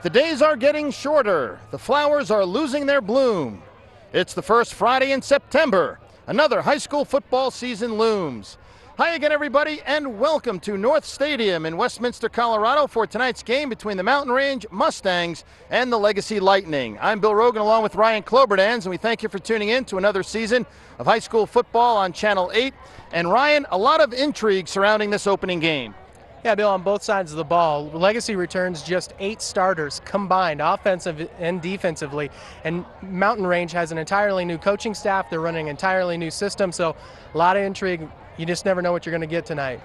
The days are getting shorter. The flowers are losing their bloom. It's the first Friday in September. Another high school football season looms. Hi again, everybody, and welcome to North Stadium in Westminster, Colorado for tonight's game between the Mountain Range Mustangs and the Legacy Lightning. I'm Bill Rogan along with Ryan Kloberdans, and we thank you for tuning in to another season of high school football on Channel 8. And Ryan, a lot of intrigue surrounding this opening game. Yeah, Bill, on both sides of the ball, Legacy returns just 8 starters combined, offensive and defensively, and Mountain Range has an entirely new coaching staff. They're running an entirely new system, so a lot of intrigue. You just never know what you're going to get tonight.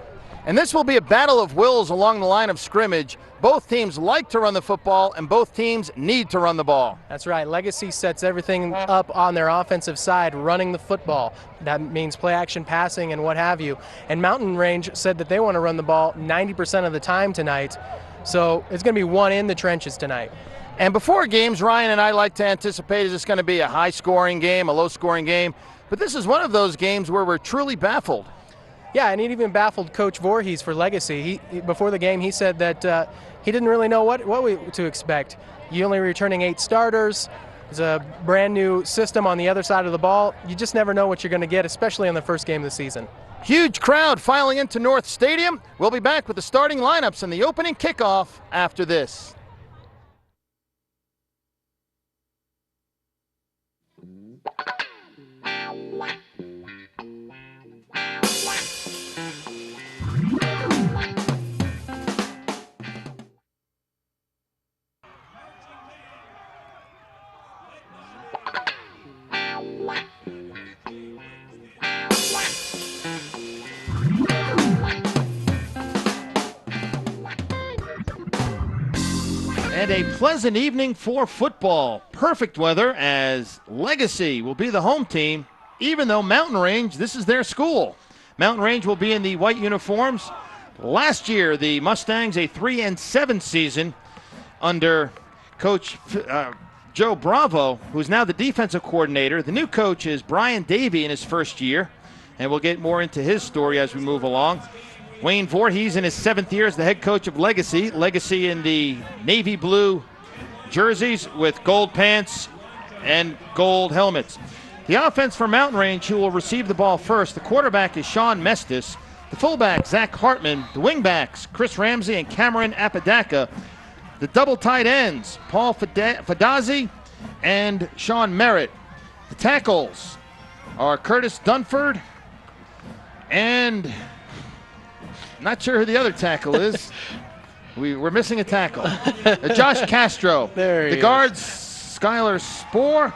And this will be a battle of wills along the line of scrimmage. Both teams like to run the football, and both teams need to run the ball. That's right. Legacy sets everything up on their offensive side, running the football. That means play action passing and what have you. And Mountain Range said that they want to run the ball 90% of the time tonight. So it's going to be one in the trenches tonight. And before games, Ryan and I like to anticipate, is this going to be a high-scoring game, a low-scoring game? But this is one of those games where we're truly baffled. Yeah, and it even baffled Coach Voorhees for Legacy. Before the game, he said that he didn't really know what to expect. You only returning 8 starters. It's a brand new system on the other side of the ball. You just never know what you're going to get, especially in the first game of the season. Huge crowd filing into North Stadium. We'll be back with the starting lineups and the opening kickoff after this. And a pleasant evening for football. Perfect weather as Legacy will be the home team, even though Mountain Range, this is their school. Mountain Range will be in the white uniforms. Last year, the Mustangs, a 3-7 season under Coach Joe Bravo, who's now the defensive coordinator. The new coach is Brian Davey in his first year, and we'll get more into his story as we move along. Wayne Voorhees in his 7th year as the head coach of Legacy. Legacy in the navy blue jerseys with gold pants and gold helmets. The offense for Mountain Range, who will receive the ball first. The quarterback is Sean Mestis. The fullback, Zach Hartman. The wingbacks, Chris Ramsey and Cameron Apodaca. The double tight ends, Paul Fadazzi and Sean Merritt. The tackles are Curtis Dunford and not sure who the other tackle is. We're missing a tackle. Josh Castro. There he the guards, Skylar Spoor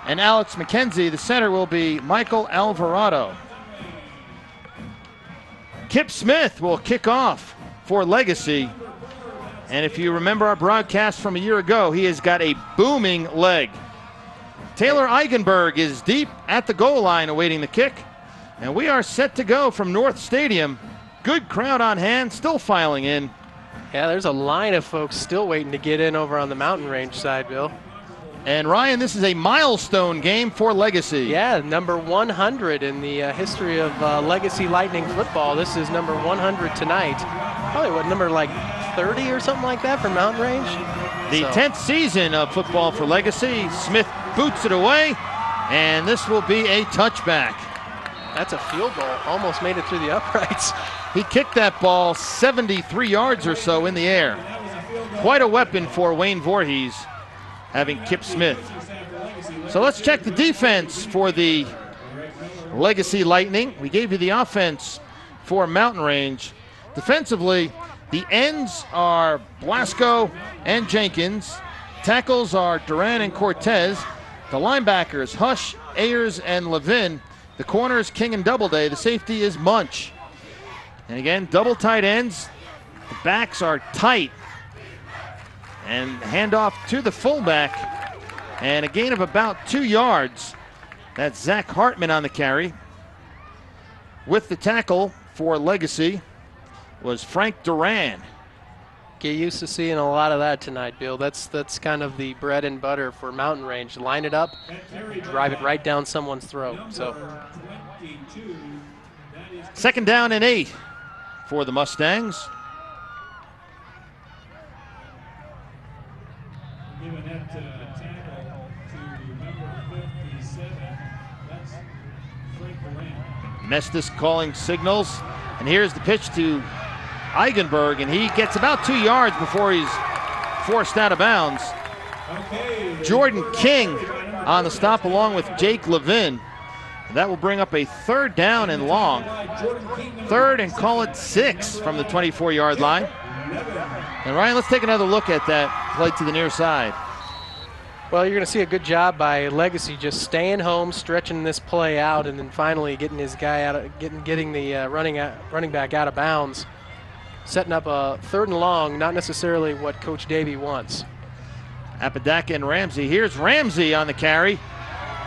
and Alex McKenzie. The center will be Michael Alvarado. Kip Smith will kick off for Legacy. And if you remember our broadcast from a year ago, he has got a booming leg. Taylor Eigenberg is deep at the goal line awaiting the kick. And we are set to go from North Stadium. Good crowd on hand, still filing in. Yeah, there's a line of folks still waiting to get in over on the Mountain Range side, Bill. And Ryan, this is a milestone game for Legacy. Yeah, number 100 in the history of Legacy Lightning football. This is number 100 tonight. Probably what, number like 30 or something like that for Mountain Range? The 10th season of football for Legacy. Smith boots it away, and this will be a touchback. That's a field goal. Almost made it through the uprights. He kicked that ball 73 yards or so in the air. Quite a weapon for Wayne Voorhees, having Kip Smith. So let's check the defense for the Legacy Lightning. We gave you the offense for Mountain Range. Defensively, the ends are Blasco and Jenkins. Tackles are Duran and Cortez. The linebackers, Hush, Ayers, and Levin. The corners, King and Doubleday. The safety is Munch. And again, double tight ends. The backs are tight. And handoff to the fullback. And a gain of about 2 yards. That's Zach Hartman on the carry. With the tackle for Legacy was Frank Duran. Get used to seeing a lot of that tonight, Bill. That's kind of the bread and butter for Mountain Range. Line it up, drive it right down someone's throat. So, 2nd down and 8 for the Mustangs. Mestis calling signals. And here's the pitch to Eigenberg, and he gets about 2 yards before he's forced out of bounds. Jordan King on the stop along with Jake Levin. That will bring up a 3rd down and long. 3rd and call it 6 from the 24-yard line. And Ryan, let's take another look at that play to the near side. Well, you're going to see a good job by Legacy just staying home, stretching this play out, and then finally getting his guy out, getting the running back out of bounds, setting up a 3rd and long, not necessarily what Coach Davey wants. Apodaca and Ramsey. Here's Ramsey on the carry.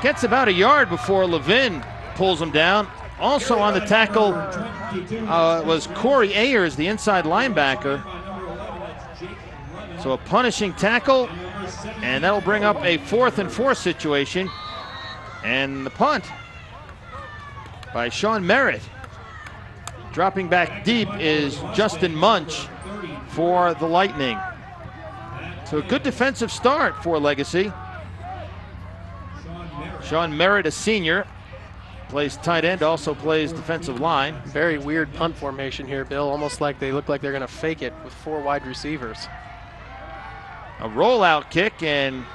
Gets about a yard before Levin pulls him down. Also on the tackle was Corey Ayers, the inside linebacker. So a punishing tackle, and that'll bring up a 4th and 4 situation. And the punt by Sean Merritt. Dropping back deep is Justin Munch for the Lightning. So a good defensive start for Legacy. Sean Merritt, a senior, plays tight end, also plays defensive line. Very weird punt formation here, Bill. Almost like they look like they're going to fake it with 4 wide receivers. A rollout kick, and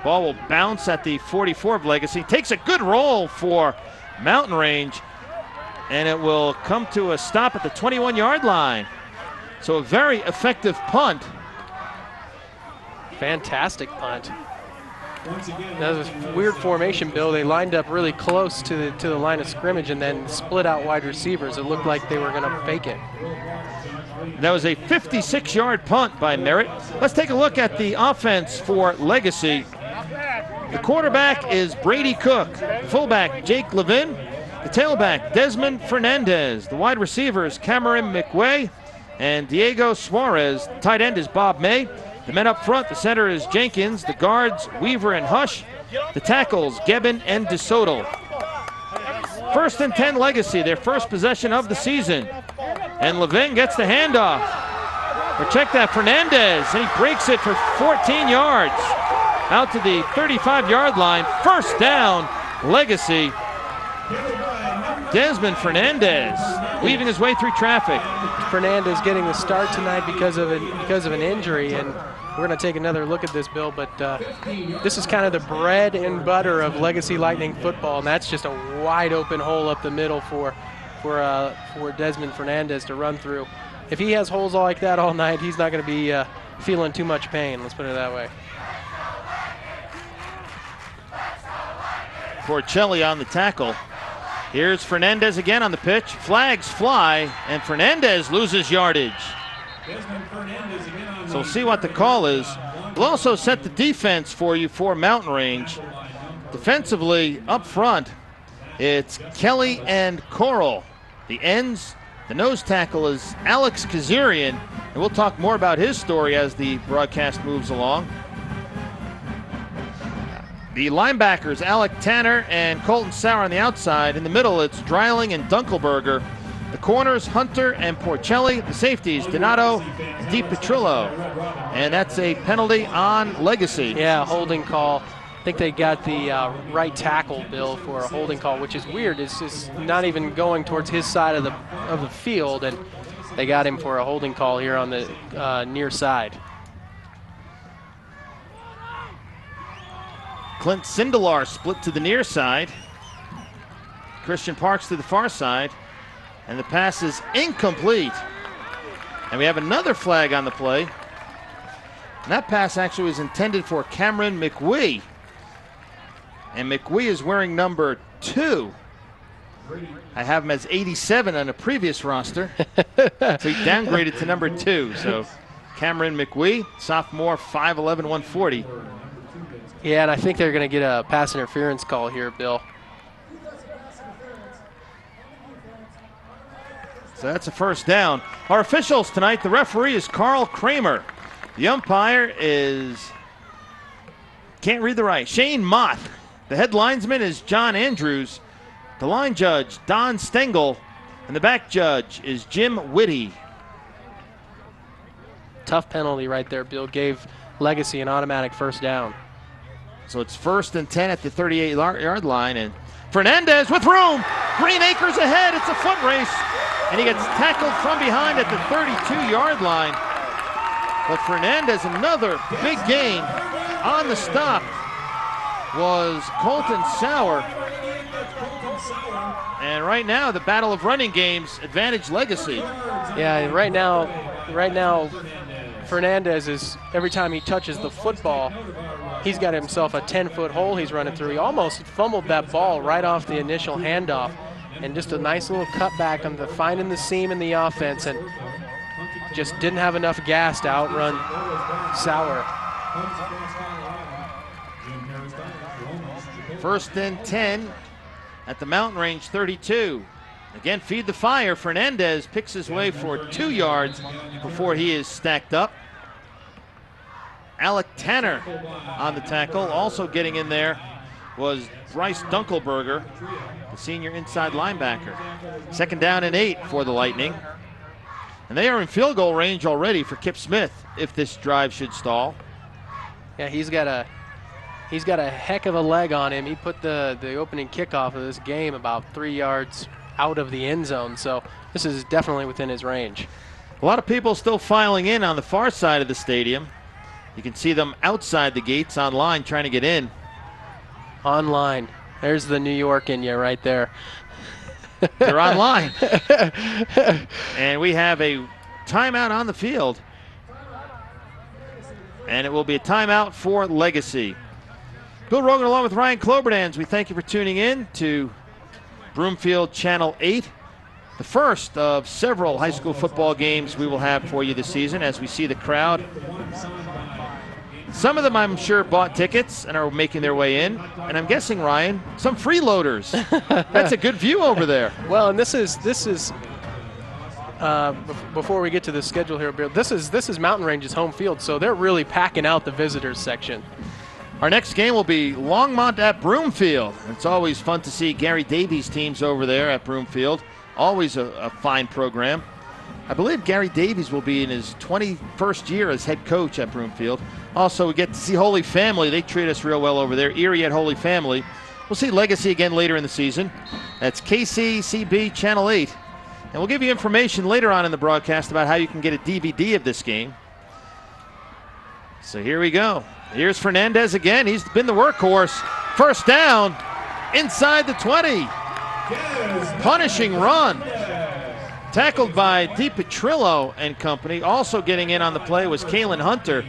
ball will bounce at the 44 of Legacy. Takes a good roll for Mountain Range, and it will come to a stop at the 21-yard line. So a very effective punt. Fantastic punt. That was a weird formation, Bill. They lined up really close to the line of scrimmage and then split out wide receivers. It looked like they were going to fake it. That was a 56-yard punt by Merritt. Let's take a look at the offense for Legacy. The quarterback is Brady Cook. The fullback, Jake Levin. The tailback, Desmond Fernandez. The wide receivers, Cameron McWay and Diego Suarez. The tight end is Bob May. The men up front, the center is Jenkins. The guards, Weaver and Hush. The tackles, Gebbin and DeSoto. 1st and 10 Legacy, their first possession of the season. And Levin gets the handoff. Or check that, Fernandez, and he breaks it for 14 yards. Out to the 35-yard line. 1st down, Legacy. Desmond Fernandez weaving his way through traffic. Fernandez getting the start tonight because of an injury, and we're going to take another look at this, Bill, but this is kind of the bread and butter of Legacy Lightning football, and that's just a wide open hole up the middle for Desmond Fernandez to run through. If he has holes like that all night, he's not going to be feeling too much pain, let's put it that way. Porcelli on the tackle. Here's Fernandez again on the pitch. Flags fly, and Fernandez loses yardage. So we'll see what the call is. We'll also set the defense for you for Mountain Range. Defensively, up front, it's Kelly and Coral. The ends, the nose tackle is Alex Kazarian, and we'll talk more about his story as the broadcast moves along. The linebackers, Alec Tanner and Colton Sauer on the outside. In the middle, it's Dreiling and Dunkelberger. The corners, Hunter and Porcelli. The safeties, Donato and DiPetrillo. And that's a penalty on Legacy. Yeah, holding call. I think they got the right tackle, Bill, for a holding call, which is weird. It's just not even going towards his side of the field, and they got him for a holding call here on the near side. Clint Sindelar split to the near side. Christian Parks to the far side. And the pass is incomplete. And we have another flag on the play. And that pass actually was intended for Cameron McWee. And McWee is wearing number 2. I have him as 87 on a previous roster. So he downgraded to number 2. So Cameron McWee, sophomore, 5'11", 140. Yeah, and I think they're going to get a pass interference call here, Bill. So that's a 1st down. Our officials tonight, the referee is Carl Kramer. The umpire is, can't read the right, Shane Mott. The head linesman is John Andrews. The line judge, Don Stengel. And the back judge is Jim Whitty. Tough penalty right there, Bill. Gave Legacy an automatic first down. So it's 1st and 10 at the 38-yard line, and Fernandez with room. Green Acres ahead. It's a foot race, and he gets tackled from behind at the 32-yard line. But Fernandez, another big gain on the stop, was Colton Sauer. And right now, the battle of running games, advantage Legacy. Yeah, right now, Fernandez is, every time he touches the football, he's got himself a 10-foot hole he's running through. He almost fumbled that ball right off the initial handoff, and just a nice little cutback on finding the seam in the offense, and just didn't have enough gas to outrun Sauer. 1st and 10 at the Mountain Range 32. Again, feed the fire. Fernandez picks his way for 2 yards before he is stacked up. Alec Tanner on the tackle. Also getting in there was Bryce Dunkelberger, the senior inside linebacker. 2nd down and 8 for the Lightning. And they are in field goal range already for Kip Smith if this drive should stall. Yeah, he's got a heck of a leg on him. He put the opening kickoff of this game about 3 yards out of the end zone, so this is definitely within his range. A lot of people still filing in on the far side of the stadium. You can see them outside the gates online trying to get in. Online. There's the New York in you right there. They're online. And we have a timeout on the field. And it will be a timeout for Legacy. Bill Rogan along with Ryan Cloberdans, we thank you for tuning in to Broomfield Channel 8. The first of several high school football games we will have for you this season as we see the crowd. Some of them, I'm sure, bought tickets and are making their way in. And I'm guessing, Ryan, some freeloaders. That's a good view over there. Well, and this is before we get to the schedule here, Bill, this is Mountain Range's home field, so they're really packing out the visitors section. Our next game will be Longmont at Broomfield. It's always fun to see Gary Davies' teams over there at Broomfield. Always a fine program. I believe Gary Davies will be in his 21st year as head coach at Broomfield. Also, we get to see Holy Family. They treat us real well over there. Erie at Holy Family. We'll see Legacy again later in the season. That's KCCB Channel 8. And we'll give you information later on in the broadcast about how you can get a DVD of this game. So here we go. Here's Fernandez again. He's been the workhorse. 1st down inside the 20. Punishing run. Tackled by DiPetrillo and company. Also getting in on the play was Kalen Hunter.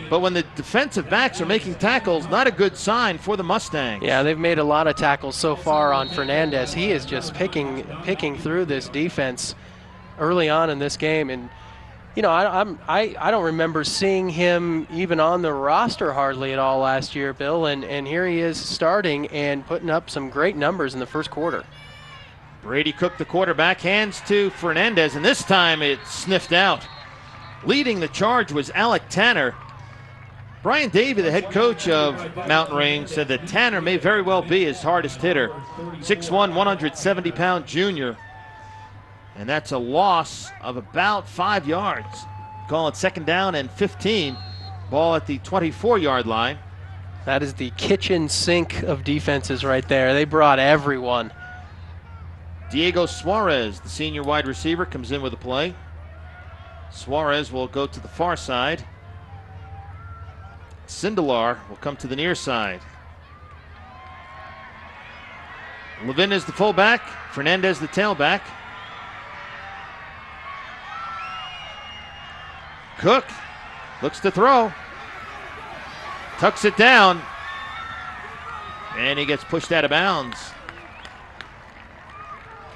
But when the defensive backs are making tackles, not a good sign for the Mustangs. Yeah, they've made a lot of tackles so far on Fernandez. He is just picking through this defense early on in this game. And, you know, I don't remember seeing him even on the roster hardly at all last year, Bill. And here he is starting and putting up some great numbers in the first quarter. Brady Cook, the quarterback, hands to Fernandez, and this time it's sniffed out. Leading the charge was Alec Tanner. Brian Davey, the head coach of Mountain Range, said that Tanner may very well be his hardest hitter. 6'1", 170-pound junior. And that's a loss of about 5 yards. Call it 2nd down and 15. Ball at the 24-yard line. That is the kitchen sink of defenses right there. They brought everyone. Diego Suarez, the senior wide receiver, comes in with a play. Suarez will go to the far side. Sindelar will come to the near side. Levin is the fullback. Fernandez the tailback. Cook looks to throw. Tucks it down. And he gets pushed out of bounds.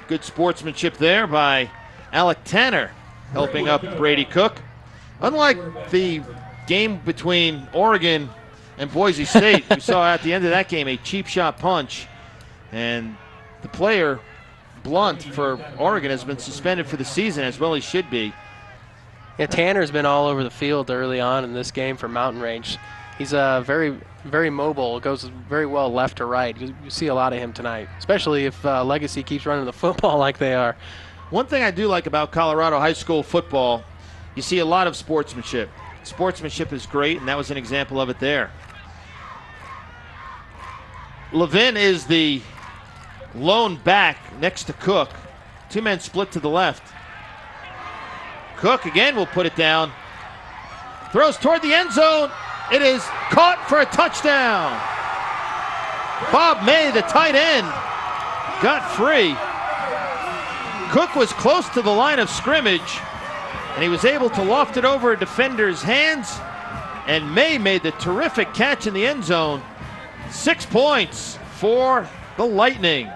Good sportsmanship there by Alec Tanner, helping up Brady Cook. Unlike the game between Oregon and Boise State, we saw at the end of that game a cheap shot punch, and the player, Blunt, for Oregon has been suspended for the season, as well he should be. Yeah, Tanner's been all over the field early on in this game for Mountain Range. He's very, very mobile, goes very well left to right. You see a lot of him tonight, especially if Legacy keeps running the football like they are. One thing I do like about Colorado high school football, you see a lot of sportsmanship. Sportsmanship is great, and that was an example of it there. Levin is the lone back next to Cook. Two men split to the left. Cook again will put it down. Throws toward the end zone. It is caught for a touchdown. Bob May, the tight end, got free. Cook was close to the line of scrimmage, and he was able to loft it over a defender's hands, and May made the terrific catch in the end zone. 6 points for the Lightning.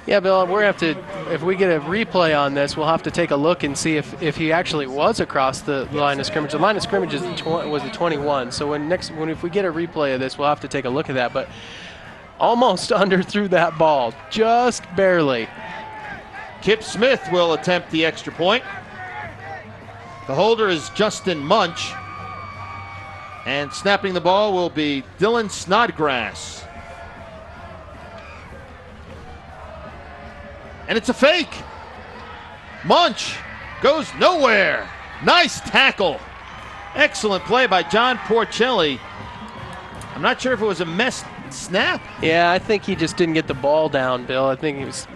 Yeah, Bill, we're going to have to, if we get a replay on this, we'll have to take a look and see if he actually was across the line of scrimmage. The line of scrimmage was the 21, so if we get a replay of this, we'll have to take a look at that. But almost underthrew that ball, just barely. Kip Smith will attempt the extra point. The holder is Justin Munch, and snapping the ball will be Dylan Snodgrass. And it's a fake. Munch goes nowhere. Nice tackle. Excellent play by John Porcelli. I'm not sure if it was a missed snap. Yeah, I think he just didn't get the ball down, Bill. I think he was.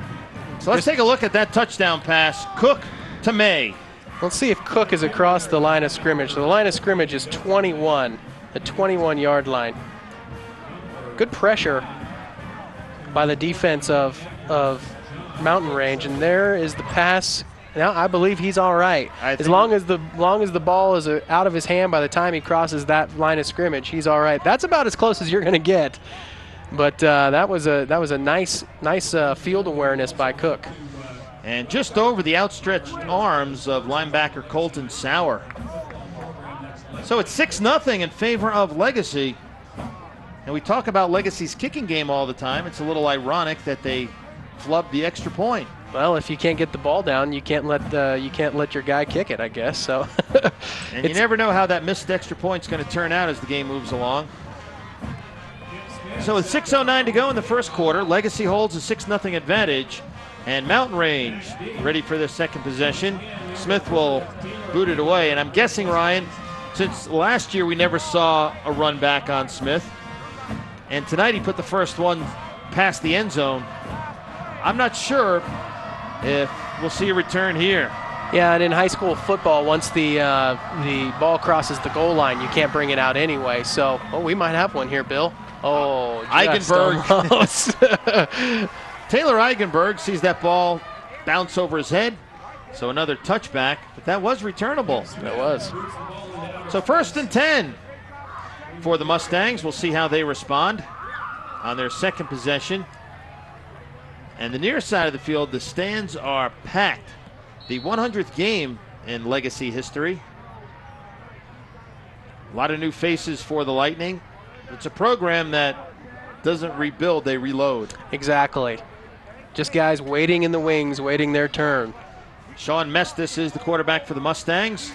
So let's take a look at that touchdown pass. Cook to May. Let's see if Cook is across the line of scrimmage. So the line of scrimmage is 21, the 21-yard line. Good pressure by the defense of Mountain Range, and there is the pass. Now I believe he's all right. As long as the ball is out of his hand by the time he crosses that line of scrimmage, he's all right. That's about as close as you're going to get. But that was a nice field awareness by Cook. And just over the outstretched arms of linebacker Colton Sauer. So it's 6-0 in favor of Legacy. And we talk about Legacy's kicking game all the time. It's a little ironic that they flubbed the extra point. Well, if you can't get the ball down, you can't let your guy kick it, I guess. So. And you never know how that missed extra point's going to turn out as the game moves along. So with 6:09 to go in the first quarter, Legacy holds a 6-0 advantage, and Mountain Range ready for their second possession. Smith will boot it away, and I'm guessing, Ryan, since last year we never saw a run back on Smith, and tonight he put the first one past the end zone, I'm not sure if we'll see a return here. Yeah, and in high school football, once the ball crosses the goal line, you can't bring it out anyway. So, we might have one here, Bill. Oh, Eigenberg. Taylor Eigenberg sees that ball bounce over his head. So another touchback, but that was returnable. That was. So 1st and 10 for the Mustangs. We'll see how they respond on their second possession. And the near side of the field, the stands are packed. The 100th game in Legacy history. A lot of new faces for the Lightning. It's a program that doesn't rebuild, they reload. Exactly. Just guys waiting in the wings, waiting their turn. Sean Mestis is the quarterback for the Mustangs.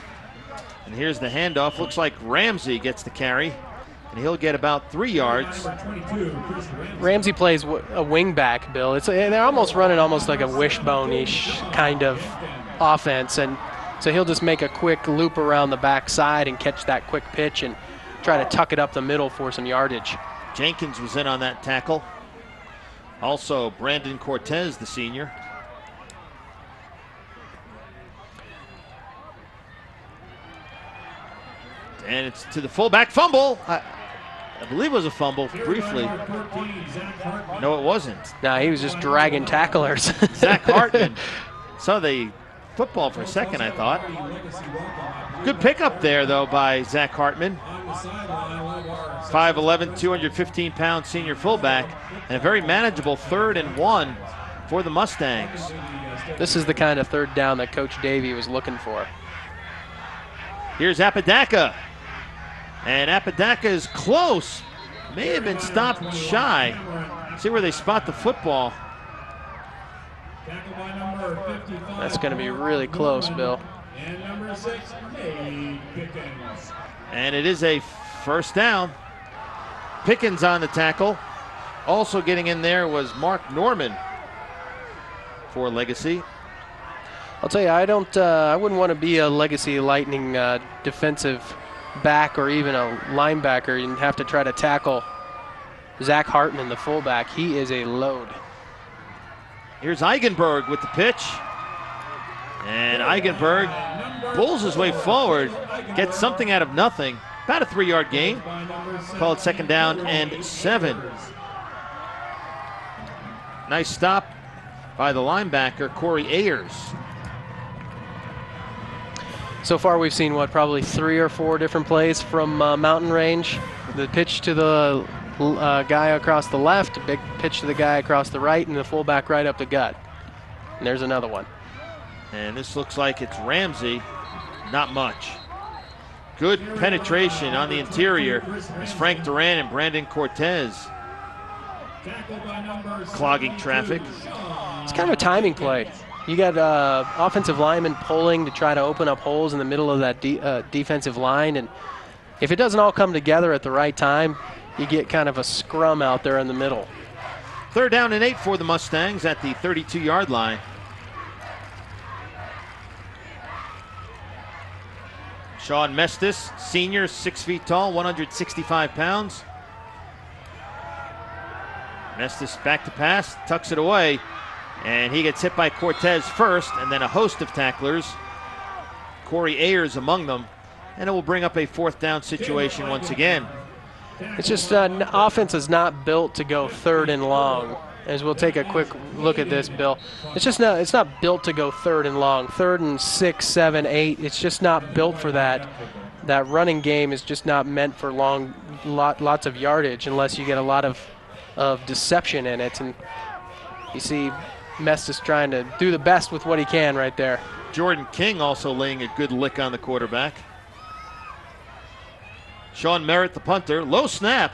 And here's the handoff. Looks like Ramsey gets the carry, and he'll get about 3 yards. Ramsey plays a wing back, Bill. They're almost running like a wishbone-ish kind of offense, and so he'll just make a quick loop around the backside and catch that quick pitch and try to tuck it up the middle for some yardage. Jenkins was in on that tackle. Also, Brandon Cortez, the senior. And it's to the fullback. Fumble. I believe it was a fumble briefly. No, it wasn't. No, he was just dragging tacklers. Zach Hartman saw the football for a second, I thought. Good pickup there, though, by Zach Hartman. 5'11", 215-pound senior fullback, and a very manageable 3rd and 1 for the Mustangs. This is the kind of third down that Coach Davey was looking for. Here's Apodaca. And Apodaca is close. May have been stopped shy. See where they spot the football. That's going to be really close, Bill. And it is a first down. Pickens on the tackle. Also getting in there was Mark Norman for Legacy. I'll tell you, I wouldn't want to be a Legacy Lightning defensive back or even a linebacker and have to try to tackle Zach Hartman, the fullback. He is a load. Here's Eigenberg with the pitch. And Eigenberg pulls his way forward, gets something out of nothing. About a 3-yard gain. Call it 2nd down and 7. Nice stop by the linebacker, Corey Ayers. So far we've seen, probably 3 or 4 different plays from Mountain Range. The pitch to the guy across the left, a big pitch to the guy across the right, and the fullback right up the gut. And there's another one. And this looks like it's Ramsey. Not much. Good penetration on the interior as Frank Duran and Brandon Cortez clogging traffic. It's kind of a timing play. You got offensive linemen pulling to try to open up holes in the middle of that defensive line, and if it doesn't all come together at the right time, you get kind of a scrum out there in the middle. 3rd down and 8 for the Mustangs at the 32-yard line. Sean Mestis, senior, 6 feet tall, 165 pounds. Mestis back to pass, tucks it away, and he gets hit by Cortez first, and then a host of tacklers. Corey Ayers among them, and it will bring up a 4th down situation once again. It's just offense is not built to go 3rd and long. As we'll take a quick look at this, Bill. It's not built to go 3rd and long. 3rd and 6, 7, 8. It's just not built for that. That running game is just not meant for lots of yardage unless you get a lot of deception in it. And you see Mestis trying to do the best with what he can right there. Jordan King also laying a good lick on the quarterback. Sean Merritt, the punter. Low snap.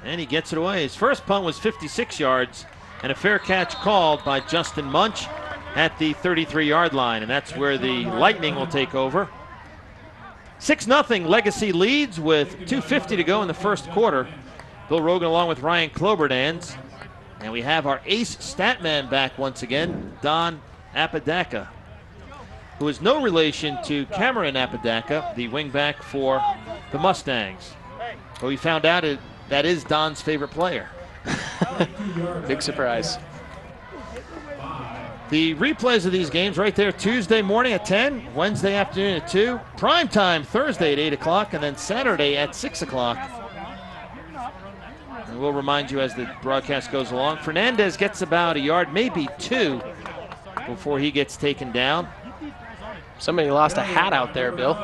And he gets it away. His first punt was 56 yards, and a fair catch called by Justin Munch at the 33-yard line, and that's where the Lightning will take over. 6-0, Legacy leads with 2:50 to go in the first quarter. Bill Rogan along with Ryan Kloberdans, and we have our ace stat man back once again, Don Apodaca, who is no relation to Cameron Apodaca, the wingback for the Mustangs. But we found out that is Don's favorite player. Big surprise. The replays of these games right there, Tuesday morning at 10, Wednesday afternoon at 2, prime time Thursday at 8 o'clock, and then Saturday at 6 o'clock. And we'll remind you as the broadcast goes along. Fernandez gets about a yard, maybe 2, before he gets taken down. Somebody lost a hat out there, Bill.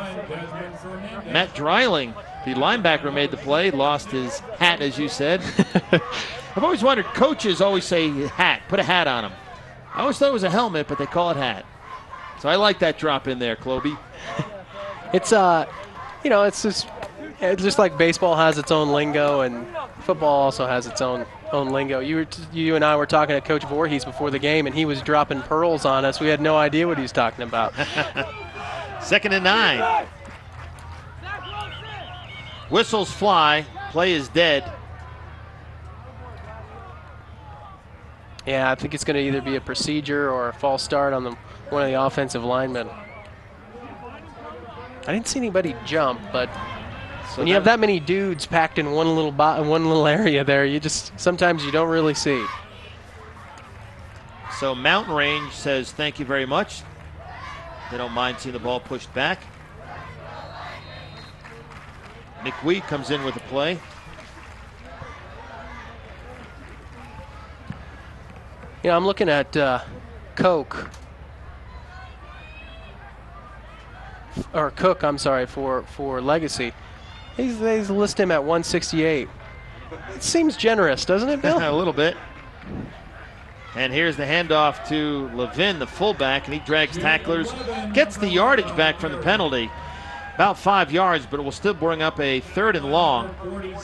Matt Dreiling, the linebacker, made the play, lost his hat, as you said. I've always wondered, coaches always say hat, put a hat on him. I always thought it was a helmet, but they call it hat. So I like that drop in there, Kloby. It's it's just like baseball has its own lingo, and football also has its own lingo. You and I were talking to Coach Voorhees before the game, and he was dropping pearls on us. We had no idea what he was talking about. 2nd and 9. Whistles fly. Play is dead. Yeah, I think it's going to either be a procedure or a false start on one of the offensive linemen. I didn't see anybody jump, but when you have that many dudes packed in one little area there, sometimes you don't really see. So Mountain Range says thank you very much. They don't mind seeing the ball pushed back. McWee comes in with the play. Yeah, I'm looking at Cook, I'm sorry, for Legacy. They list him at 168. It seems generous, doesn't it, Bill? A little bit. And here's the handoff to Levin, the fullback, and he drags tacklers, gets the yardage back from the penalty. About 5 yards, but it will still bring up a 3rd and long.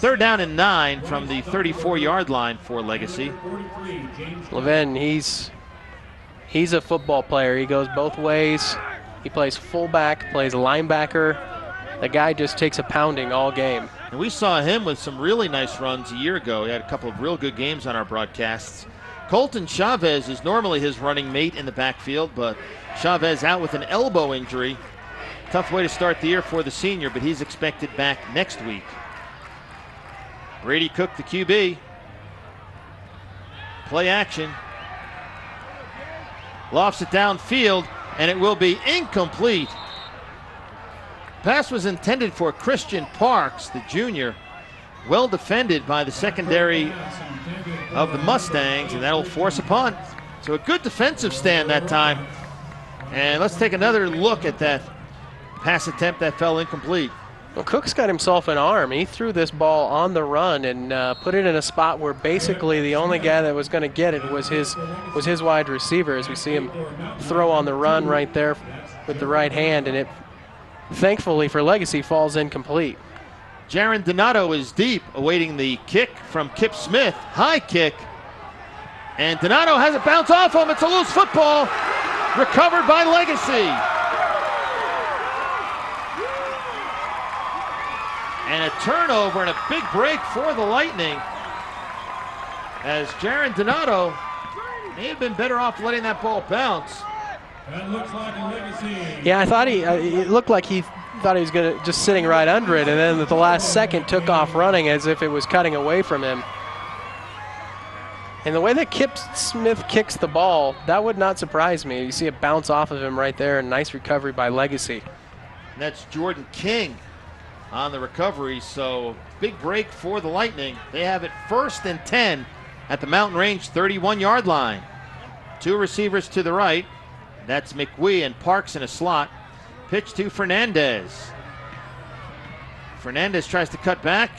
3rd down and 9 from the 34-yard line for Legacy. Levin, he's a football player. He goes both ways. He plays fullback, plays linebacker. The guy just takes a pounding all game. And we saw him with some really nice runs a year ago. He had a couple of real good games on our broadcasts. Colton Chavez is normally his running mate in the backfield, but Chavez out with an elbow injury. Tough way to start the year for the senior, but he's expected back next week. Brady Cook, the QB. Play action. Lofts it downfield, and it will be incomplete. Pass was intended for Christian Parks, the junior. Well defended by the secondary of the Mustangs, and that'll force a punt. So a good defensive stand that time. And let's take another look at that pass attempt that fell incomplete. Well, Cook's got himself an arm. He threw this ball on the run and put it in a spot where basically the only guy that was going to get it was his wide receiver, as we see him throw on the run right there with the right hand, and it, thankfully for Legacy, falls incomplete. Jaron Donato is deep, awaiting the kick from Kip Smith. High kick. And Donato has it bounce off him. It's a loose football. Recovered by Legacy. And a turnover and a big break for the Lightning, as Jaron Donato may have been better off letting that ball bounce. That looks like a Legacy. Yeah, I thought it looked like he thought he was going to just sitting right under it, and then at the last second took off running as if it was cutting away from him. And the way that Kip Smith kicks the ball, that would not surprise me. You see it bounce off of him right there, and nice recovery by Legacy. And that's Jordan King on the recovery, so big break for the Lightning. They have it 1st and 10 at the Mountain Range 31-yard line. Two receivers to the right. That's McWee and Parks in a slot. Pitch to Fernandez. Fernandez tries to cut back,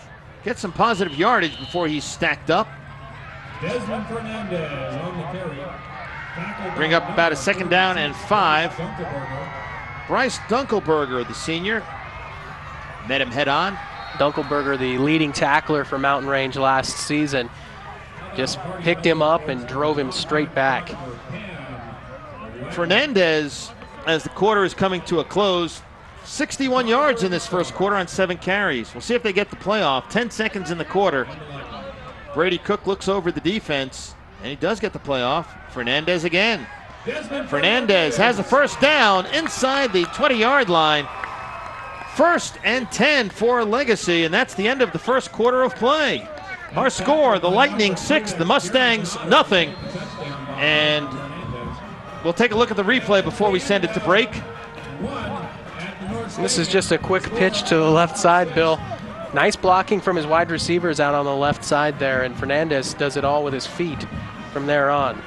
get some positive yardage before he's stacked up. Desmond Fernandez on the carry. Bring up about a 2nd down and 5. Dunkelberger. Bryce Dunkelberger, the senior, met him head on. Dunkelberger, the leading tackler for Mountain Range last season, just picked him up and drove him straight back. Fernandez, as the quarter is coming to a close, 61 yards in this first quarter on 7 carries. We'll see if they get the playoff. 10 seconds in the quarter. Brady Cook looks over the defense, and he does get the playoff. Fernandez again. Fernandez has a 1st down inside the 20-yard line. 1st and 10 for Legacy, and that's the end of the first quarter of play. Our score, the Lightning 6, the Mustangs nothing. And we'll take a look at the replay before we send it to break. This is just a quick pitch to the left side, Bill. Nice blocking from his wide receivers out on the left side there, and Fernandez does it all with his feet from there on.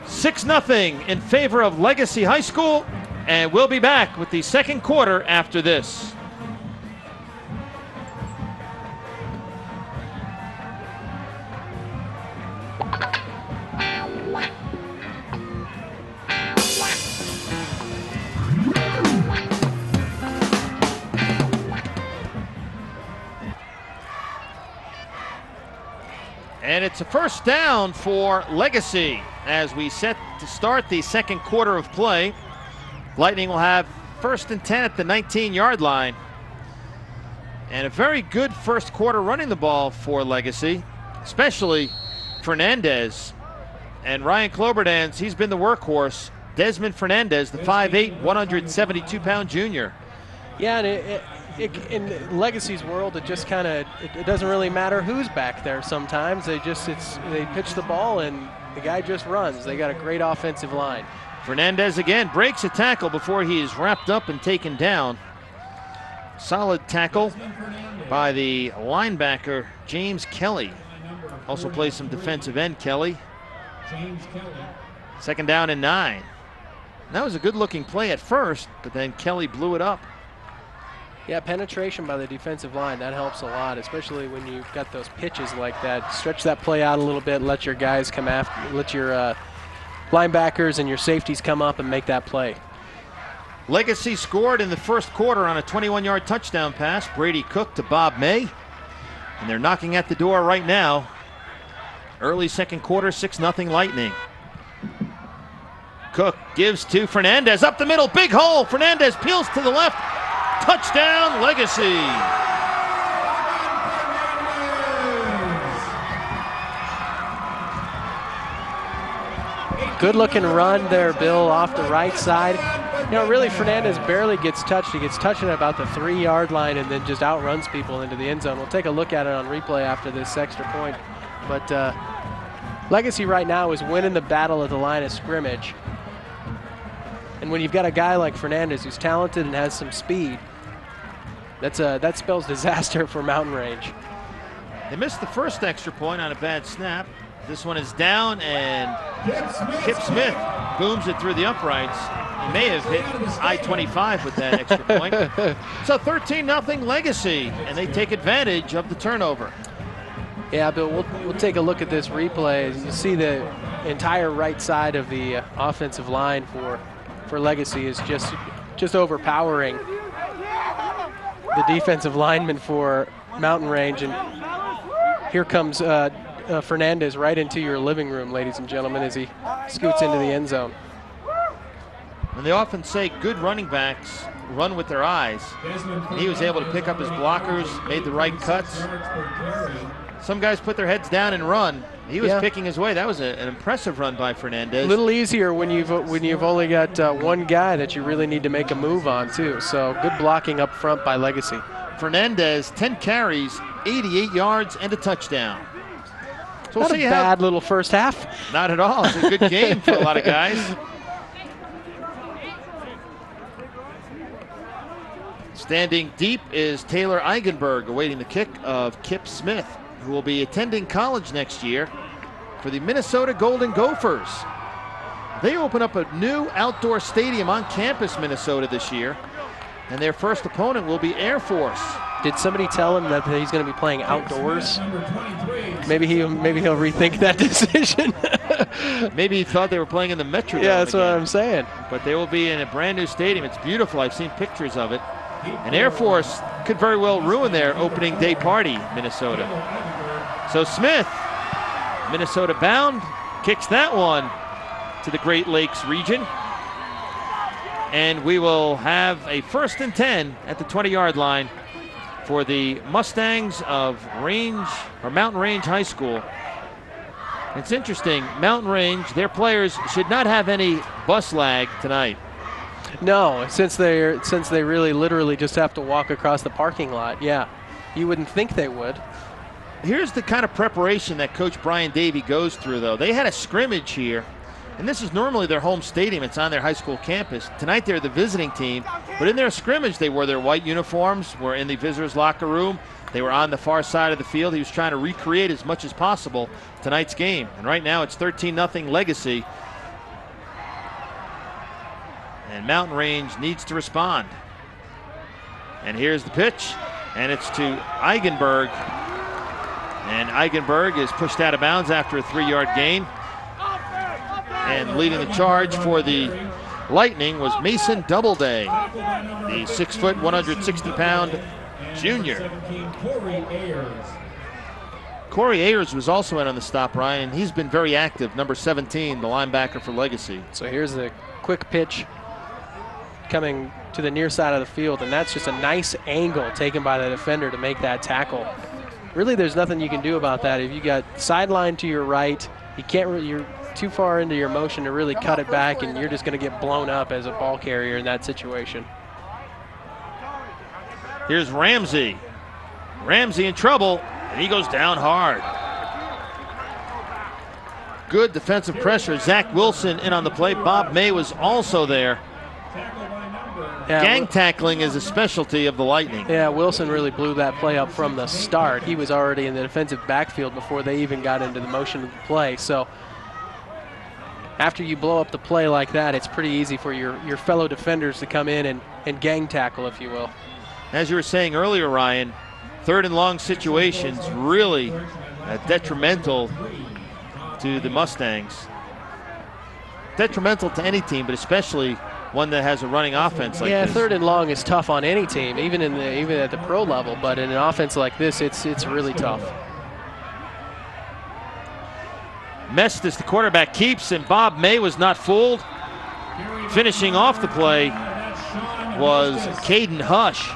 6-0 in favor of Legacy High School, and we'll be back with the second quarter after this. And it's a 1st down for Legacy as we set to start the second quarter of play. Lightning will have 1st and 10 at the 19-yard line. And a very good first quarter running the ball for Legacy, especially Fernandez. And Ryan Cloberdans, he's been the workhorse. Desmond Fernandez, the 5'8", 172-pound junior. Yeah, and in Legacy's world, it just kind of it doesn't really matter who's back there. Sometimes they pitch the ball and the guy just runs. They got a great offensive line. Fernandez again breaks a tackle before he is wrapped up and taken down. Solid tackle by the linebacker James Kelly. Also plays some defensive end, Kelly. 2nd down and 9. That was a good-looking play at first, but then Kelly blew it up. Yeah, penetration by the defensive line, that helps a lot, especially when you've got those pitches like that. Stretch that play out a little bit, let your guys come after, let your linebackers and your safeties come up and make that play. Legacy scored in the first quarter on a 21-yard touchdown pass. Brady Cook to Bob May. And they're knocking at the door right now. Early second quarter, 6-0 Lightning. Cook gives to Fernandez up the middle, big hole. Fernandez peels to the left. Touchdown, Legacy. Good looking run there, Bill, off the right side. You know, really, Fernandez barely gets touched. He gets touched at about the 3-yard line and then just outruns people into the end zone. We'll take a look at it on replay after this extra point. But Legacy right now is winning the battle at the line of scrimmage. And when you've got a guy like Fernandez who's talented and has some speed, that spells disaster for Mountain Range. They missed the first extra point on a bad snap. This one is down, and Kip Smith booms it through the uprights. He may have hit I-25 with that extra point. So 13-0 Legacy, and they take advantage of the turnover. Yeah, Bill, we'll take a look at this replay. You see the entire right side of the offensive line for Legacy is just overpowering the defensive lineman for Mountain Range. And here comes Fernandez right into your living room, ladies and gentlemen, as he scoots into the end zone. And they often say good running backs run with their eyes. And he was able to pick up his blockers, made the right cuts. Some guys put their heads down and run. He was picking his way. That was an impressive run by Fernandez. A little easier when you've only got one guy that you really need to make a move on too. So good blocking up front by Legacy. Fernandez, 10 carries, 88 yards, and a touchdown. So Not a bad little first half. Not at all. It's a good game for a lot of guys. Standing deep is Taylor Eigenberg, awaiting the kick of Kip Smith, who will be attending college next year for the Minnesota Golden Gophers. They open up a new outdoor stadium on campus, Minnesota, this year, and their first opponent will be Air Force. Did somebody tell him that he's going to be playing outdoors? Maybe he'll rethink that decision. Maybe he thought they were playing in the Metrodome. Yeah, that's again. what I'm saying. But they will be in a brand new stadium. It's beautiful. I've seen pictures of it. And Air Force could very well ruin their opening day party, Minnesota. So Smith, Minnesota bound, kicks that one to the Great Lakes region. And we will have a 1st and 10 at the 20-yard line for the Mustangs of Mountain Range High School. It's interesting, Mountain Range, their players should not have any bus lag tonight. No, since they really literally just have to walk across the parking lot. Yeah, you wouldn't think they would. Here's the kind of preparation that Coach Brian Davey goes through, though. They had a scrimmage here, and this is normally their home stadium. It's on their high school campus. Tonight they're the visiting team, but in their scrimmage they wore their white uniforms, were in the visitors' locker room. They were on the far side of the field. He was trying to recreate as much as possible tonight's game. And right now it's 13-0 Legacy. And Mountain Range needs to respond. And here's the pitch, and it's to Eigenberg. And Eigenberg is pushed out of bounds after a 3-yard gain. And leading the charge for the Lightning was Mason Doubleday, the 6-foot, 160-pound junior. Corey Ayers was also in on the stop, Ryan. He's been very active, number 17, the linebacker for Legacy. So here's the quick pitch coming to the near side of the field, and that's just a nice angle taken by the defender to make that tackle. Really, there's nothing you can do about that. If you got sideline to your right, you're too far into your motion to really cut it back, and you're just going to get blown up as a ball carrier in that situation. Here's Ramsey. Ramsey in trouble, and he goes down hard. Good defensive pressure. Zach Wilson in on the play. Bob May was also there. Yeah, gang tackling is a specialty of the Lightning. Yeah, Wilson really blew that play up from the start. He was already in the defensive backfield before they even got into the motion of the play. So after you blow up the play like that, it's pretty easy for your fellow defenders to come in and gang tackle, if you will. As you were saying earlier, Ryan, 3rd and long situations really detrimental to the Mustangs. Detrimental to any team, but especially one that has a running offense like this. Yeah, 3rd and long is tough on any team, even at the pro level. But in an offense like this, it's really tough. Mestis, the quarterback, keeps, and Bob May was not fooled. Finishing off the play was Caden Hush.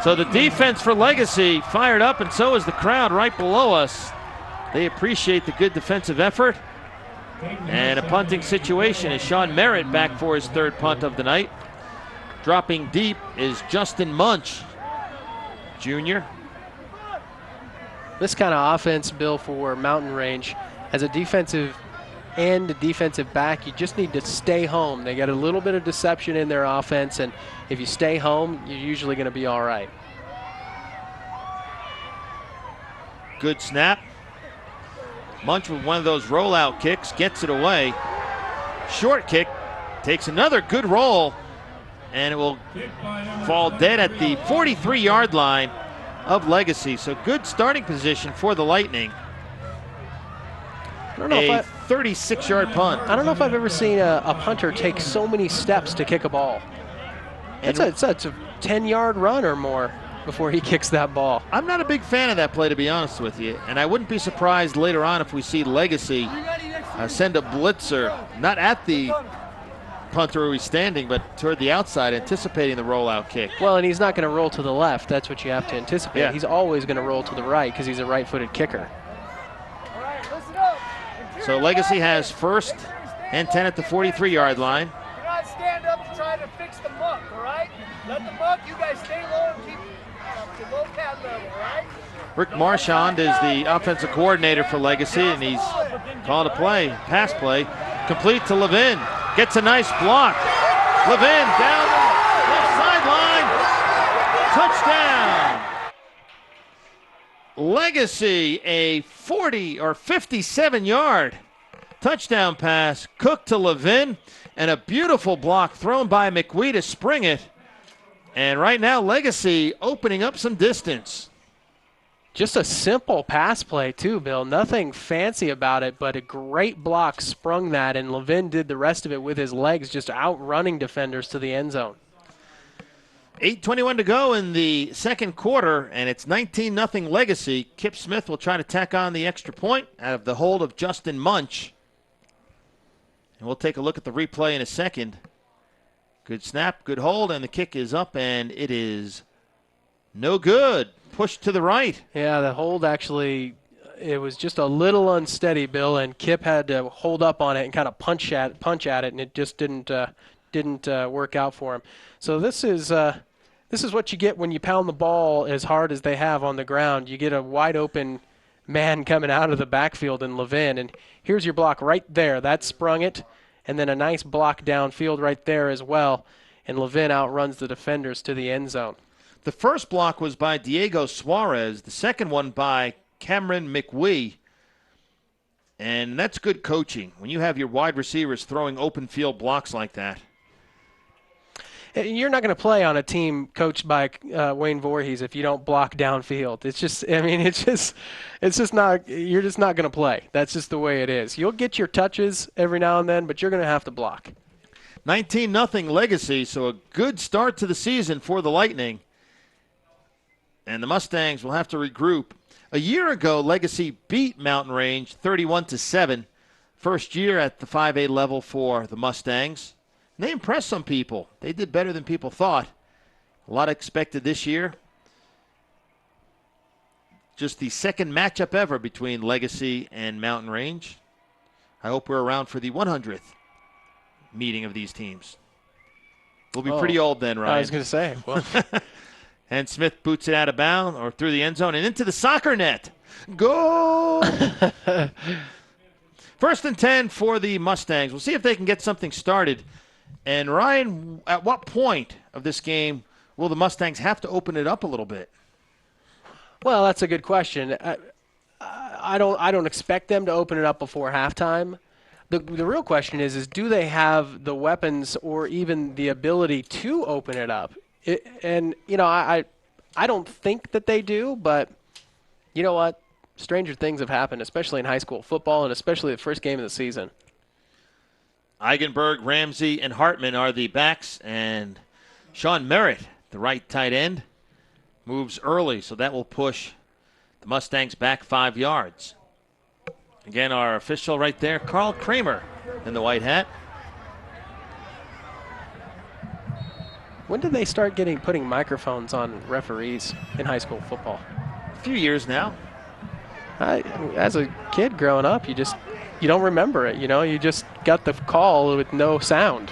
So the defense for Legacy fired up, and so is the crowd right below us. They appreciate the good defensive effort. And a punting situation is Sean Merritt back for his third punt of the night. Dropping deep is Justin Munch, Jr. This kind of offense, Bill, for Mountain Range, as a defensive end, a defensive back, you just need to stay home. They got a little bit of deception in their offense, and if you stay home, you're usually going to be all right. Good snap. Munch with one of those rollout kicks, gets it away. Short kick, takes another good roll, and it will fall dead at the 43-yard line of Legacy. So good starting position for the Lightning. I don't know a 36-yard punt. I don't know if I've ever seen a punter take so many steps to kick a ball. It's a 10-yard run or more before he kicks that ball. I'm not a big fan of that play, to be honest with you, and I wouldn't be surprised later on if we see Legacy send a blitzer, not at the punter where he's standing, but toward the outside, anticipating the rollout kick. Well, and he's not going to roll to the left. That's what you have to anticipate. Yeah. He's always going to roll to the right because he's a right-footed kicker. So Legacy has first and 10 at the 43-yard line. Do not stand up to try to fix the muck, all right? Let the muck, you guys stay low and keep to low pad level, all right? Rick Marchand is the offensive coordinator for Legacy, and he's called a play, pass play, complete to Levin. Gets a nice block. Levin down the left sideline. Touchdown. Legacy, a 40 or 57-yard touchdown pass. Cook to Levin, and a beautiful block thrown by McWee to spring it. And right now, Legacy opening up some distance. Just a simple pass play, too, Bill. Nothing fancy about it, but a great block sprung that, and Levin did the rest of it with his legs, just outrunning defenders to the end zone. 8:21 to go in the second quarter, and it's 19-0 Legacy. Kip Smith will try to tack on the extra point out of the hold of Justin Munch. And we'll take a look at the replay in a second. Good snap, good hold, and the kick is up, and it is no good. Pushed to the right. Yeah, the hold actually, it was just a little unsteady, Bill, and Kip had to hold up on it and kind of punch at it, and it just didn't work out for him. So this is what you get when you pound the ball as hard as they have on the ground. You get a wide open man coming out of the backfield in Levin, and here's your block right there. That sprung it, and then a nice block downfield right there as well, and Levin outruns the defenders to the end zone. The first block was by Diego Suarez. The second one by Cameron McWee. And that's good coaching when you have your wide receivers throwing open field blocks like that. You're not going to play on a team coached by Wayne Voorhees if you don't block downfield. It's just not. You're just not going to play. That's just the way it is. You'll get your touches every now and then, but you're going to have to block. 19-0 Legacy, so a good start to the season for the Lightning. And the Mustangs will have to regroup. A year ago, Legacy beat Mountain Range 31-7. First year at the 5A level for the Mustangs. And they impressed some people. They did better than people thought. A lot expected this year. Just the second matchup ever between Legacy and Mountain Range. I hope we're around for the 100th meeting of these teams. We'll be pretty old then, Ryan. I was going to say, well. And Smith boots it out of bounds or through the end zone and into the soccer net. Goal! First and 10 for the Mustangs. We'll see if they can get something started. And Ryan, at what point of this game will the Mustangs have to open it up a little bit? Well, that's a good question. I don't expect them to open it up before halftime. The real question is do they have the weapons or even the ability to open it up? I don't think that they do, but you know what? Stranger things have happened, especially in high school football and especially the first game of the season. Eigenberg, Ramsey, and Hartman are the backs, and Sean Merritt, the right tight end, moves early, so that will push the Mustangs back 5 yards. Again, our official right there, Carl Kramer in the white hat. When did they start putting microphones on referees in high school football? A few years now. As a kid growing up, you just you don't remember it. You know, you just got the call with no sound,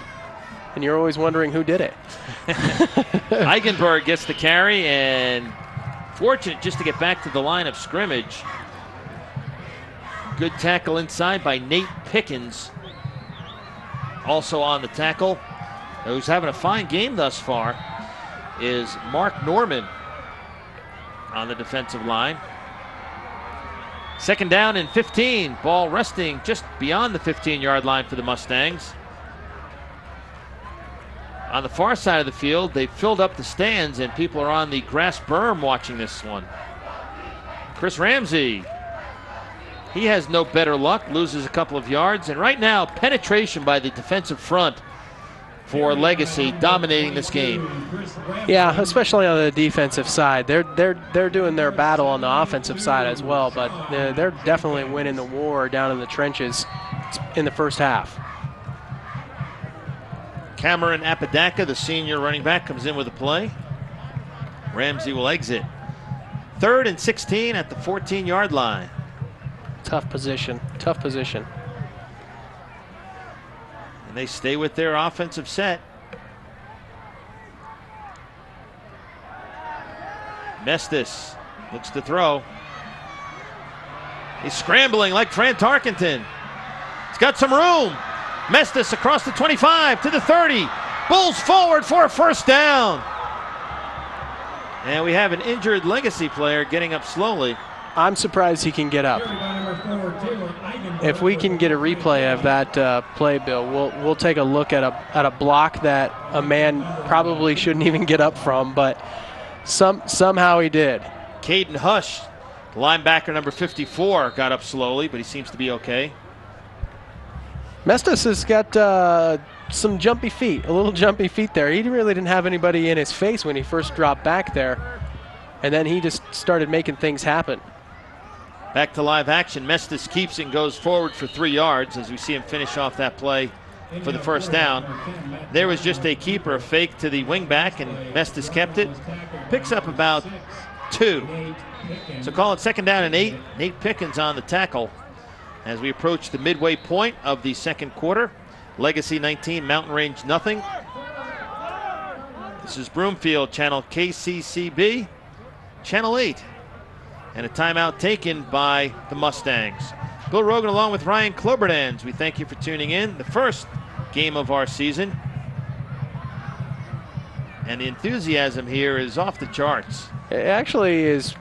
and you're always wondering who did it. Eigenberg gets the carry and fortunate just to get back to the line of scrimmage. Good tackle inside by Nate Pickens. Also on the tackle, who's having a fine game thus far, is Mark Norman on the defensive line. Second down and 15. Ball resting just beyond the 15-yard line for the Mustangs. On the far side of the field, they filled up the stands and people are on the grass berm watching this one. Chris Ramsey, he has no better luck, loses a couple of yards, and right now penetration by the defensive front for Legacy dominating this game. Yeah, especially on the defensive side. They're doing their battle on the offensive side as well, but they're definitely winning the war down in the trenches in the first half. Cameron Apodaca, the senior running back, comes in with a play. Ramsey will exit. 3rd and 16 at the 14-yard line. Tough position, tough position. And they stay with their offensive set. Mestis looks to throw. He's scrambling like Fran Tarkenton. He's got some room. Mestis across the 25 to the 30. Bulls forward for a first down. And we have an injured Legacy player getting up slowly. I'm surprised he can get up. If we can get a replay of that play, Bill, we'll take a look at a block that a man probably shouldn't even get up from, but somehow he did. Caden Hush, linebacker number 54, got up slowly, but he seems to be okay. Mestis has got some jumpy feet, a little jumpy feet there. He really didn't have anybody in his face when he first dropped back there, and then he just started making things happen. Back to live action. Mestis keeps and goes forward for 3 yards as we see him finish off that play for the first down. There was just a keeper, a fake to the wingback, and Mestis kept it. Picks up about 2. So call it second down and 8. Nate Pickens on the tackle as we approach the midway point of the second quarter. Legacy 19, Mountain Range nothing. This is Broomfield, channel KCCB, channel 8. And a timeout taken by the Mustangs. Bill Rogan along with Ryan Klobertans. We thank you for tuning in. The first game of our season. And the enthusiasm here is off the charts. It actually is.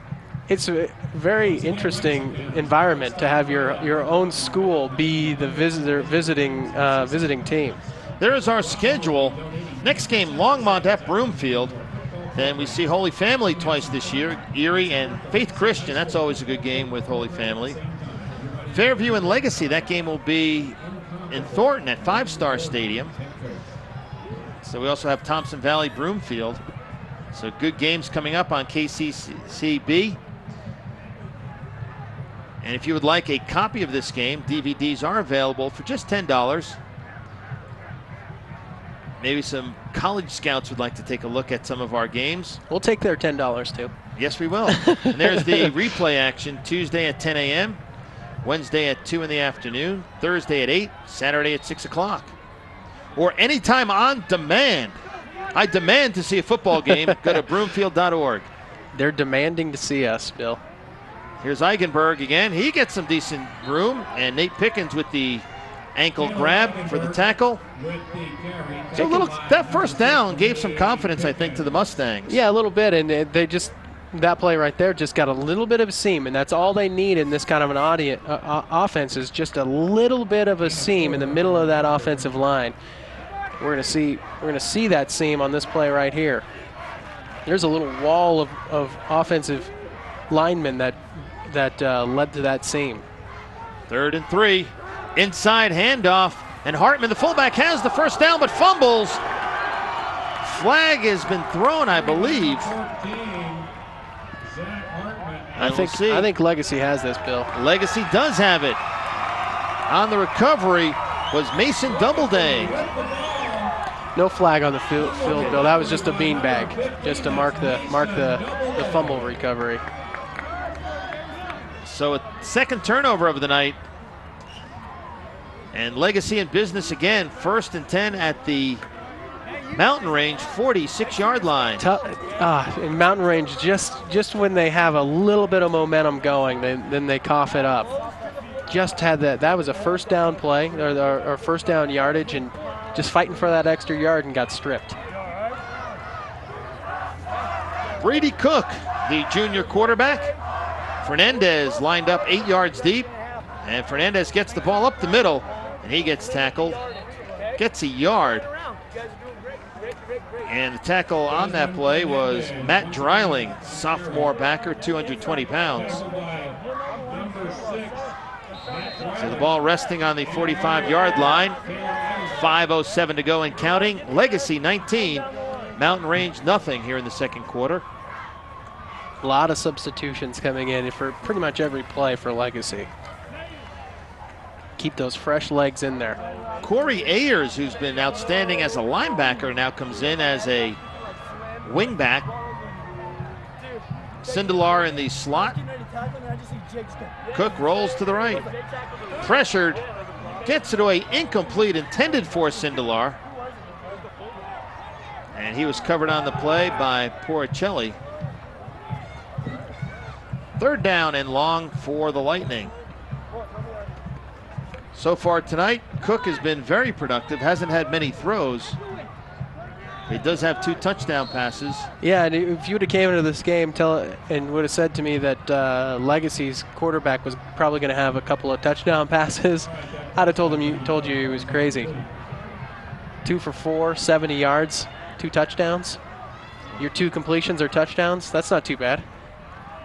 It's a very interesting environment to have your own school be the visiting team. There is our schedule. Next game, Longmont at Broomfield. Then we see Holy Family twice this year, Erie and Faith Christian. That's always a good game with Holy Family. Fairview and Legacy, that game will be in Thornton at 5 Star Stadium. So we also have Thompson Valley, Broomfield. So good games coming up on KCCB. And if you would like a copy of this game, DVDs are available for just $10. Maybe some college scouts would like to take a look at some of our games. We'll take their $10 too. Yes, we will. And there's the replay action Tuesday at 10 a.m., Wednesday at 2 in the afternoon, Thursday at 8, Saturday at 6 o'clock. Or anytime on demand. I demand to see a football game. Go to broomfield.org. They're demanding to see us, Bill. Here's Eigenberg again. He gets some decent room. And Nate Pickens with the ankle grab for the tackle. So that first down gave some confidence, I think, to the Mustangs. Yeah, a little bit, and they just, that play right there just got a little bit of a seam, and that's all they need in this kind of an offense is just a little bit of a seam in the middle of that offensive line. We're gonna see that seam on this play right here. There's a little wall of offensive linemen that led to that seam. 3rd and 3. Inside handoff, and Hartman, the fullback, has the first down but fumbles. Flag has been thrown, I believe. I think Legacy has this, Bill. Legacy does have it. On the recovery was Mason Doubleday. No flag on the field, Bill. That was just a beanbag, just to mark the fumble recovery. So a second turnover of the night And Legacy in business again. 1st and 10 at the Mountain Range 46-yard line. In Mountain Range, just when they have a little bit of momentum going, then they cough it up. Just had that. That was a first down play, or first down yardage, and just fighting for that extra yard and got stripped. Brady Cook, the junior quarterback. Fernandez lined up 8 yards deep, and Fernandez gets the ball up the middle, and he gets tackled, gets a yard. And the tackle on that play was Matt Dreiling, sophomore backer, 220 pounds. So the ball resting on the 45-yard line. 5:07 to go and counting. Legacy 19, Mountain Range nothing here in the second quarter. A lot of substitutions coming in for pretty much every play for Legacy. Keep those fresh legs in there. Corey Ayers, who's been outstanding as a linebacker, now comes in as a wingback. Sindelar in the slot. Cook rolls to the right. Pressured, gets it away, incomplete, intended for Sindelar. And he was covered on the play by Poricelli. 3rd down and long for the Lightning. So far tonight, Cook has been very productive, hasn't had many throws. He does have 2 touchdown passes. Yeah, and if you would have came into this game and would have said to me that Legacy's quarterback was probably going to have a couple of touchdown passes, I'd have told you he was crazy. 2 for 4, 70 yards, 2 touchdowns. Your 2 completions are touchdowns. That's not too bad.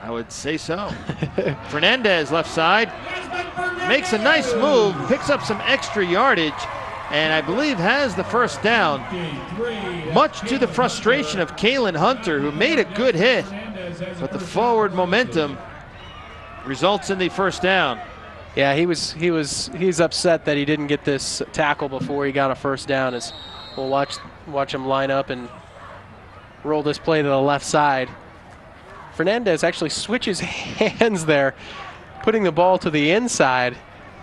I would say so. Fernandez left side, makes a nice move, picks up some extra yardage, and I believe has the first down, much to the frustration of Kalen Hunter, who made a good hit, but the forward momentum results in the first down. Yeah, he's upset that he didn't get this tackle before he got a first down. As we'll watch him line up and roll this play to the left side. Fernandez actually switches hands there, putting the ball to the inside.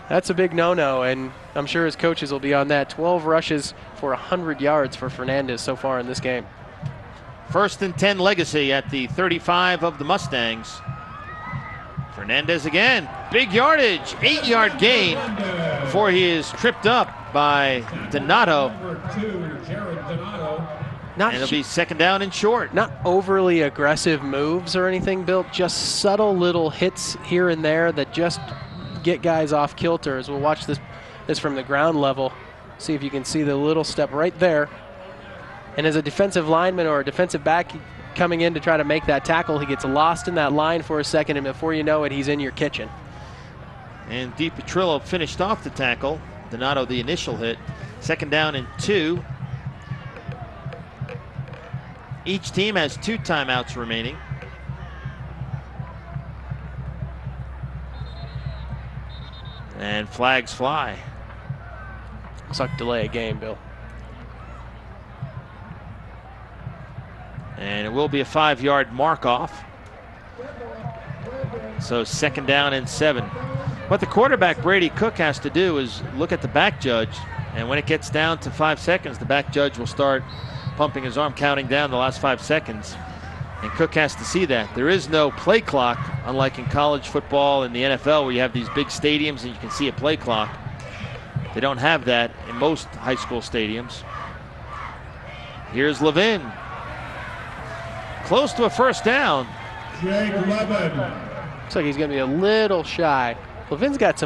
That's a big no-no, and I'm sure his coaches will be on that. 12 rushes for 100 yards for Fernandez so far in this game. 1st and 10 Legacy at the 35 of the Mustangs. Fernandez again, big yardage, 8-yard gain before he is tripped up by Donato. And it'll be 2nd down and short. Not overly aggressive moves or anything, Bill, just subtle little hits here and there that just get guys off kilter. As we'll watch this from the ground level, see if you can see the little step right there. And as a defensive lineman or a defensive back coming in to try to make that tackle, he gets lost in that line for a second, and before you know it, he's in your kitchen. And DiPetrillo finished off the tackle. Donato the initial hit. 2nd down and 2. Each team has 2 timeouts remaining. And flags fly. Looks like delay a game, Bill. And it will be a 5-yard mark off. So 2nd down and 7. What the quarterback, Brady Cook, has to do is look at the back judge. And when it gets down to 5 seconds, the back judge will start pumping his arm, counting down the last 5 seconds. And Cook has to see that. There is no play clock, unlike in college football and the NFL where you have these big stadiums and you can see a play clock. They don't have that in most high school stadiums. Here's Levin. Close to a first down. Jake Levin. Looks like he's going to be a little shy. Levin's got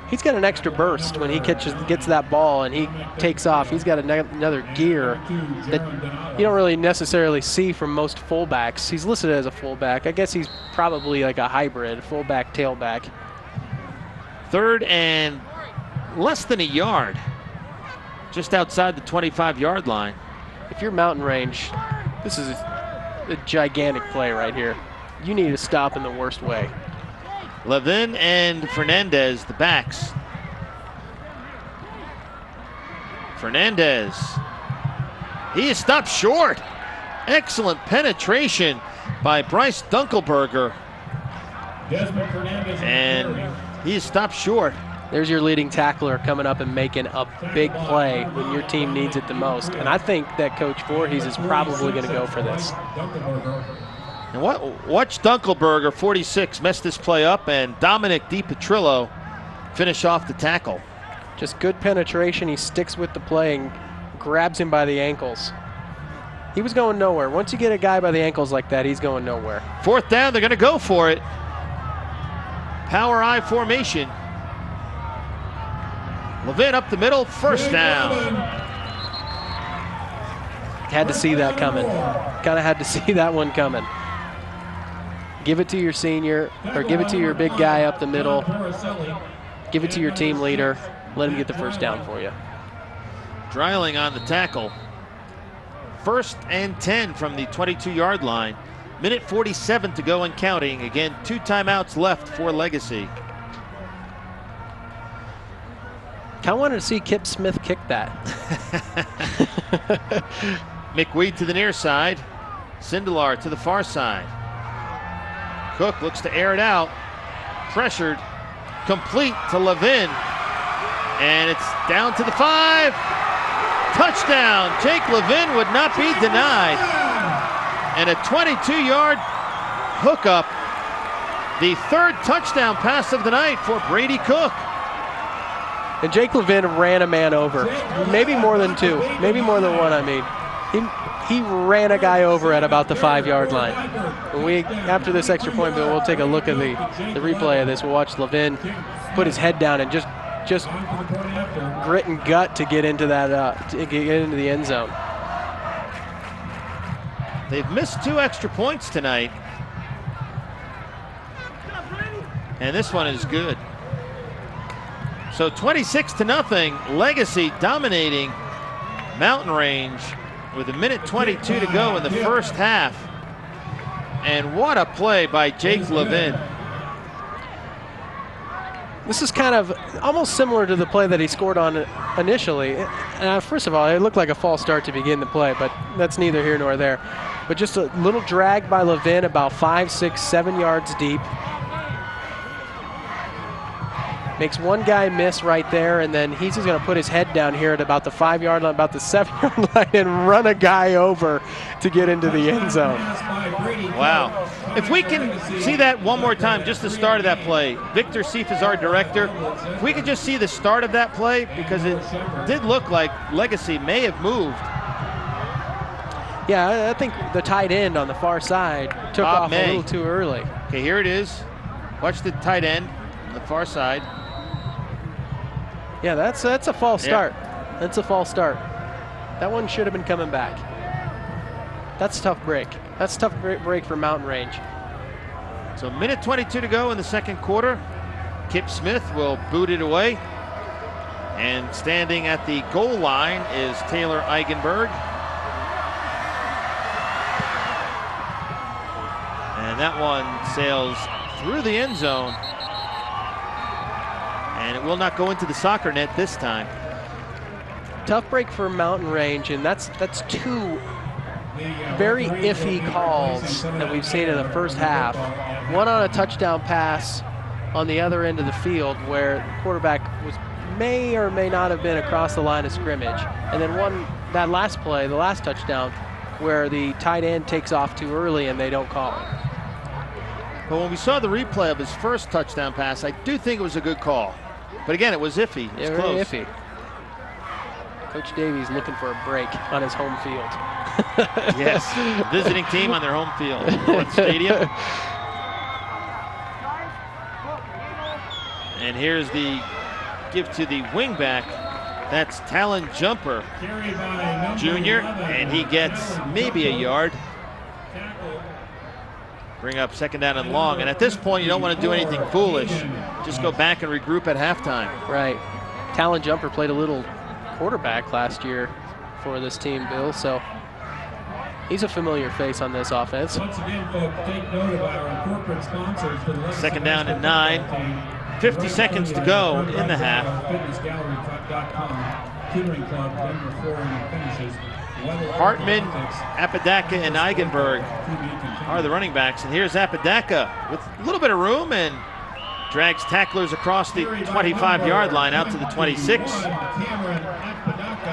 he's got an extra burst when he gets that ball and he takes off. He's got another gear that you don't really necessarily see from most fullbacks. He's listed as a fullback. I guess he's probably like a hybrid, fullback, tailback. 3rd and less than a yard, just outside the 25-yard line. If you're Mountain Range, this is a gigantic play right here. You need to stop in the worst way. Levin and Fernandez, the backs. Fernandez. He is stopped short. Excellent penetration by Bryce Dunkelberger. Desmond Fernandez And he is stopped short. There's your leading tackler coming up and making a big play when your team needs it the most. And I think that Coach Voorhees is probably going to go for this. And watch Dunkelberger, 46, mess this play up, and Dominic DiPetrillo finish off the tackle. Just good penetration. He sticks with the play and grabs him by the ankles. He was going nowhere. Once you get a guy by the ankles like that, he's going nowhere. 4th down, they're going to go for it. Power I formation. Levin up the middle, 1st down. Had to see that coming. Kind of had to see that one coming. Give it to your senior, or give it to your big guy up the middle. Give it to your team leader. Let him get the 1st down for you. Dreiling on the tackle. 1st and 10 from the 22-yard line. Minute 47 to go and counting. Again, 2 timeouts left for Legacy. I wanted to see Kip Smith kick that. McWeed to the near side. Sindelar to the far side. Cook looks to air it out. Pressured. Complete to Levin. And it's down to the 5. Touchdown. Jake Levin would not be denied. And a 22-yard hookup. The 3rd touchdown pass of the night for Brady Cook. And Jake Levin ran a man over. Maybe more than 2. Maybe more than 1, I mean. He ran a guy over at about the 5-yard line. When after this extra point, Bill, we'll take a look at the replay of this. We'll watch Levin put his head down and just grit and gut to get into that to get into the end zone. They've missed 2 extra points tonight. And this one is good. So 26-0, Legacy dominating Mountain Range with a minute 22 to go in the 1st half. And what a play by Jake Levin. This is kind of almost similar to the play that he scored on initially. First of all, it looked like a false start to begin the play, but that's neither here nor there. But just a little drag by Levin, about 5, 6, 7 yards deep. Makes one guy miss right there, and then he's just going to put his head down here at about the 5-yard line, about the 7-yard line, and run a guy over to get into the end zone. Wow. If we can see that one more time, just the start of that play. Victor Seif is our director. If we could just see the start of that play, because it did look like Legacy may have moved. Yeah, I think the tight end on the far side took off a little too early. Okay, here it is. Watch the tight end on the far side. Yeah, that's a false start. That's a false start. That one should have been coming back. That's a tough break. That's a tough break for Mountain Range. So minute 22 to go in the 2nd quarter. Kip Smith will boot it away. And standing at the goal line is Taylor Eigenberg. And that one sails through the end zone. And it will not go into the soccer net this time. Tough break for Mountain Range, and that's 2 very iffy calls that we've seen in the 1st half. One on a touchdown pass on the other end of the field where the quarterback may or may not have been across the line of scrimmage. And then that last play, the last touchdown, where the tight end takes off too early and they don't call it. But when we saw the replay of his 1st touchdown pass, I do think it was a good call. But again, it was iffy. It was close. Iffy. Coach Davies looking for a break on his home field. Yes, visiting team on their home field. North Stadium. And here's the give to the wingback. That's Talon Jumper Jr., and he gets maybe a yard. Bring up 2nd down and long. And at this point, you don't want to do anything foolish. Just go back and regroup at halftime. Right. Talon Jumper played a little quarterback last year for this team, Bill, so he's a familiar face on this offense. Once again, folks, take note of our corporate sponsors for the 2nd down and 9. 50 seconds to go in the half. FitnessGallery.com, Tutoring Club, Denver Flooring and Finishes. Hartman, Apodaca, and Eigenberg are the running backs. And here's Apodaca with a little bit of room and Drags tacklers across the 25-yard line out to the 26.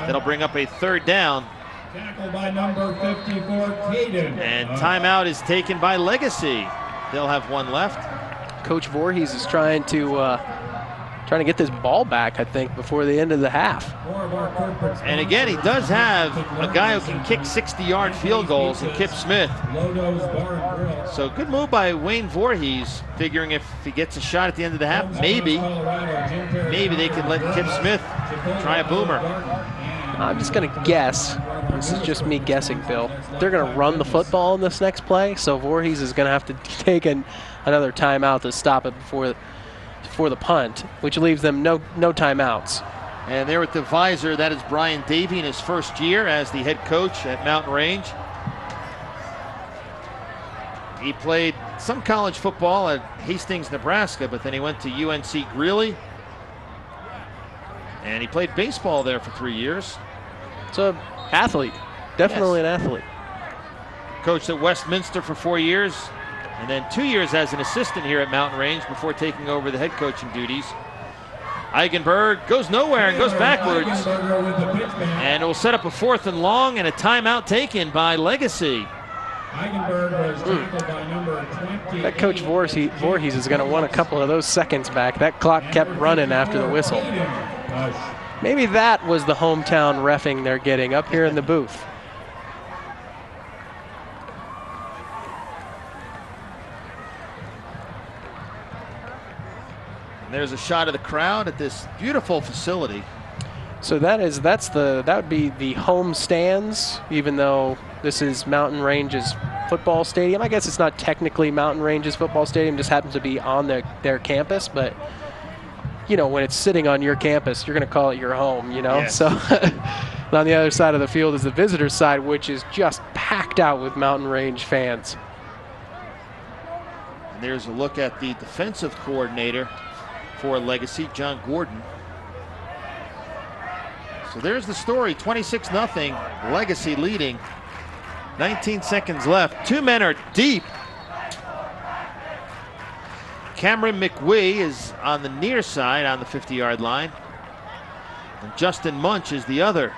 That'll bring up a third down. Tackled by number 54, Caden. And timeout is taken by Legacy. They'll have one left. Coach Voorhees is trying to get this ball back, I think, before the end of the half. And again, he does have a guy who can kick 60-yard field goals in Kip Smith. So good move by Wayne Voorhees, figuring if he gets a shot at the end of the half, maybe they can let Kip Smith try a boomer. I'm just going to guess, this is just me guessing, Bill, they're going to run the football in this next play, so Voorhees is going to have to take another timeout to stop it before the punt, which leaves them no timeouts. And there with the visor, that is Brian Davey in his first year as the head coach at Mountain Range. He played some college football at Hastings, Nebraska, but then he went to UNC Greeley. And he played baseball there for 3 years. So, athlete. Definitely an athlete. Coached at Westminster for 4 years, and then 2 years as an assistant here at Mountain Range before taking over the head coaching duties. Eigenberg goes nowhere and goes backwards. And it will set up a 4th and long and a timeout taken by Legacy. That Coach Voorhees is going to want a couple of those seconds back. That clock kept running after the whistle. Maybe that was the hometown reffing they're getting up here in the booth. And there's a shot of the crowd at this beautiful facility. So that would be the home stands, even though this is Mountain Range's football stadium. I guess it's not technically Mountain Range's football stadium, just happens to be on their campus, but you know, when it's sitting on your campus, you're going to call it your home, you know? Yes. So on the other side of the field is the visitor side, which is just packed out with Mountain Range fans. And there's a look at the defensive coordinator for Legacy, John Gordon. So there's the story, 26-0, Legacy leading. 19 seconds left. 2 men are deep. Cameron McWee is on the near side on the 50-yard line. And Justin Munch is the other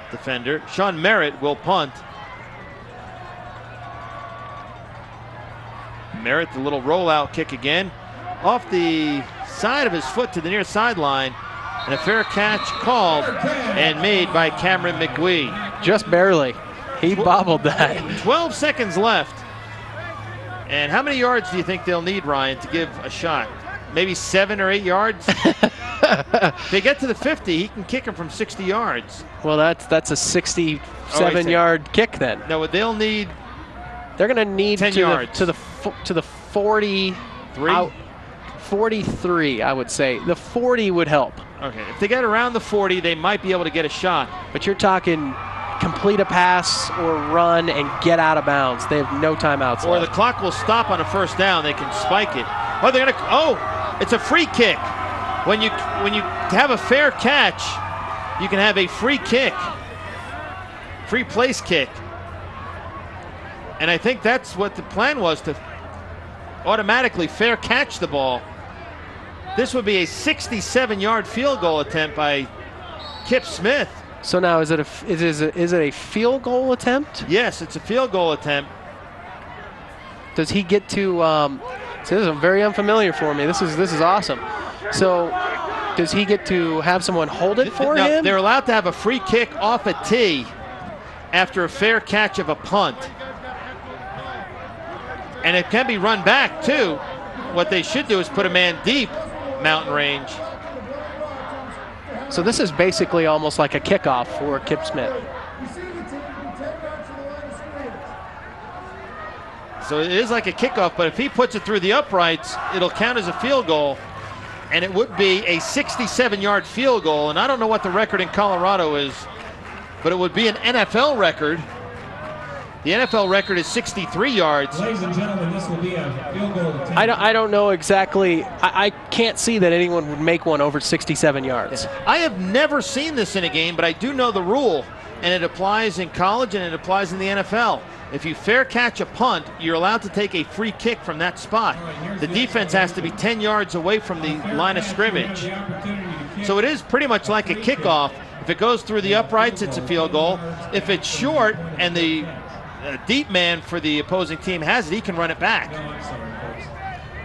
defender. Sean Merritt will punt. Merritt, the little rollout kick again. Off the side of his foot to the near sideline. And a fair catch called and made by Cameron McWee. Just barely. He bobbled that. 12 seconds left. And how many yards do you think they'll need, Ryan, to give a shot? Maybe 7 or 8 yards? If they get to the 50, he can kick him from 60 yards. Well, that's a 67-yard kick then. No, they'll need. They're going to need 10 yards. to the 43. 43, I would say. The 40 would help. Okay, if they get around the 40, they might be able to get a shot. But you're talking complete a pass or run and get out of bounds. They have no timeouts Or left. the clock will stop on a first down. They can spike it. Oh, they're gonna. Oh, it's a free kick. When you have a fair catch, you can have a free kick, free place kick. And I think that's what the plan was, to automatically fair catch the ball. This would be a 67-yard field goal attempt by Kip Smith. So now is it a field goal attempt? Yes, it's a field goal attempt. Does he get to? So this is very unfamiliar for me. This is awesome. So does he get to have someone hold it for him? They're allowed to have a free kick off a tee after a fair catch of a punt. And it can be run back too. What they should do is put a man deep, Mountain Range. So this is basically almost like a kickoff for Kip Smith. So it is like a kickoff, but if he puts it through the uprights, it'll count as a field goal, and it would be a 67-yard field goal. And I don't know what the record in Colorado is, but it would be an NFL record. The NFL record is 63 yards. Ladies and gentlemen, this will be a field goal attempt. I don't know exactly. I can't see that anyone would make one over 67 yards. I have never seen this in a game, but I do know the rule, and it applies in college and it applies in the NFL. If you fair catch a punt, you're allowed to take a free kick from that spot. The defense has to be 10 yards away from the line of scrimmage. So it is pretty much like a kickoff. If it goes through the uprights, it's a field goal. If it's short and the deep man for the opposing team has it, he can run it back.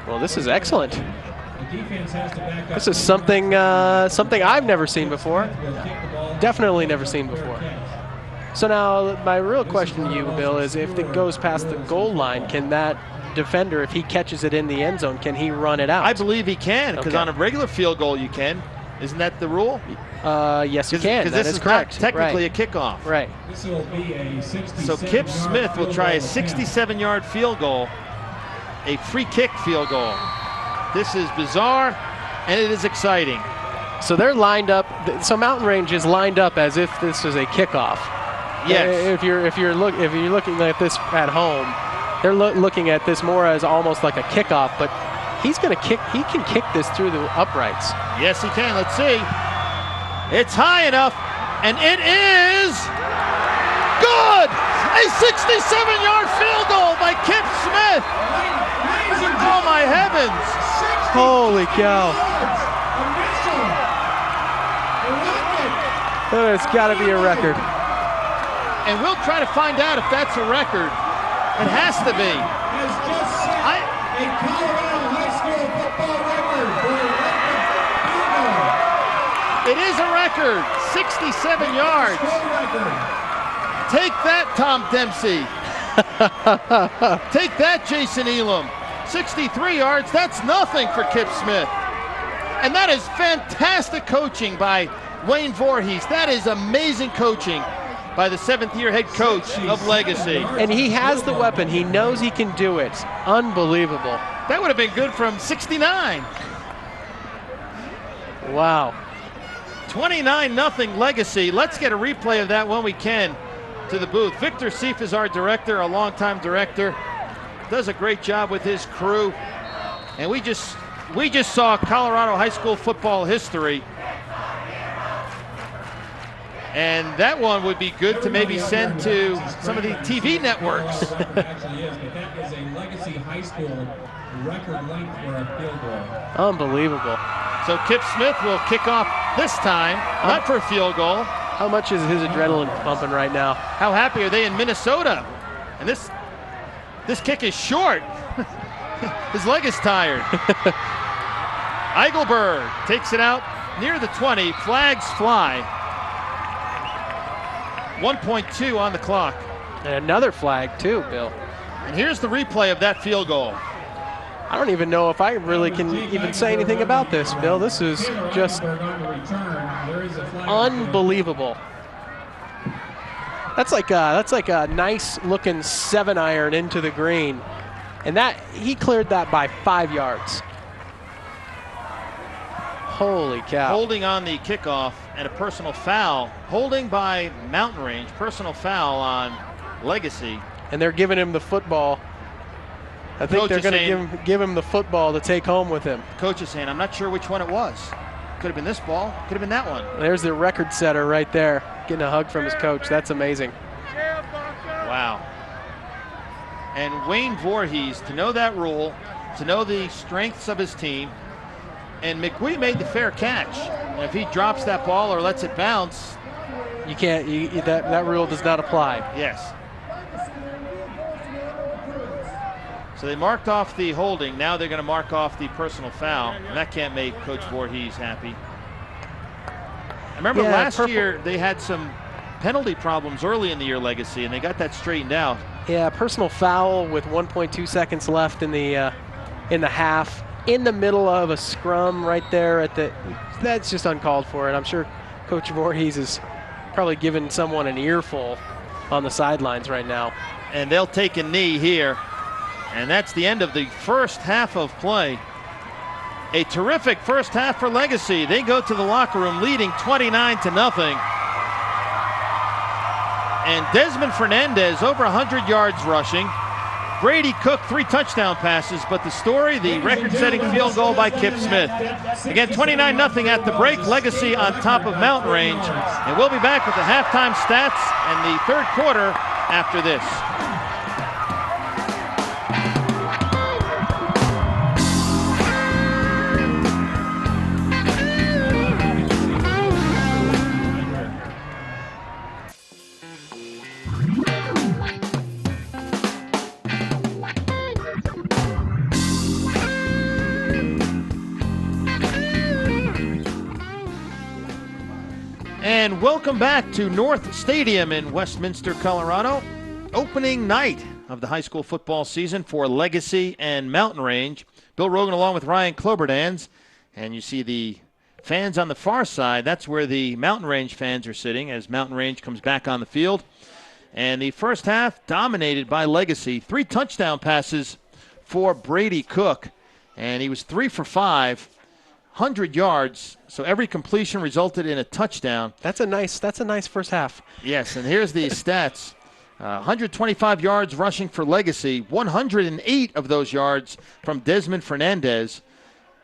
Well, this is excellent. This is something something I've never seen before. Definitely never seen before. So now my real question to you, Bill, is if it goes past the goal line, can that defender, if he catches it in the end zone, can he run it out? I believe he can, because on a regular field goal you can. Isn't that the rule? Yes, you can. That is correct. Technically a kickoff. Right. This will be a 67 So Kip Smith will try a 67-yard field goal, a free kick field goal. This is bizarre, and it is exciting. So they're lined up. So Mountain Range is lined up as if this is a kickoff. Yes. If you're looking at this at home, they're looking at this more as almost like a kickoff. But he's going to kick. He can kick this through the uprights. Yes, he can. Let's see. It's high enough, and it is good. A 67-yard field goal by Kip Smith. Oh my heavens! Holy cow! It's got to be a record. And we'll try to find out if that's a record. It has to be. A Colorado high school football record for a record. It is a record. 67 yards. Take that, Tom Dempsey. Take that, Jason Elam. 63 yards. That's nothing for Kip Smith. And that is fantastic coaching by Wayne Voorhees. That is amazing coaching by the 7th-year head coach of Legacy. And he has the weapon. He knows he can do it. Unbelievable. That would have been good from 69. Wow. 29-0 Legacy. Let's get a replay of that when we can to the booth. Victor Seif is our director, a longtime director. Does a great job with his crew. And we just saw Colorado high school football history. And that one would be good to maybe send to some of the TV networks. Actually is, but that is a Legacy High School record length for a field goal. Unbelievable. So Kip Smith will kick off this time, not for a field goal. How much is his adrenaline pumping right now? How happy are they in Minnesota? And this kick is short. His leg is tired. Eichelberg takes it out near the 20. Flags fly. 1.2 on the clock. And another flag too, Bill. And here's the replay of that field goal. I don't even know if I really can even say anything about this, Bill. This is just unbelievable. That's like a nice looking 7-iron into the green. And that he cleared that by 5 yards. Holy cow. Holding on the kickoff and a personal foul. Holding by Mountain Range, personal foul on Legacy. And they're giving him the football. I think they're going to give him the football to take home with him. Coach is saying, I'm not sure which one it was. Could have been this ball, could have been that one. There's the record setter right there, getting a hug from his coach. That's amazing. Wow. And Wayne Voorhees, to know that rule, to know the strengths of his team, and McGuee made the fair catch. And if he drops that ball or lets it bounce, you can't. That rule does not apply. Yes. So they marked off the holding. Now they're going to mark off the personal foul, and that can't make Coach Voorhees happy. I remember last year they had some penalty problems early in the year, Legacy, and they got that straightened out. Yeah, personal foul with 1.2 seconds left in the half, in the middle of a scrum right there at the. That's just uncalled for, and I'm sure Coach Voorhees is probably giving someone an earful on the sidelines right now. And they'll take a knee here. And that's the end of the first half of play. A terrific first half for Legacy. They go to the locker room leading 29-0. And Desmond Fernandez over 100 yards rushing. Brady Cook 3 touchdown passes, but the story, the record-setting field goal by Kip Smith. Again, 29-0 at the break. Legacy on top of Mountain Range. And we'll be back with the halftime stats and the third quarter after this. And welcome back to North Stadium in Westminster, Colorado. Opening night of the high school football season for Legacy and Mountain Range. Bill Rogan along with Ryan Kloberdans. And you see the fans on the far side. That's where the Mountain Range fans are sitting as Mountain Range comes back on the field. And the first half dominated by Legacy. 3 touchdown passes for Brady Cook. And he was 3 for 5. 100 yards, so every completion resulted in a touchdown. That's a nice first half. Yes, and here's the stats. 125 yards rushing for Legacy, 108 of those yards from Desmond Fernandez.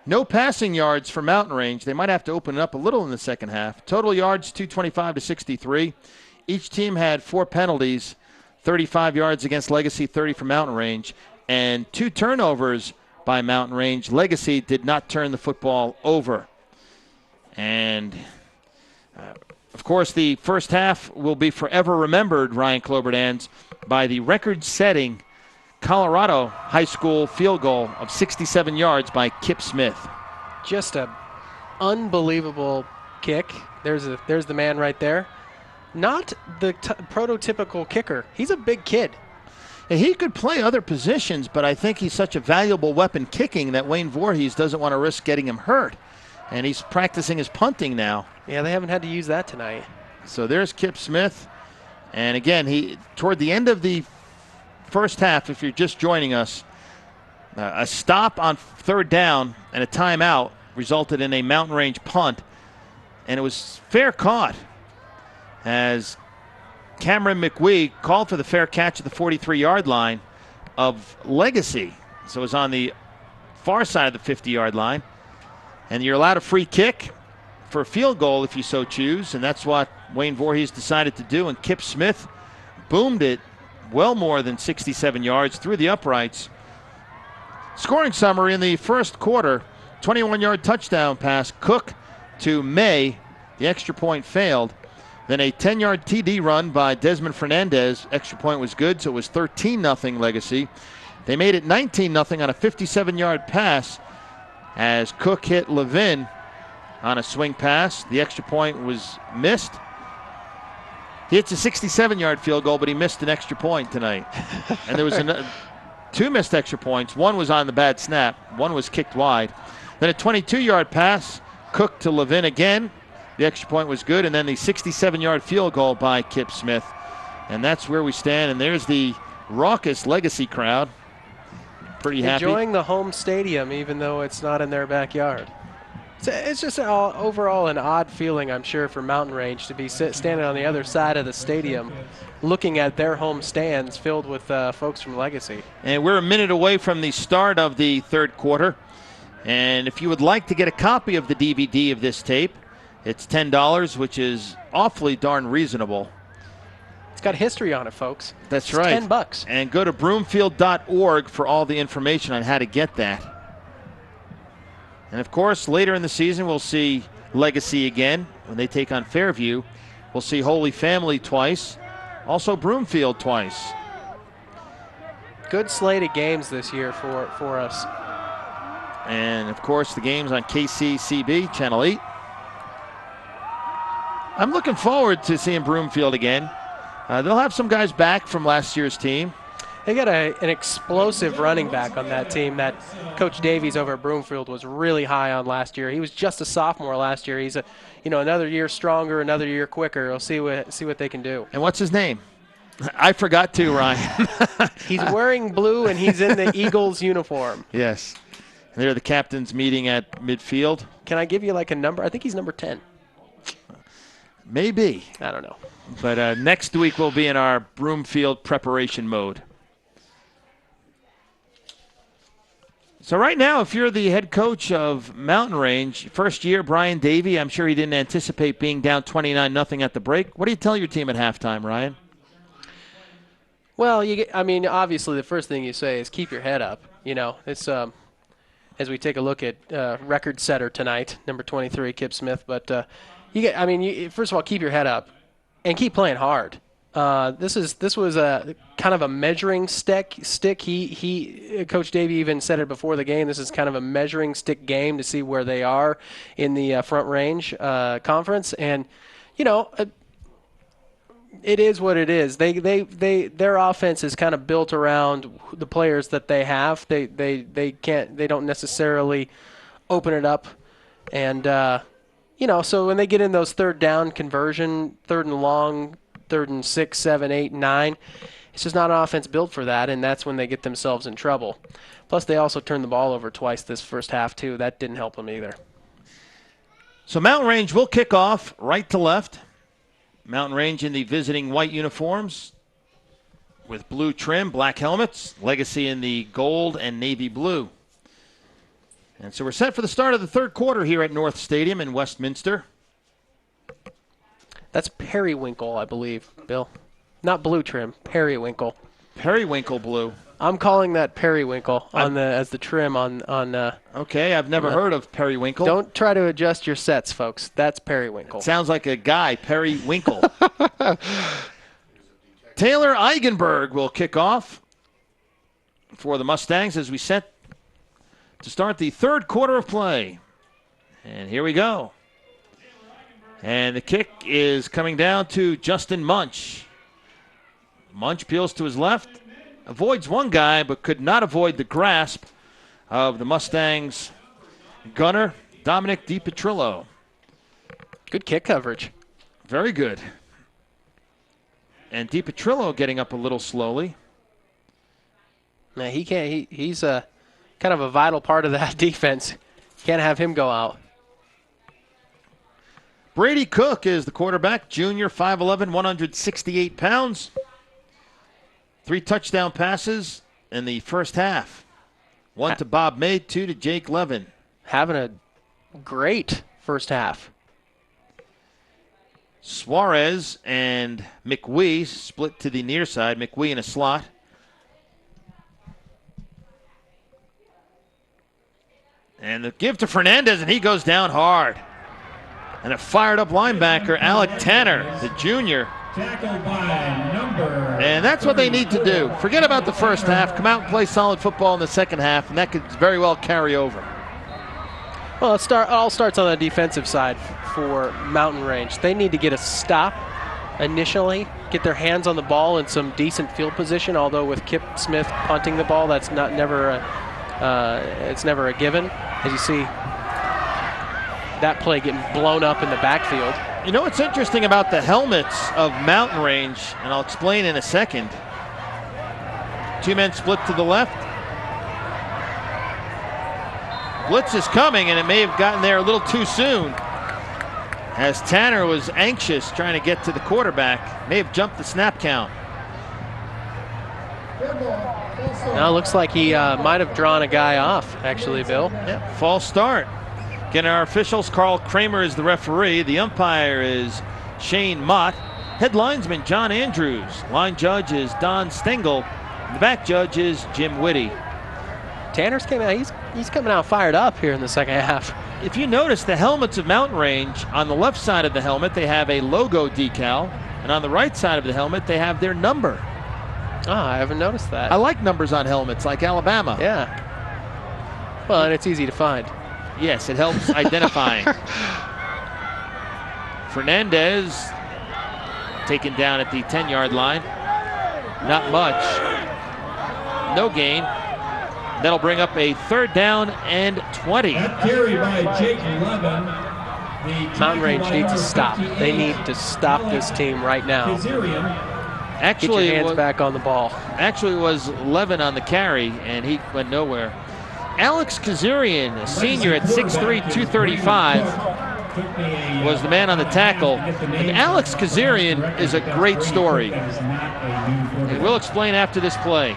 No passing yards for Mountain Range. They might have to open it up a little in the second half. Total yards, 225 to 63. Each team had 4 penalties, 35 yards against Legacy, 30 for Mountain Range, and 2 turnovers by Mountain Range. Legacy did not turn the football over. And, of course, the first half will be forever remembered, Ryan Kloberdans, by the record-setting Colorado high school field goal of 67 yards by Kip Smith. Just a unbelievable kick. There's the man right there. Not the prototypical kicker. He's a big kid. He could play other positions, but I think he's such a valuable weapon kicking that Wayne Voorhees doesn't want to risk getting him hurt. And he's practicing his punting now. Yeah, they haven't had to use that tonight. So there's Kip Smith. And again, he toward the end of the first half, if you're just joining us, a stop on third down and a timeout resulted in a Mountain Range punt. And it was fair caught as Cameron McWee called for the fair catch at the 43-yard line of Legacy. So it was on the far side of the 50-yard line. And you're allowed a free kick for a field goal if you so choose, and that's what Wayne Voorhees decided to do. And Kip Smith boomed it well more than 67 yards through the uprights. Scoring summary in the first quarter, 21-yard touchdown pass, Cook to May. The extra point failed. Then a 10-yard TD run by Desmond Fernandez. Extra point was good, so it was 13-0 Legacy. They made it 19-0 on a 57-yard pass as Cook hit Levin on a swing pass. The extra point was missed. He hits a 67-yard field goal, but he missed an extra point tonight. And there was 2 missed extra points. One was on the bad snap. One was kicked wide. Then a 22-yard pass, Cook to Levin again. The extra point was good, and then the 67-yard field goal by Kip Smith. And that's where we stand, and there's the raucous Legacy crowd. Pretty happy. Enjoying the home stadium, even though it's not in their backyard. It's just overall an odd feeling, I'm sure, for Mountain Range to be standing on the other side of the stadium looking at their home stands filled with folks from Legacy. And we're a minute away from the start of the third quarter. And if you would like to get a copy of the DVD of this tape, it's $10, which is awfully darn reasonable. It's got history on it, folks. That's right. $10. And go to broomfield.org for all the information on how to get that. And, of course, later in the season, we'll see Legacy again when they take on Fairview. We'll see Holy Family twice, also Broomfield twice. Good slate of games this year for us. And, of course, the games on KCCB, Channel 8. I'm looking forward to seeing Broomfield again. They'll have some guys back from last year's team. They got an explosive running back on that team that Coach Davies over at Broomfield was really high on last year. He was just a sophomore last year. He's another year stronger, another year quicker. We'll see what they can do. And what's his name? I forgot to, Ryan. He's wearing blue and he's in the Eagles uniform. Yes. And they're the captains meeting at midfield. Can I give you like a number? I think he's number 10. Maybe. I don't know. But next week we'll be in our Broomfield preparation mode. So right now, if you're the head coach of Mountain Range, first year, Brian Davey, I'm sure he didn't anticipate being down 29-0 at the break. What do you tell your team at halftime, Ryan? Well, obviously the first thing you say is keep your head up. It's as we take a look at record setter tonight, number 23, Kip Smith. But first of all, keep your head up and keep playing hard. This was a kind of a measuring stick. Coach Davey even said it before the game. This is kind of a measuring stick game to see where they are in the Front Range Conference. And it is what it is. Their offense is kind of built around the players that they have. They don't necessarily open it up, and so when they get in those third down conversion, third and long, 3rd and 6, 7, 8, 9, it's just not an offense built for that, and that's when they get themselves in trouble. Plus, they also turned the ball over twice this first half too. That didn't help them either. So Mountain Range will kick off right to left. Mountain Range in the visiting white uniforms with blue trim, black helmets. Legacy in the gold and navy blue. And so we're set for the start of the third quarter here at North Stadium in Westminster. That's periwinkle, I believe, Bill. Not blue trim, periwinkle. Periwinkle blue. I'm calling that periwinkle as the trim on. Okay, I've never heard of periwinkle. Don't try to adjust your sets, folks. That's periwinkle. Sounds like a guy, periwinkle. Taylor Eigenberg will kick off for the Mustangs as we set to start the third quarter of play. And here we go. And the kick is coming down to Justin Munch. Munch peels to his left, avoids one guy, but could not avoid the grasp of the Mustangs gunner, Dominic DiPetrillo. Good kick coverage. Very good. And DiPetrillo getting up a little slowly. Now he can't. He's a kind of a vital part of that defense. Can't have him go out. Brady Cook is the quarterback, junior, 5'11", 168 pounds. 3 touchdown passes in the first half. 1 to Bob May, 2 to Jake Levin. Having a great first half. Suarez and McWee split to the near side. McWee in a slot. And the give to Fernandez, and he goes down hard. And a fired-up linebacker, Alec Tanner, the junior. Tackled by number. And that's what they need to do. Forget about the first half. Come out and play solid football in the second half, and that could very well carry over. Well, it all starts on the defensive side for Mountain Range. They need to get a stop initially, get their hands on the ball in some decent field position, although with Kip Smith punting the ball, that's never a given. As you see, that play getting blown up in the backfield. You know what's interesting about the helmets of Mountain Range, and I'll explain in a second. 2 men split to the left. Blitz is coming, and it may have gotten there a little too soon, as Tanner was anxious trying to get to the quarterback. May have jumped the snap count. Now it looks like he might have drawn a guy off, actually, Bill. Yeah, false start. Again, our officials, Carl Kramer is the referee. The umpire is Shane Mott. Head linesman, John Andrews. Line judge is Don Stengel. The back judge is Jim Whitty. Tanner's coming out. He's coming out fired up here in the second half. If you notice, the helmets of Mountain Range, on the left side of the helmet, they have a logo decal. And on the right side of the helmet, they have their number. Oh, I haven't noticed that. I like numbers on helmets, like Alabama. Yeah. Well, and it's easy to find. Yes, it helps identifying. Fernandez taken down at the 10-yard line. Not much. No gain. That'll bring up a 3rd down and 20. That carry by Jake Levin. Mountain Range needs to stop. They need to stop this team right now. Actually, get your hands back on the ball. Actually, it was Levin on the carry, and he went nowhere. Alex Kazarian, a senior at 6'3", 235, was the man on the tackle. And Alex Kazarian is a great story. And we'll explain after this play.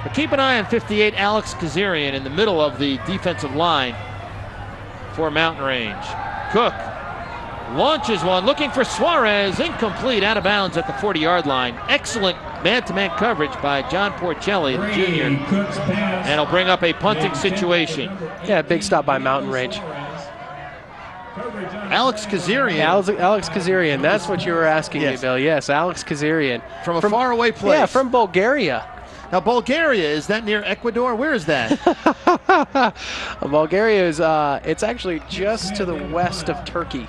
But keep an eye on 58, Alex Kazarian, in the middle of the defensive line for Mountain Range. Cook launches one, looking for Suarez, incomplete, out of bounds at the 40-yard line. Excellent man-to-man coverage by John Porcelli, the junior. And it'll bring up a punting situation. Yeah, big stop by Mountain Range. Alex Kazarian. Alex Kazarian, that's what you were asking me, Bill. Yes, Alex Kazarian. From a faraway place. Yeah, from Bulgaria. Now, Bulgaria, is that near Ecuador? Where is that? Bulgaria is, it's actually just to the west of Turkey.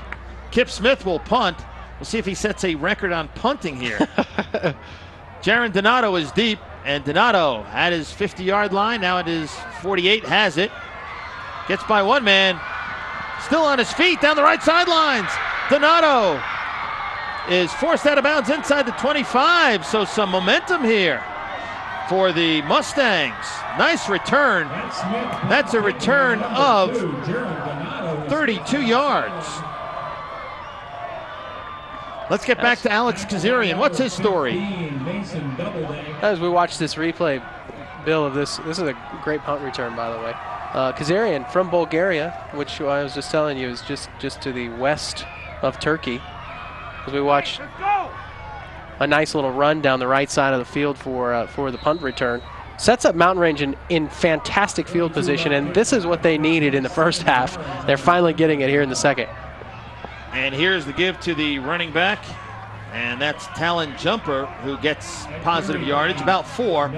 Kip Smith will punt. We'll see if he sets a record on punting here. Jaron Donato is deep, and Donato at his 50-yard line, now at his 48, has it. Gets by one man, still on his feet down the right sidelines. Donato is forced out of bounds inside the 25, so some momentum here for the Mustangs. Nice return. That's a return of 32 yards. Let's get back to Alex Kazarian. What's his story? As we watch this replay, Bill, of this is a great punt return, by the way. Kazarian from Bulgaria, which I was just telling you is just to the west of Turkey. As we watch a nice little run down the right side of the field for the punt return. Sets up Mountain Range in fantastic field position, and this is what they needed in the first half. They're finally getting it here in the second. And here's the give to the running back, and that's Talon Jumper, who gets positive yardage, about 4.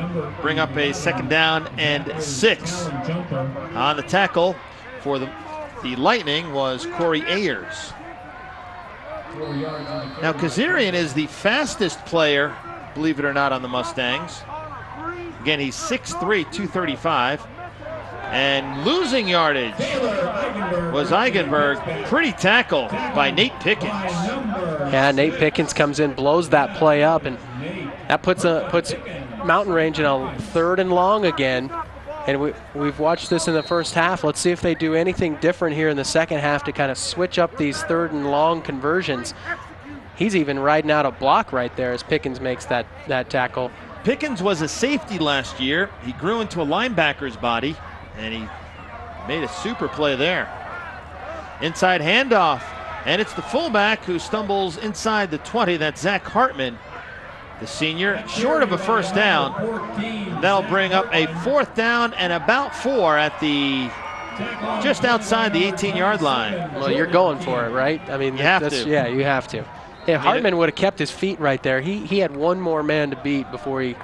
Bring up a 2nd down and 6. On the tackle for the Lightning was Corey Ayers. Now Kazarian is the fastest player, believe it or not, on the Mustangs. Again, he's 6'3", 235. And losing yardage was Eigenberg. Pretty tackle by Nate Pickens. Yeah, Nate Pickens comes in, blows that play up, and that puts Mountain Range in a 3rd and long again. And we've watched this in the first half. Let's see if they do anything different here in the second half to kind of switch up these 3rd and long conversions. He's even riding out a block right there as Pickens makes that tackle. Pickens was a safety last year. He grew into a linebacker's body, and he made a super play there. Inside handoff, and it's the fullback who stumbles inside the 20. That's Zach Hartman, the senior, short of a 1st down. That'll bring up a 4th down and about 4 at the just outside the 18-yard line. Well, you're going for it, right? I mean, you have to. Yeah, you have to. If Hartman would have kept his feet right there, he had one more man to beat before he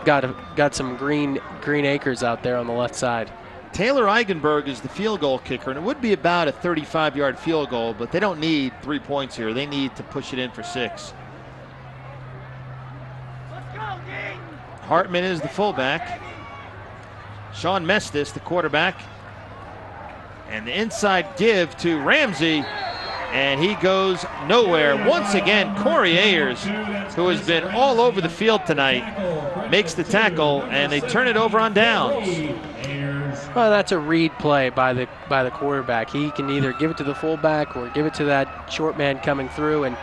got some green acres out there on the left side. Taylor Eigenberg is the field goal kicker, and it would be about a 35-yard field goal, but they don't need 3 points here. They need to push it in for 6. Hartman is the fullback. Sean Mestis, the quarterback. And the inside give to Ramsey, and he goes nowhere. Once again, Corey Ayers, who has been all over the field tonight, makes the tackle, and they turn it over on downs. Well, that's a read play by the quarterback. He can either give it to the fullback or give it to that short man coming through, and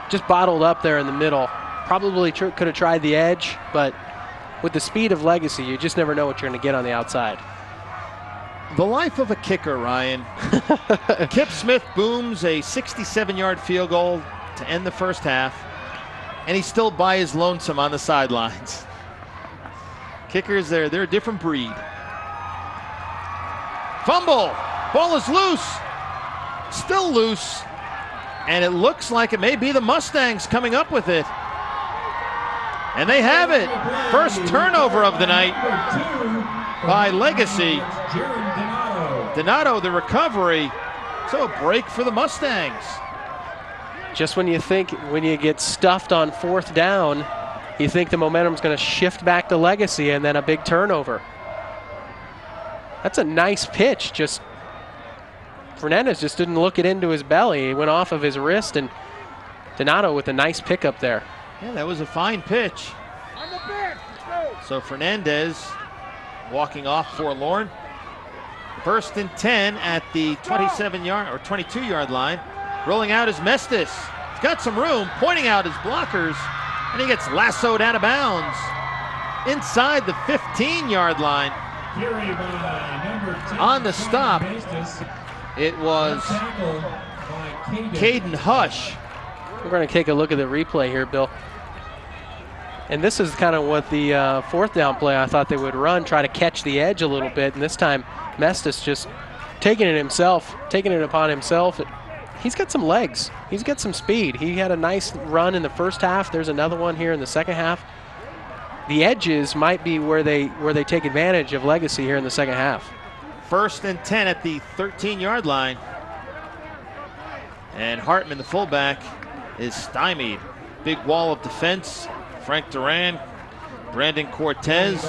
just bottled up there in the middle. Probably could have tried the edge, but with the speed of Legacy, you just never know what you're going to get on the outside. The life of a kicker, Ryan. Kip Smith booms a 67-yard field goal to end the first half, and he's still by his lonesome on the sidelines. Kickers, they're a different breed. Fumble. Ball is loose. Still loose. And it looks like it may be the Mustangs coming up with it. And they have it. First turnover of the night by Legacy. Donato, the recovery. So a break for the Mustangs. Just when you get stuffed on 4th down, you think the momentum's going to shift back to Legacy, and then a big turnover. That's a nice pitch. Just Fernandez just didn't look it into his belly. He went off of his wrist, and Donato with a nice pickup there. Yeah, that was a fine pitch. So Fernandez walking off forlorn. 1st and 10 at the 27-yard or 22-yard line. Rolling out is Mestis. He's got some room, pointing out his blockers, and he gets lassoed out of bounds inside the 15-yard line. On the stop, it was Caden Hush. We're going to take a look at the replay here, Bill. And this is kind of what the 4th down play I thought they would run, try to catch the edge a little bit. And this time, Mestis just taking it upon himself. He's got some legs. He's got some speed. He had a nice run in the first half. There's another one here in the second half. The edges might be where they take advantage of Legacy here in the second half. 1st and 10 at the 13-yard line. And Hartman, the fullback, is stymied. Big wall of defense. Frank Duran, Brandon Cortez.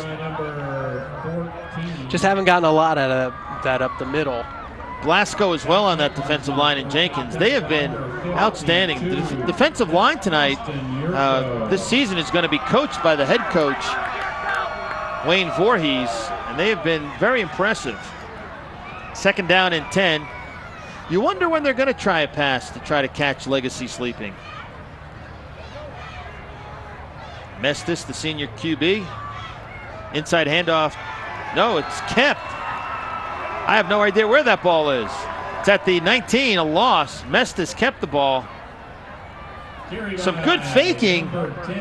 Just haven't gotten a lot out of that up the middle. Blasco as well on that defensive line, and Jenkins. They have been outstanding. The defensive line tonight, this season, is going to be coached by the head coach, Wayne Voorhees, and they have been very impressive. 2nd down and 10. You wonder when they're going to try a pass to try to catch Legacy sleeping. Mestis, the senior QB. Inside handoff. No, it's kept. I have no idea where that ball is. It's at the 19, a loss. Mestis kept the ball. Some good faking.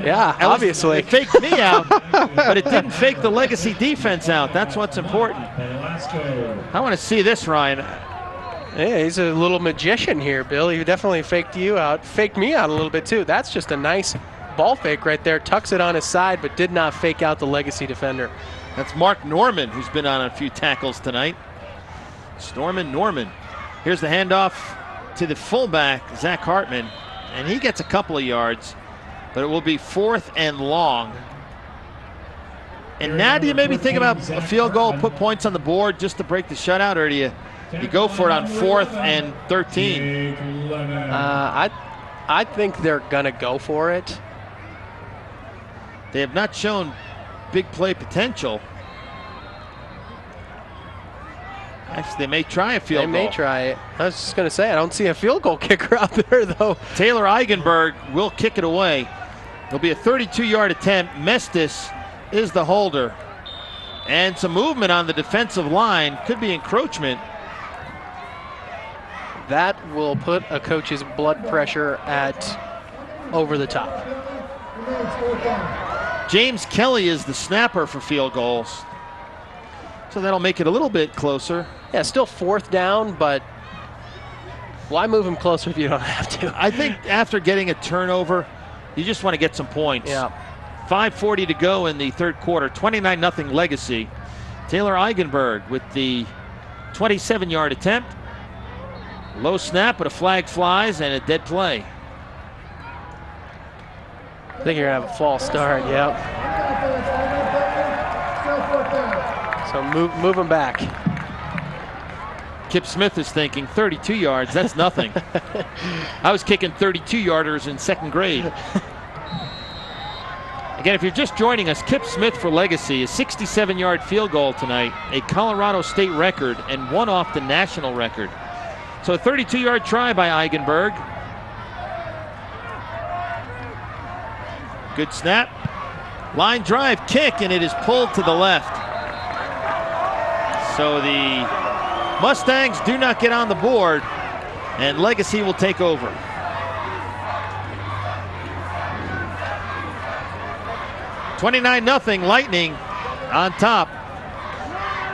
Yeah, obviously. It faked me out, but it didn't fake the Legacy defense out. That's what's important. I want to see this, Ryan. Yeah, he's a little magician here, Bill. He definitely faked you out. Faked me out a little bit, too. That's just a nice ball fake right there. Tucks it on his side, but did not fake out the Legacy defender. That's Mark Norman, who's been on a few tackles tonight. Stormin Norman. Here's the handoff to the fullback, Zach Hartman, and he gets a couple of yards, but it will be 4th and long. And now do you maybe think about a field goal, put points on the board just to break the shutout, or do you go for it on 4th and 13? I think they're going to go for it. They have not shown big play potential. Actually, they may try a field goal. They may try it. I was just going to say, I don't see a field goal kicker out there, though. Taylor Eigenberg will kick it away. It'll be a 32-yard attempt. Mestis is the holder. And some movement on the defensive line. Could be encroachment. That will put a coach's blood pressure at over the top. James Kelly is the snapper for field goals. So that'll make it a little bit closer. Yeah, still 4th down, but why move him closer if you don't have to? I think after getting a turnover, you just want to get some points. Yeah. 5:40 to go in the 3rd quarter. 29-0 Legacy. Taylor Eigenberg with the 27-yard attempt. Low snap, but a flag flies and a dead play. I think you're going to have a false start, yep. So move him back. Kip Smith is thinking 32 yards, that's nothing. I was kicking 32-yarders in 2nd grade. Again, if you're just joining us, Kip Smith for Legacy, a 67-yard field goal tonight, a Colorado State record, and one off the national record. So a 32-yard try by Eigenberg. Good snap. Line drive kick, and it is pulled to the left. So the Mustangs do not get on the board, and Legacy will take over. (29-0) Lightning on top.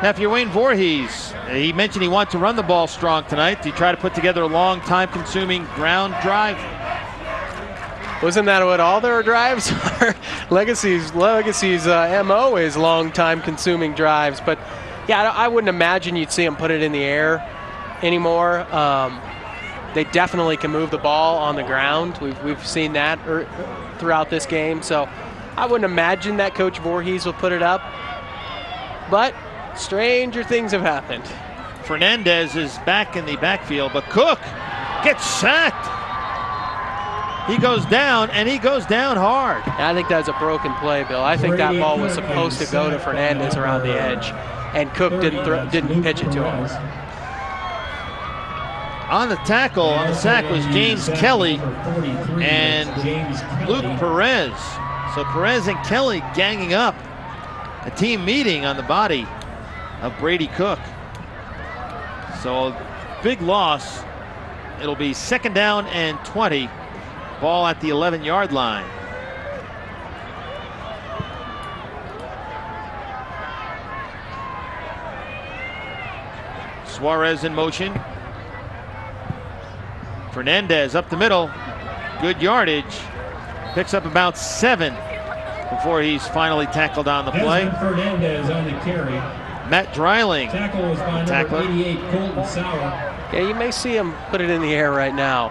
Now, if you're Wayne Voorhees, he mentioned he wants to run the ball strong tonight. Do you try to put together a long, time-consuming ground drive? Wasn't that what all their drives are? Legacy's MO is long, time-consuming drives. But, yeah, I wouldn't imagine you'd see them put it in the air anymore. They definitely can move the ball on the ground. We've seen that throughout this game. So I wouldn't imagine that Coach Voorhees will put it up. But stranger things have happened. Fernandez is back in the backfield, but Cook gets sacked. He goes down, and he goes down hard. I think that's a broken play, Bill. I think that ball was supposed to go to Fernandez around the edge, and Cook didn't pitch it to him. On the tackle, on the sack was James Kelly and Luke Perez. So Perez and Kelly ganging up. A team meeting on the body of Brady Cook. So big loss. It'll be 2nd down and 20. Ball at the 11-yard line. Suarez in motion. Fernandez up the middle. Good yardage. Picks up about 7 before he's finally tackled on the play. Fernandez on the carry. Matt Dreiling. Tackle was by number 88, Colton Sauer. Yeah, you may see him put it in the air right now.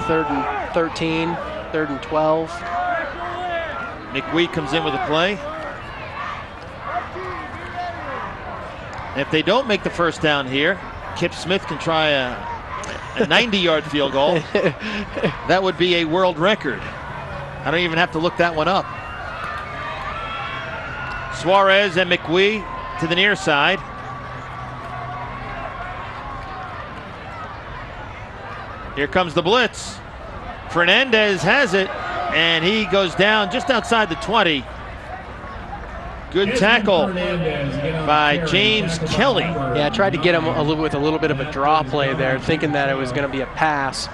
3rd and 13, 3rd and 12. McWee comes in with a play. And if they don't make the first down here, Kip Smith can try a 90-yard field goal. That would be a world record. I don't even have to look that one up. Suarez and McWee to the near side. Here comes the blitz. Fernandez has it, and he goes down just outside the 20. Good tackle by James Kelly. Yeah, I tried to get him with a little bit of a draw play there, thinking that it was going to be a pass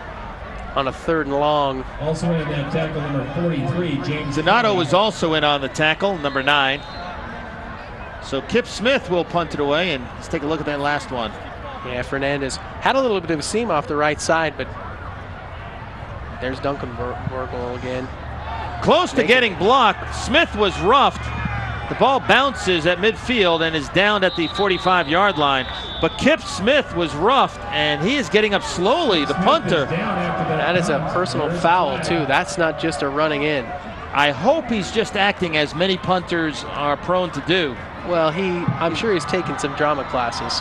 on a 3rd and long. Also in that tackle, number 43, James. Donato was also in on the tackle, number 9. So Kip Smith will punt it away, and let's take a look at that last one. Yeah, Fernandez had a little bit of a seam off the right side, but there's Duncan Burgle again. Close to getting blocked. Smith was roughed. The ball bounces at midfield and is down at the 45-yard line. But Kip Smith was roughed, and he is getting up slowly, the punter. That is a personal foul, too. That's not just a running in. I hope he's just acting as many punters are prone to do. Well, I'm sure he's taken some drama classes.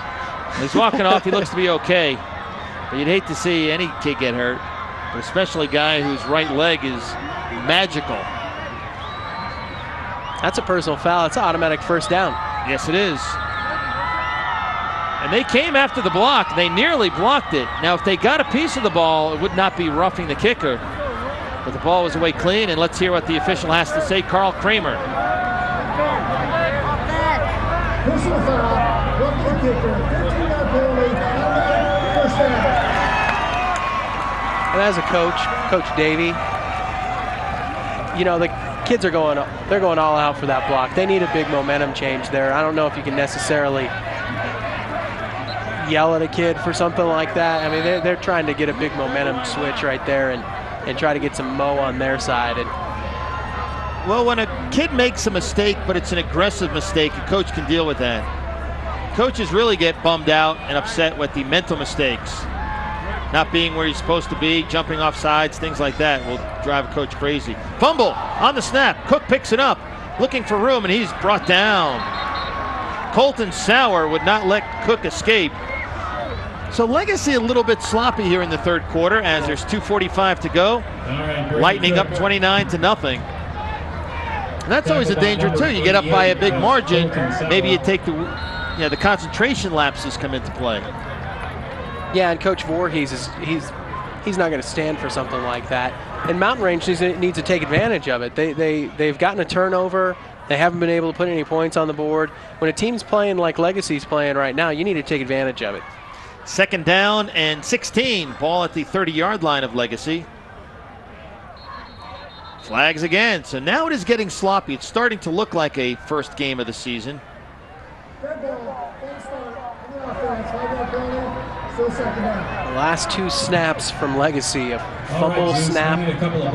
He's walking off. He looks to be okay. But you'd hate to see any kid get hurt, but especially a guy whose right leg is magical. That's a personal foul. It's an automatic first down. Yes, it is. And they came after the block. They nearly blocked it. Now, if they got a piece of the ball, it would not be roughing the kicker. But the ball was away clean, and let's hear what the official has to say. Carl Kramer. Personal foul, roughing the kicker, 15-yard penalty, first down. And as a coach, Coach Davey, you know, the kids are going all out for that block. They need a big momentum change there. I don't know if you can necessarily yell at a kid for something like that. I mean, they're trying to get a big momentum switch right there and try to get some mo on their side. And well, when a kid makes a mistake, but it's an aggressive mistake, a coach can deal with that. Coaches really get bummed out and upset with the mental mistakes. Not being where he's supposed to be, jumping off sides, things like that will drive a coach crazy. Fumble on the snap. Cook picks it up, looking for room, and he's brought down. Colton Sauer would not let Cook escape. So Legacy a little bit sloppy here in the 3rd quarter as there's 2:45 to go. Lightning up 29-0. And that's always a danger too. You get up by a big margin, maybe you take the concentration lapses come into play. yeah, and Coach Voorhees he's not going to stand for something like that. And Mountain Range needs to take advantage of it. They've gotten a turnover. They haven't been able to put any points on the board. When a team's playing like Legacy's playing right now, you need to take advantage of it. 2nd down and 16. Ball at the 30-yard line of Legacy. Flags again. So now it is getting sloppy. It's starting to look like a first game of the season. The last 2 snaps from Legacy, a fumble snap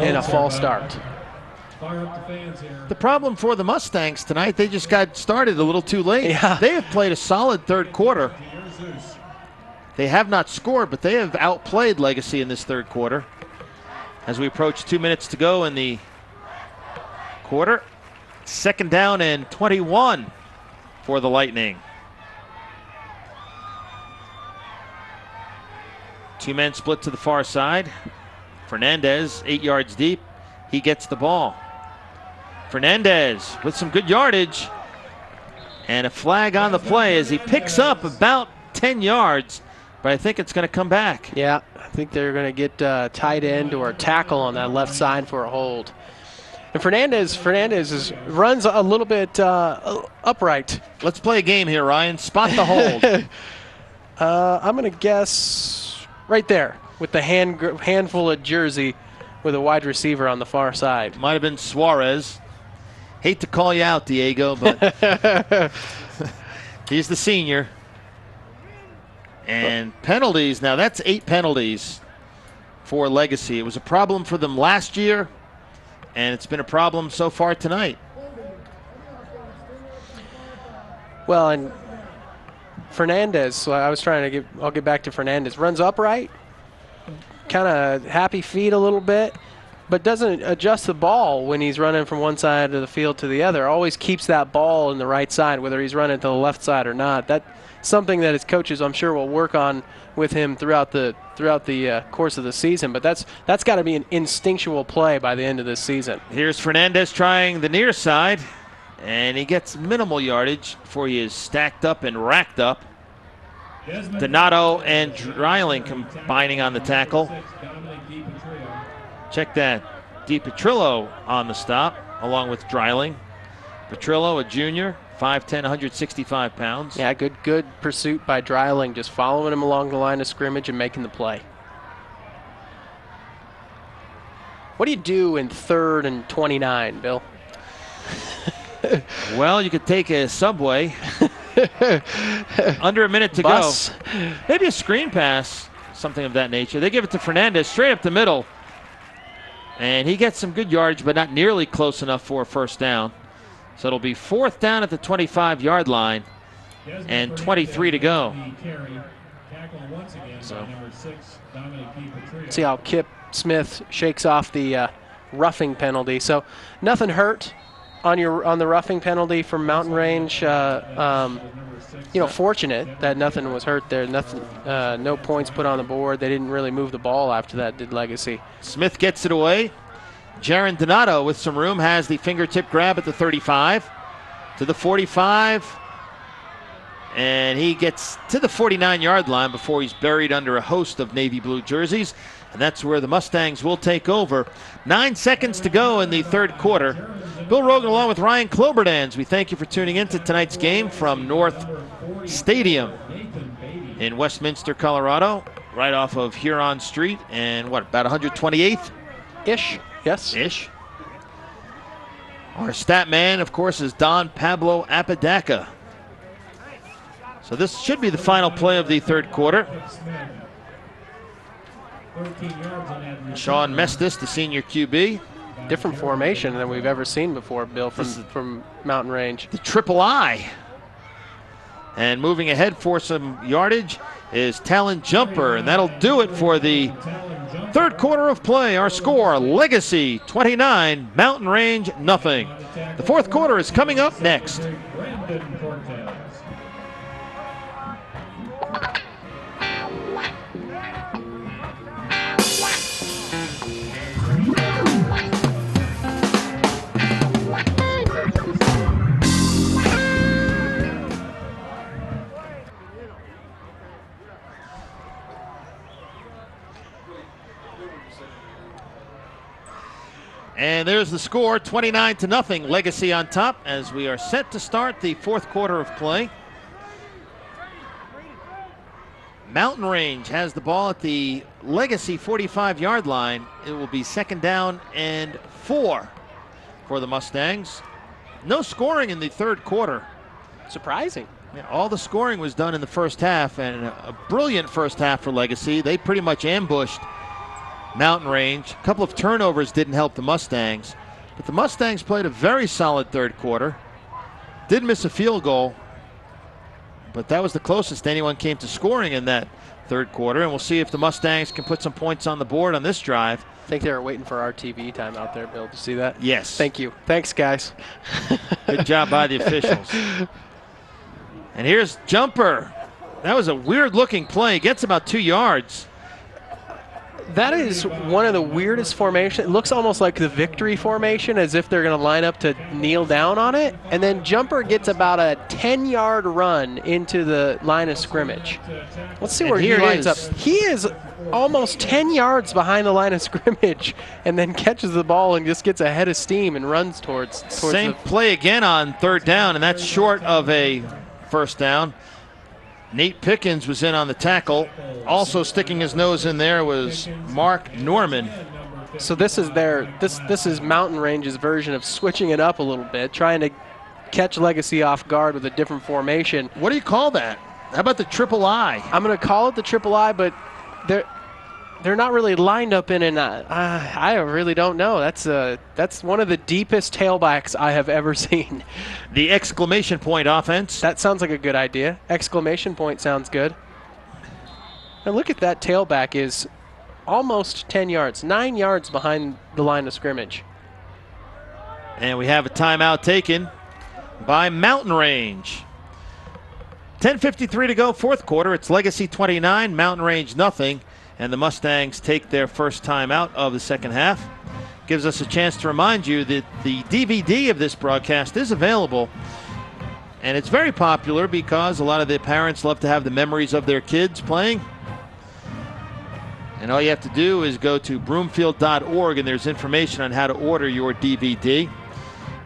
and a false start. The problem for the Mustangs tonight, they just got started a little too late. Yeah. They have played a solid 3rd quarter. They have not scored, but they have outplayed Legacy in this 3rd quarter. As we approach 2 minutes to go in the quarter. 2nd down and 21 for the Lightning. 2 men split to the far side. Fernandez, 8 yards deep. He gets the ball. Fernandez with some good yardage. And a flag on the play as he picks up about 10 yards. But I think it's going to come back. Yeah, I think they're going to get a tight end or a tackle on that left side for a hold. And Fernandez runs a little bit upright. Let's play a game here, Ryan. Spot the hold. I'm going to guess right there with the handful of jersey with a wide receiver on the far side. Might have been Suarez. Hate to call you out, Diego, but he's the senior. And penalties, now that's 8 penalties for Legacy. It was a problem for them last year, and it's been a problem so far tonight. Well, and Fernandez, so I'll get back to Fernandez. Runs upright, kind of happy feet a little bit, but doesn't adjust the ball when he's running from one side of the field to the other. Always keeps that ball in the right side, whether he's running to the left side or not. That's something that his coaches, I'm sure, will work on with him throughout the course of the season. But that's got to be an instinctual play by the end of this season. Here's Fernandez trying the near side, and he gets minimal yardage before he is stacked up and racked up. Donato and Dreiling combining on the tackle. Check that. DiPetrillo on the stop, along with Dreiling. Petrillo, a junior, 5'10", 165 pounds. Yeah, good pursuit by Dreiling, just following him along the line of scrimmage and making the play. What do you do in 3rd and 29, Bill? Well, you could take a subway. Under a minute to Bus. go. Maybe a screen pass, something of that nature. They give it to Fernandez straight up the middle. And he gets some good yardage, but not nearly close enough for a first down. So it'll be 4th down at the 25-yard line and 23 to go. So see how Kip Smith shakes off the roughing penalty. So nothing hurt on the roughing penalty from Mountain Range. Fortunate that nothing was hurt there. Nothing, no points put on the board. They didn't really move the ball after that, did Legacy. Smith gets it away. Jaron Donato with some room has the fingertip grab at the 35 to the 45. And he gets to the 49-yard line before he's buried under a host of navy blue jerseys. And that's where the Mustangs will take over. 9 seconds to go in the 3rd quarter. Bill Rogan along with Ryan Cloberdans. We thank you for tuning in to tonight's game from North Stadium in Westminster, Colorado, right off of Huron Street and about 128th? Ish, yes. Ish. Our stat man, of course, is Don Pablo Apodaca. So this should be the final play of the 3rd quarter. Sean Mestis, the senior QB. Different formation than we've ever seen before, Bill, from Mountain Range. The triple I. And moving ahead for some yardage is Talon Jumper, and that'll do it for the 3rd quarter of play. Our score, Legacy 29, Mountain Range nothing. The 4th quarter is coming up next. And there's the score, 29-0, Legacy on top as we are set to start the 4th quarter of play. Mountain Range has the ball at the Legacy 45-yard line. It will be 2nd down and 4 for the Mustangs. No scoring in the 3rd quarter. Surprising. Yeah, all the scoring was done in the first half, and a brilliant first half for Legacy. They pretty much ambushed Mountain Range. A couple of turnovers didn't help the Mustangs, but the Mustangs played a very solid 3rd quarter. Did miss a field goal, but that was the closest anyone came to scoring in that 3rd quarter, and we'll see if the Mustangs can put some points on the board on this drive. I think they were waiting for our TV time out there, Bill. Did you see that? Yes. Thank you. Thanks, guys. Good job by the officials. And here's Jumper. That was a weird-looking play. Gets about 2 yards. That is one of the weirdest formations. It looks almost like the victory formation, as if they're going to line up to kneel down on it. And then Jumper gets about a 10-yard run into the line of scrimmage. Let's see where he lines up. He is almost 10 yards behind the line of scrimmage and then catches the ball and just gets a head of steam and runs towards Same play again on 3rd down, and that's short of a first down. Nate Pickens was in on the tackle. Also sticking his nose in there was Mark Norman. So this is this is Mountain Range's version of switching it up a little bit, trying to catch Legacy off guard with a different formation. What do you call that? How about the triple I? I'm going to call it the triple I, but they're not really lined up in, and I really don't know. That's one of the deepest tailbacks I have ever seen. The exclamation point offense. That sounds like a good idea. Exclamation point sounds good. And look at that tailback is almost 10 yards, 9 yards behind the line of scrimmage. And we have a timeout taken by Mountain Range. 10:53 to go, fourth quarter. It's Legacy 29, Mountain Range nothing. And the Mustangs take their first time out of the second half. Gives us a chance to remind you that the DVD of this broadcast is available. And it's very popular because a lot of the parents love to have the memories of their kids playing. And all you have to do is go to broomfield.org, and there's information on how to order your DVD.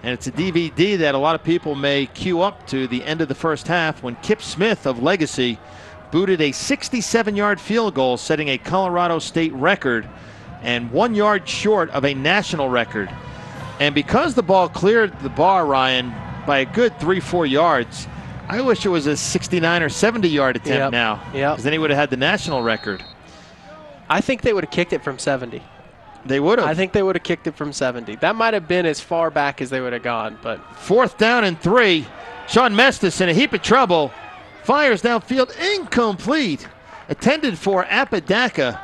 And it's a DVD that a lot of people may queue up to the end of the first half when Kip Smith of Legacy booted a 67-yard field goal, setting a Colorado State record and 1 yard short of a national record. And because the ball cleared the bar, Ryan, by a good 3-4 yards, I wish it was a 69 or 70-yard attempt now. Yeah. Because then he would have had the national record. I think they would have kicked it from 70. They would have. I think they would have kicked it from 70. That might have been as far back as they would have gone. But 4th down and 3. Sean Mestis in a heap of trouble. Fires downfield, incomplete. Intended for Apodaca.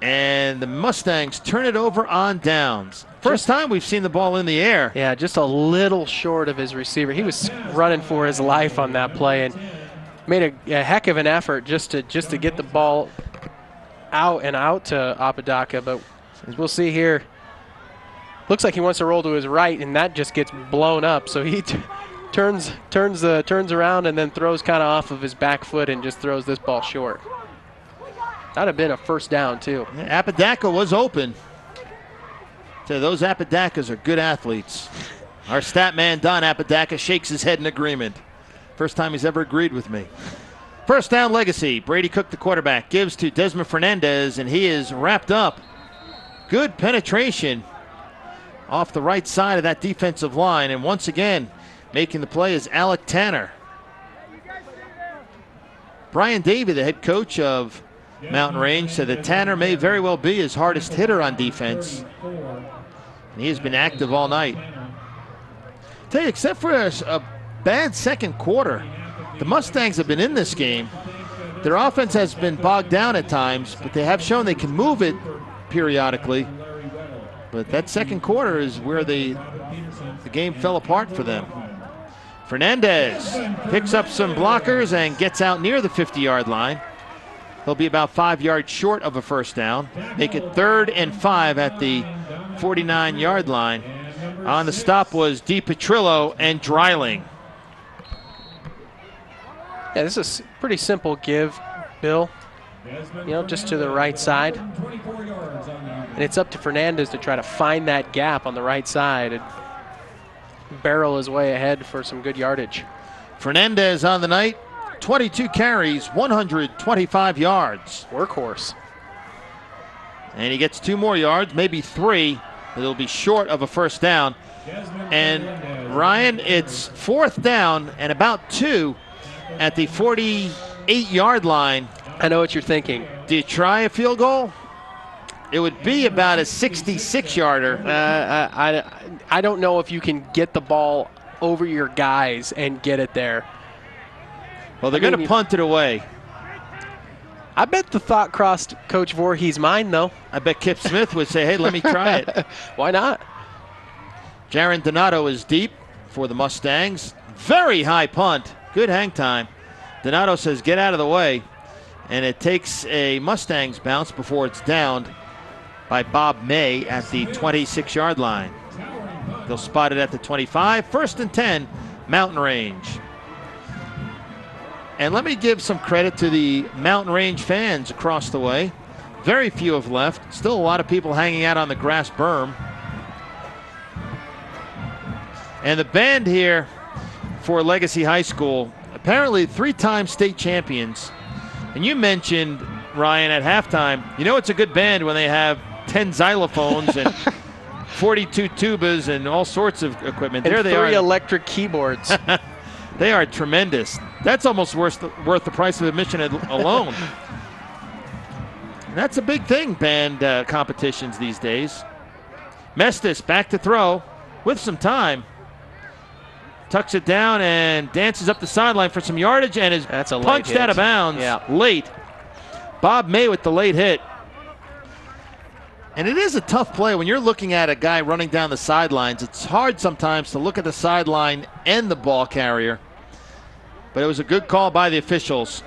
And the Mustangs turn it over on downs. First time we've seen the ball in the air. Yeah, just a little short of his receiver. He was running for his life on that play and made a heck of an effort just to get the ball out to Apodaca. But as we'll see here, looks like he wants to roll to his right, and that just gets blown up. So he turns around and then throws kind of off of his back foot and just throws this ball short. That'd have been a first down, too. Apodaca was open. So those Apodacas are good athletes. Our stat man, Don Apodaca, shakes his head in agreement. First time he's ever agreed with me. First down, Legacy. Brady Cook, the quarterback, gives to Desmond Fernandez, and he is wrapped up. Good penetration off the right side of that defensive line. And once again, making the play is Alec Tanner. Brian Davey, the head coach of Mountain Range, said that Tanner may very well be his hardest hitter on defense. And he has been active all night. Tell you, except for a bad second quarter, the Mustangs have been in this game. Their offense has been bogged down at times, but they have shown they can move it periodically. But that second quarter is where the game fell apart for them. Fernandez picks up some blockers and gets out near the 50-yard line. He'll be about 5 yards short of a first down. Make it 3rd and 5 at the 49-yard line. On the stop was DiPetrillo and Dreiling. Yeah, this is a pretty simple give, Bill. You know, just to the right side. And it's up to Fernandez to try to find that gap on the right side and barrel his way ahead for some good yardage. Fernandez on the night, 22 carries, 125 yards. Workhorse. And he gets 2 more yards, maybe 3, but it'll be short of a first down. And Ryan, it's 4th down and about 2 at the 48-yard line. I know what you're thinking. Do you try a field goal? It would be about a 66-yarder. I don't know if you can get the ball over your guys and get it there. Well, they're going to punt it away. I bet the thought crossed Coach Voorhees' mind, though. I bet Kip Smith would say, hey, let me try it. Why not? Jaron Donato is deep for the Mustangs. Very high punt. Good hang time. Donato says, get out of the way. And it takes a Mustangs bounce before it's downed by Bob May at the 26-yard line. They'll spot it at the 25. 1st and 10, Mountain Range. And let me give some credit to the Mountain Range fans across the way. Very few have left. Still a lot of people hanging out on the grass berm. And the band here for Legacy High School, apparently 3-time state champions. And you mentioned, Ryan, at halftime, you know it's a good band when they have 10 xylophones and 42 tubas and all sorts of equipment. And there they are. 3 electric keyboards. They are tremendous. That's almost worth the price of admission alone. And that's a big thing, band competitions these days. Mestis back to throw with some time. Tucks it down and dances up the sideline for some yardage and is punched out of bounds late. Bob May with the late hit. And it is a tough play when you're looking at a guy running down the sidelines. It's hard sometimes to look at the sideline and the ball carrier. But it was a good call by the officials.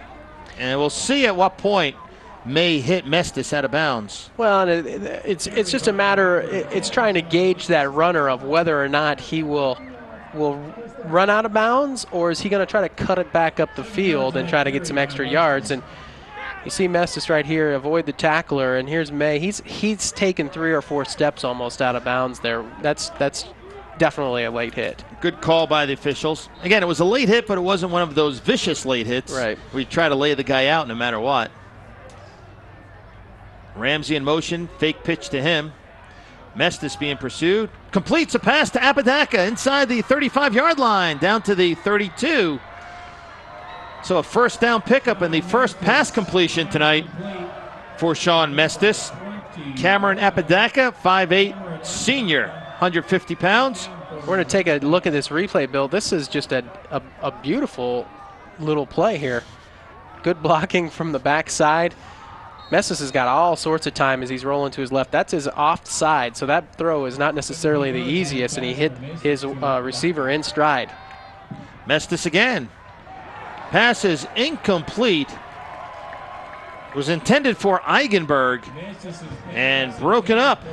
And we'll see at what point May hit Mestis out of bounds. Well, it's just a matter, it's trying to gauge that runner of whether or not he will run out of bounds, or is he going to try to cut it back up the field and try to get some extra yards. And you see Mestis right here avoid the tackler, and here's May. He's taken 3 or 4 steps almost out of bounds there. That's definitely a late hit. Good call by the officials. Again, it was a late hit, but it wasn't one of those vicious late hits. Right. We try to lay the guy out no matter what. Ramsey in motion, fake pitch to him. Mestis being pursued. Completes a pass to Apodaca inside the 35-yard line, down to the 32. So a first down pickup and the first pass completion tonight for Sean Mestis. Cameron Apodaca, 5'8", senior, 150 pounds. We're going to take a look at this replay, Bill. This is just a beautiful little play here. Good blocking from the backside. Mestis has got all sorts of time as he's rolling to his left. That's his offside, so that throw is not necessarily the easiest, and he hit his receiver in stride. Mestis again. Pass is incomplete. Was intended for Eigenberg and broken up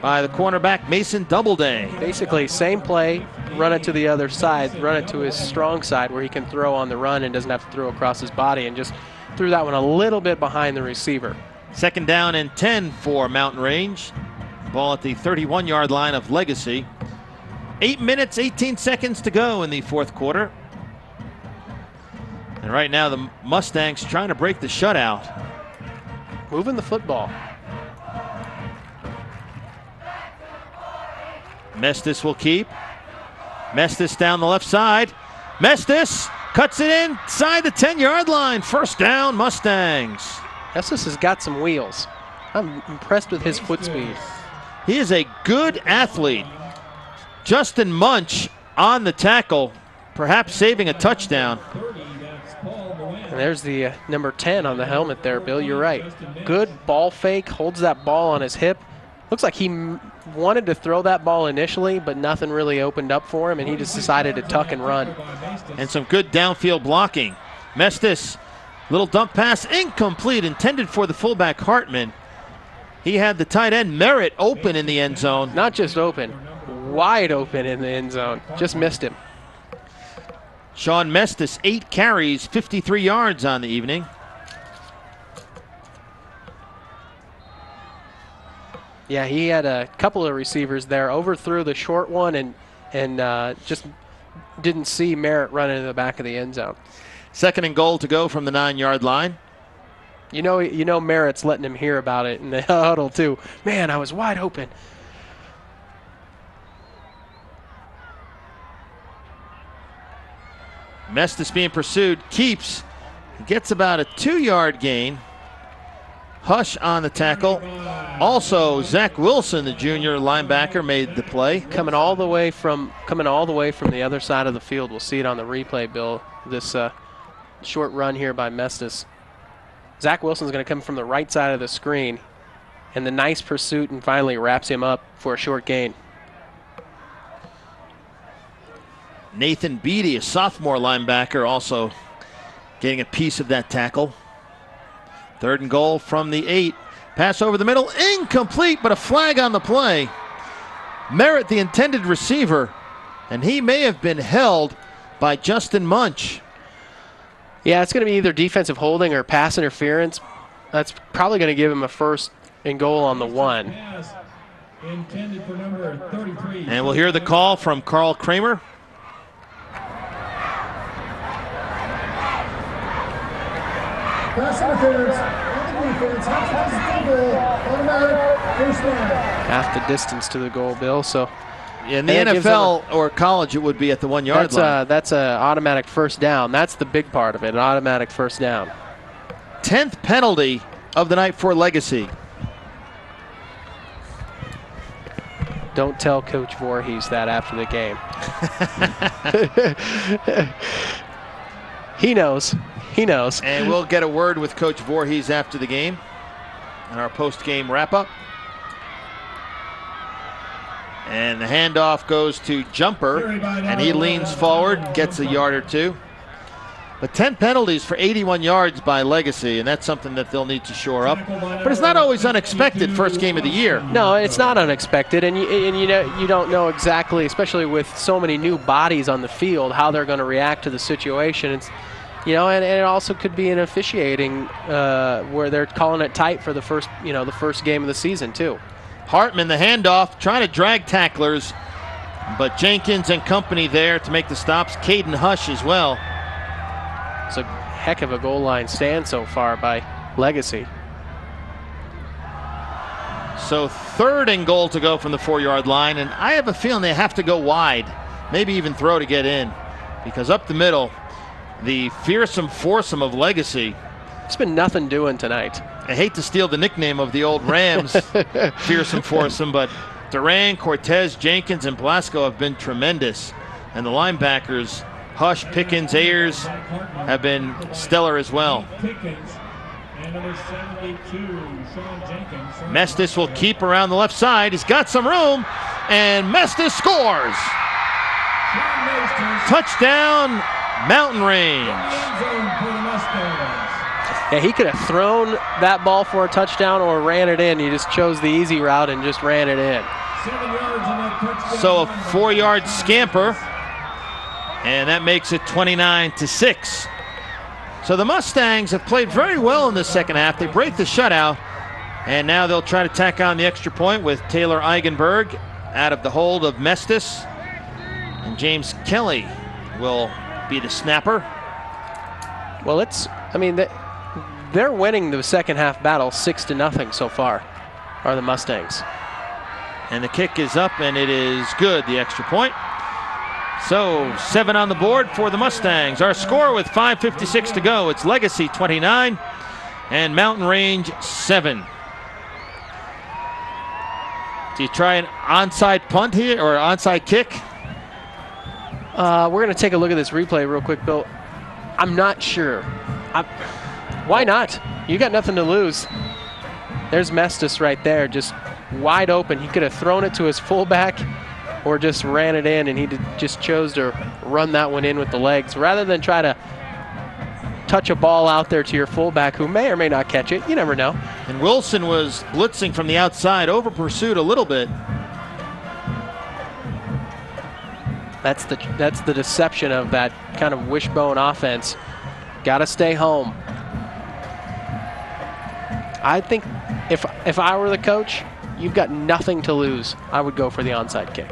by the cornerback Mason Doubleday. Basically, same play, run it to the other side, run it to his strong side where he can throw on the run and doesn't have to throw across his body, and just threw that one a little bit behind the receiver. Second down and 10 for Mountain Range. Ball at the 31-yard line of Legacy. 8 minutes, 18 seconds to go in the fourth quarter. And right now the Mustangs trying to break the shutout. Moving the football. Mestis will keep. Mestis down the left side. Mestis cuts it inside the 10-yard line. First down, Mustangs. Mestis has got some wheels. I'm impressed with his foot speed. He is a good athlete. Justin Munch on the tackle, perhaps saving a touchdown. And there's the number 10 on the helmet there, Bill. You're right. Good ball fake, holds that ball on his hip. Looks like he wanted to throw that ball initially, but nothing really opened up for him, and he just decided to tuck and run. And some good downfield blocking. Mestis, little dump pass, incomplete, intended for the fullback Hartman. He had the tight end Merritt open in the end zone. Not just open, wide open in the end zone. Just missed him. Sean Mestis, 8 carries, 53 yards on the evening. Yeah, he had a couple of receivers there, overthrew the short one and just didn't see Merritt run into the back of the end zone. Second and goal to go from the 9-yard line. You know Merritt's letting him hear about it in the huddle too. Man, I was wide open. Mestis being pursued, keeps, gets about a 2-yard gain. Hush on the tackle. Also, Zach Wilson, the junior linebacker, made the play. Coming all the way from the other side of the field. We'll see it on the replay, Bill. This short run here by Mestis. Zach Wilson's going to come from the right side of the screen, and the nice pursuit and finally wraps him up for a short gain. Nathan Beatty, a sophomore linebacker, also getting a piece of that tackle. Third and goal from the 8. Pass over the middle, incomplete, but a flag on the play. Merritt, the intended receiver, and he may have been held by Justin Munch. Yeah, it's going to be either defensive holding or pass interference. That's probably going to give him a first and goal on the 1. Intended for number 33. And we'll hear the call from Carl Kramer. Pass interference on the defense. Half the goal. Automatic first down. Half the distance to the goal, Bill. So in the NFL or college, it would be at the 1-yard line. That's an automatic first down. That's the big part of it, an automatic first down. 10th penalty of the night for Legacy. Don't tell Coach Voorhees that after the game. He knows. He knows. And we'll get a word with Coach Voorhees after the game in our post-game wrap-up. And the handoff goes to Jumper, and he leans forward, gets a yard or two. But 10 penalties for 81 yards by Legacy, and that's something that they'll need to shore up. But it's not always unexpected first game of the year. No, it's not unexpected, and you don't know exactly, especially with so many new bodies on the field, how they're going to react to the situation. It's, and it also could be an officiating where they're calling it tight for the first game of the season too. Hartman, the handoff, trying to drag tacklers, but Jenkins and company there to make the stops. Caden Hush as well. It's a heck of a goal line stand so far by Legacy. So 3rd and goal to go from the 4-yard line, and I have a feeling they have to go wide, maybe even throw to get in, because up the middle, the fearsome foursome of Legacy. It's been nothing doing tonight. I hate to steal the nickname of the old Rams fearsome foursome, but Duran, Cortez, Jenkins, and Blasco have been tremendous, and the linebackers, Hush, Pickens, Ayers, have been stellar as well. Mestis will keep around the left side. He's got some room, and Mestis scores. Touchdown, Mountain Range. Yeah, he could have thrown that ball for a touchdown or ran it in. He just chose the easy route and just ran it in. So a 4-yard scamper, and that makes it 29-6. So the Mustangs have played very well in the second half. They break the shutout, and now they'll try to tack on the extra point with Taylor Eigenberg out of the hold of Mestis. And James Kelly will be the snapper. Well, they're winning the second half battle 6-0 so far, are the Mustangs. And the kick is up, and it is good, the extra point. So 7 on the board for the Mustangs. Our score with 5:56 to go, it's Legacy 29 and Mountain Range 7. Do you try an onside punt here or onside kick? We're going to take a look at this replay real quick, Bill. I'm not sure. Why not? You got nothing to lose. There's Mestis right there, just wide open. He could have thrown it to his fullback or just ran it in, and he just chose to run that one in with the legs rather than try to touch a ball out there to your fullback who may or may not catch it. You never know. And Wilson was blitzing from the outside, over pursued a little bit. That's the deception of that kind of wishbone offense. Got to stay home. I think if I were the coach, you've got nothing to lose. I would go for the onside kick.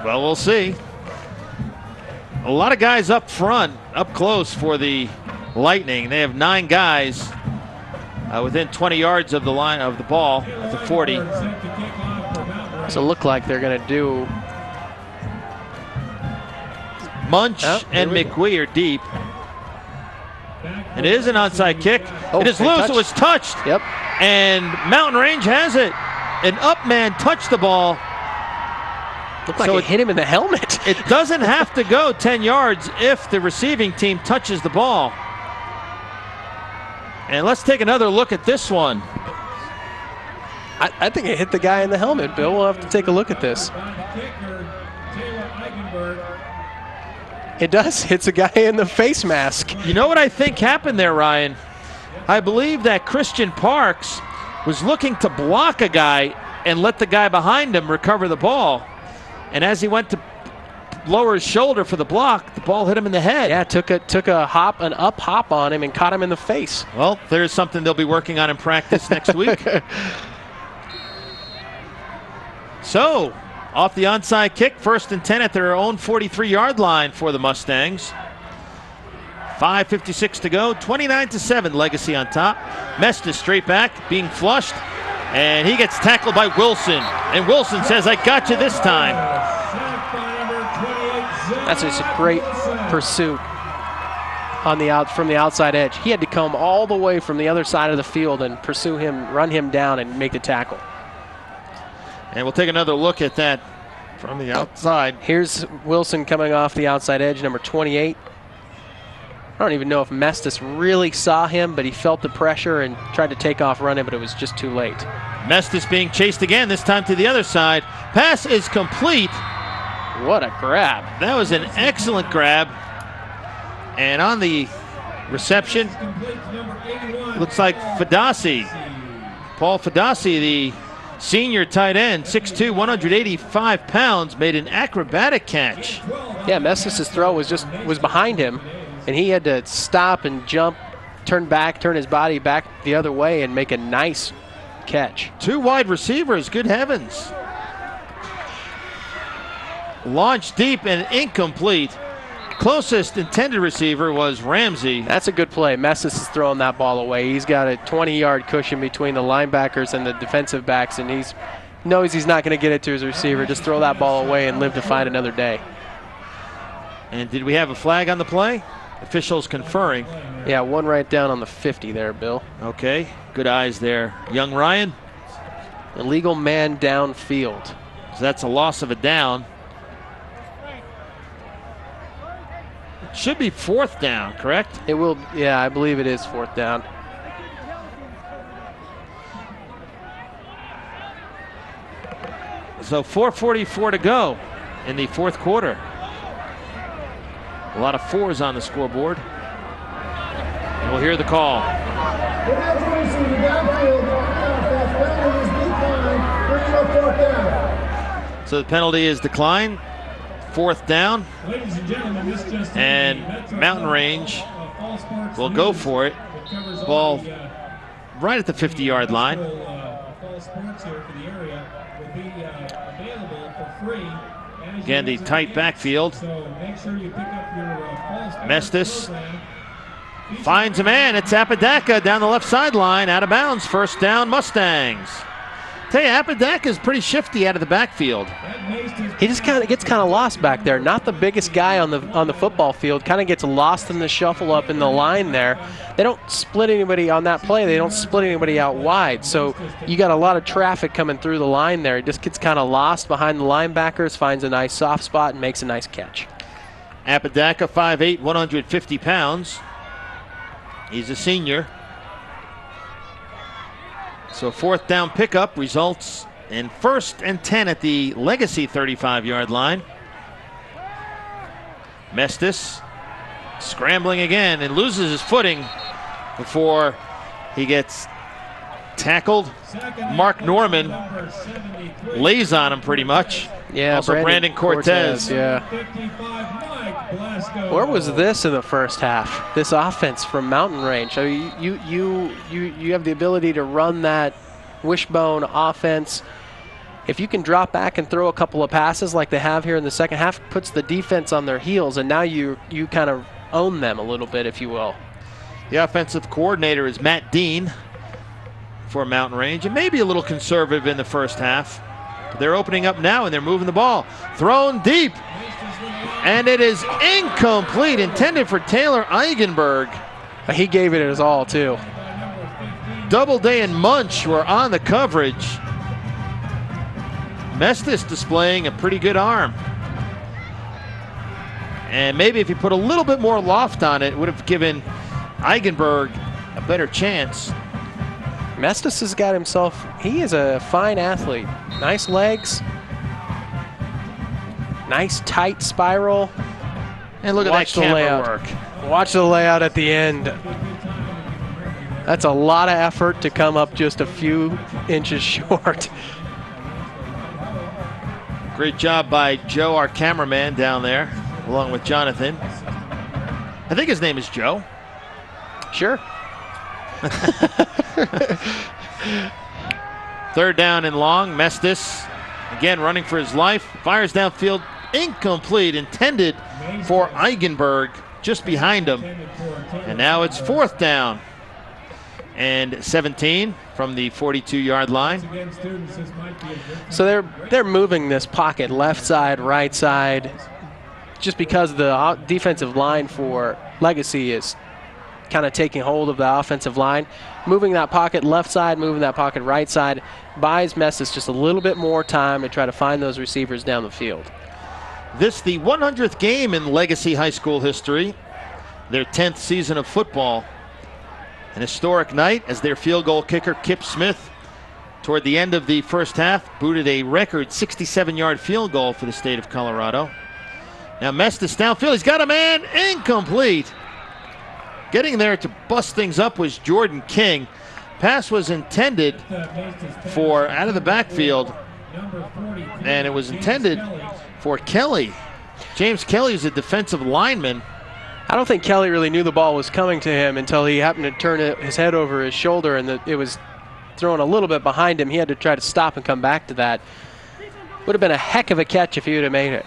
Well, we'll see. A lot of guys up front, up close for the Lightning. They have 9 guys within 20 yards of the line of the ball at the 40. Does it look like they're going to do? Munch and McGuee are deep. It is an onside kick. It is loose. It was touched. Yep. And Mountain Range has it. An up man touched the ball. Looked like it hit him in the helmet. It doesn't have to go 10 yards if the receiving team touches the ball. And let's take another look at this one. I think it hit the guy in the helmet, Bill. We'll have to take a look at this. It does. It's a guy in the face mask. You know what I think happened there, Ryan? I believe that Christian Parks was looking to block a guy and let the guy behind him recover the ball. And as he went to lower his shoulder for the block, the ball hit him in the head. Yeah, took an up hop on him and caught him in the face. Well, there's something they'll be working on in practice next week. So, off the onside kick, 1st and 10 at their own 43-yard line for the Mustangs. 5:56 to go, 29-7, Legacy on top. Mestis straight back, being flushed, and he gets tackled by Wilson. And Wilson says, "I got you this time." That's just a great pursuit. from the outside edge. He had to come all the way from the other side of the field and pursue him, run him down, and make the tackle. And we'll take another look at that from the outside. Here's Wilson coming off the outside edge, number 28. I don't even know if Mestis really saw him, but he felt the pressure and tried to take off running, but it was just too late. Mestis being chased again, this time to the other side. Pass is complete. What a grab. That was an excellent grab. And on the reception, looks like Fadasi. Paul Fadasi, the senior tight end, 6'2", 185 pounds, made an acrobatic catch. Yeah, Mestis' throw was behind him, and he had to stop and jump, turn his body back the other way and make a nice catch. 2 wide receivers, good heavens. Launched deep and incomplete. Closest intended receiver was Ramsey. That's a good play. Mestis is throwing that ball away. He's got a 20-yard cushion between the linebackers and the defensive backs, and he knows he's not going to get it to his receiver. Just throw that ball away and live to fight another day. And did we have a flag on the play? Officials conferring. Yeah, one right down on the 50 there, Bill. Okay, good eyes there. Young Ryan. Illegal man downfield. So that's a loss of a down. Should be 4th down, correct? It will, yeah, I believe it is 4th down. So 4:44 to go in the 4th quarter. A lot of 4s on the scoreboard. And we'll hear the call. So the penalty is declined. 4th down. And Mountain Range will go for it. Ball right at the 50-yard line. Again, the tight backfield. Mestis finds a man. It's Apodaca down the left sideline. Out of bounds. 1st down, Mustangs. Tell you, Apodaca is pretty shifty out of the backfield. He just gets kind of lost back there. Not the biggest guy on the football field. Kind of gets lost in the shuffle up in the line there. They don't split anybody on that play. They don't split anybody out wide. So you got a lot of traffic coming through the line there. He just gets kind of lost behind the linebackers, finds a nice soft spot, and makes a nice catch. Apodaca, 5'8", 150 pounds. He's a senior. So 4th down pickup results in 1st and 10 at the Legacy 35-yard line. Mestis scrambling again and loses his footing before he gets tackled. Mark Norman lays on him pretty much. Yeah, also Brandon Cortez. Yeah. Where was this in the first half? This offense from Mountain Range. So you have the ability to run that wishbone offense. If you can drop back and throw a couple of passes like they have here in the second half, puts the defense on their heels, and now you kind of own them a little bit, if you will. The offensive coordinator is Matt Dean for Mountain Range, and maybe a little conservative in the first half. They're opening up now, and they're moving the ball. Thrown deep, and it is incomplete, intended for Taylor Eigenberg. He gave it his all, too. Doubleday and Munch were on the coverage. Mestis displaying a pretty good arm. And maybe if you put a little bit more loft on it, would have given Eigenberg a better chance. Mestis has got himself, he is a fine athlete. Nice legs. Nice tight spiral. And look at that camera work. Watch the layout at the end. That's a lot of effort to come up just a few inches short. Great job by Joe, our cameraman down there, along with Jonathan. I think his name is Joe. Sure. 3rd down and long. Mestis, again running for his life, fires downfield, incomplete, intended for Eigenberg, just behind him. And now it's 4th down and 17 from the 42-yard line. So they're moving this pocket left side, right side. just because the defensive line for Legacy is kind of taking hold of the offensive line, moving that pocket left side, moving that pocket right side, buys Messis just a little bit more time to try to find those receivers down the field. This the 100th game in Legacy High School history, their 10th season of football. An historic night as their field goal kicker Kip Smith, toward the end of the first half, booted a record 67-yard field goal for the state of Colorado. Now Mestis downfield, he's got a man, incomplete. Getting there to bust things up was Jordan King. Pass was intended for out of the backfield, and it was intended for Kelly. James Kelly is a defensive lineman. I don't think Kelly really knew the ball was coming to him until he happened to turn his head over his shoulder, and it was thrown a little bit behind him. He had to try to stop and come back to that. Would have been a heck of a catch if he would have made it.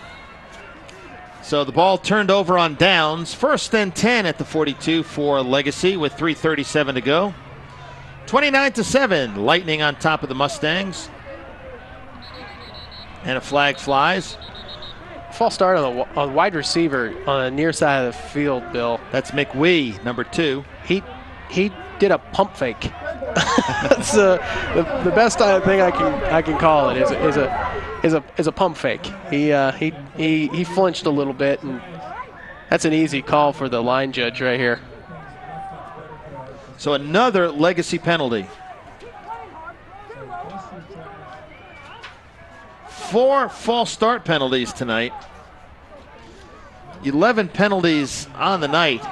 So the ball turned over on downs. 1st and 10 at the 42 for Legacy with 3:37 to go. 29-7, Lightning on top of the Mustangs. And a flag flies. False start on the wide receiver on the near side of the field, Bill. That's McWee, number 2. He did a pump fake. That's the best thing I can call it is a pump fake. He flinched a little bit, and that's an easy call for the line judge right here. So another Legacy penalty. 4 false start penalties tonight. 11 penalties on the night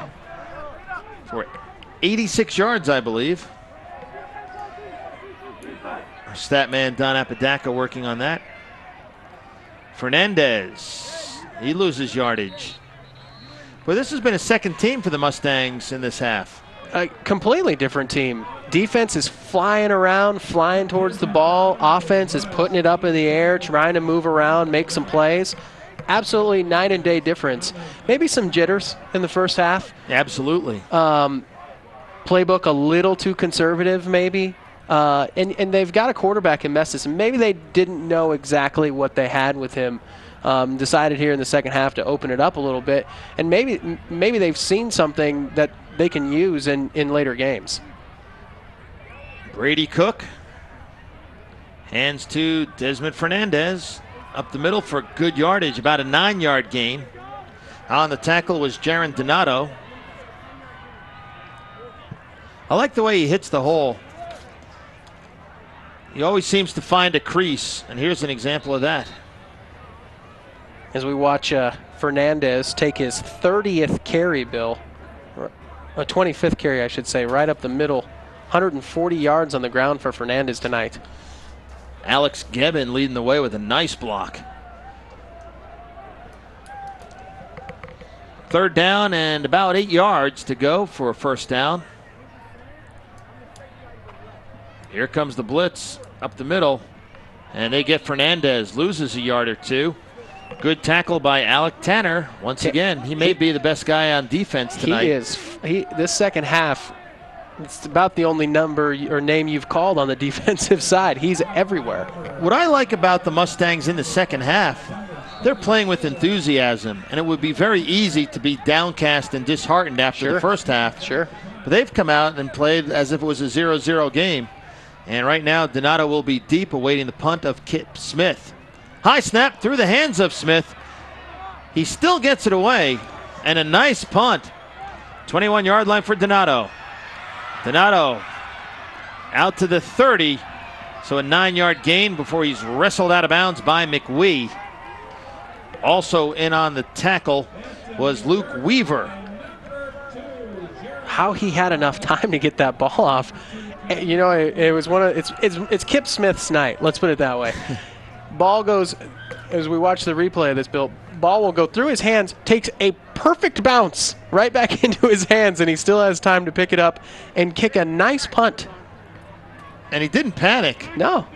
for 86 yards, I believe. Our stat man Don Apodaca working on that. Fernandez, he loses yardage. But this has been a second team for the Mustangs in this half. A completely different team. Defense is flying around, flying towards the ball. Offense is putting it up in the air, trying to move around, make some plays. Absolutely night and day difference. Maybe some jitters in the first half. Absolutely. Playbook a little too conservative, maybe. And they've got a quarterback in Mestis, and maybe they didn't know exactly what they had with him. Decided here in the second half to open it up a little bit, and maybe they've seen something that they can use in later games. Brady Cook hands to Desmond Fernandez up the middle for good yardage, about a 9-yard gain. On the tackle was Jaron Donato. I like the way he hits the hole. He always seems to find a crease, and here's an example of that. As we watch Fernandez take his 30th carry, Bill, a 25th carry, I should say, right up the middle. 140 yards on the ground for Fernandez tonight. Alex Gebbin leading the way with a nice block. 3rd down and about 8 yards to go for a first down. Here comes the blitz up the middle, and they get Fernandez, loses a yard or two. Good tackle by Alec Tanner. Once again, he may be the best guy on defense tonight. He is. This second half, it's about the only number or name you've called on the defensive side. He's everywhere. What I like about the Mustangs in the second half, they're playing with enthusiasm, and it would be very easy to be downcast and disheartened after the first half. Sure. But they've come out and played as if it was a 0-0 game. And right now, Donato will be deep, awaiting the punt of Kip Smith. High snap through the hands of Smith. He still gets it away, and a nice punt. 21-yard line for Donato. Donato out to the 30, so a 9-yard gain before he's wrestled out of bounds by McWee. Also in on the tackle was Luke Weaver. How he had enough time to get that ball off. You know, it was it's Kip Smith's night. Let's put it that way. Ball goes, as we watch the replay of this, Bill, ball will go through his hands, takes a perfect bounce right back into his hands, and he still has time to pick it up and kick a nice punt. And he didn't panic. No.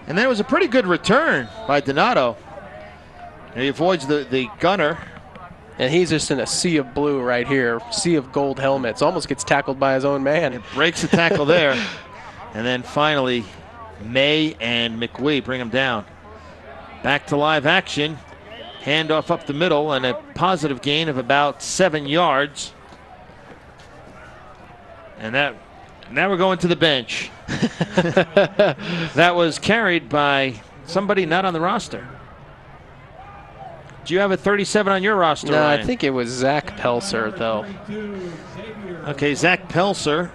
And then it was a pretty good return by Donato. And he avoids the gunner. And he's just in a sea of blue right here, sea of gold helmets. Almost gets tackled by his own man. It breaks the tackle there. And then finally, May and McWee bring him down. Back to live action. Handoff up the middle and a positive gain of about 7 yards. And now we're going to the bench. That was carried by somebody not on the roster. Do you have a 37 on your roster, No, Ryan? I think it was Zach Pelser, though. Okay, Zach Pelser.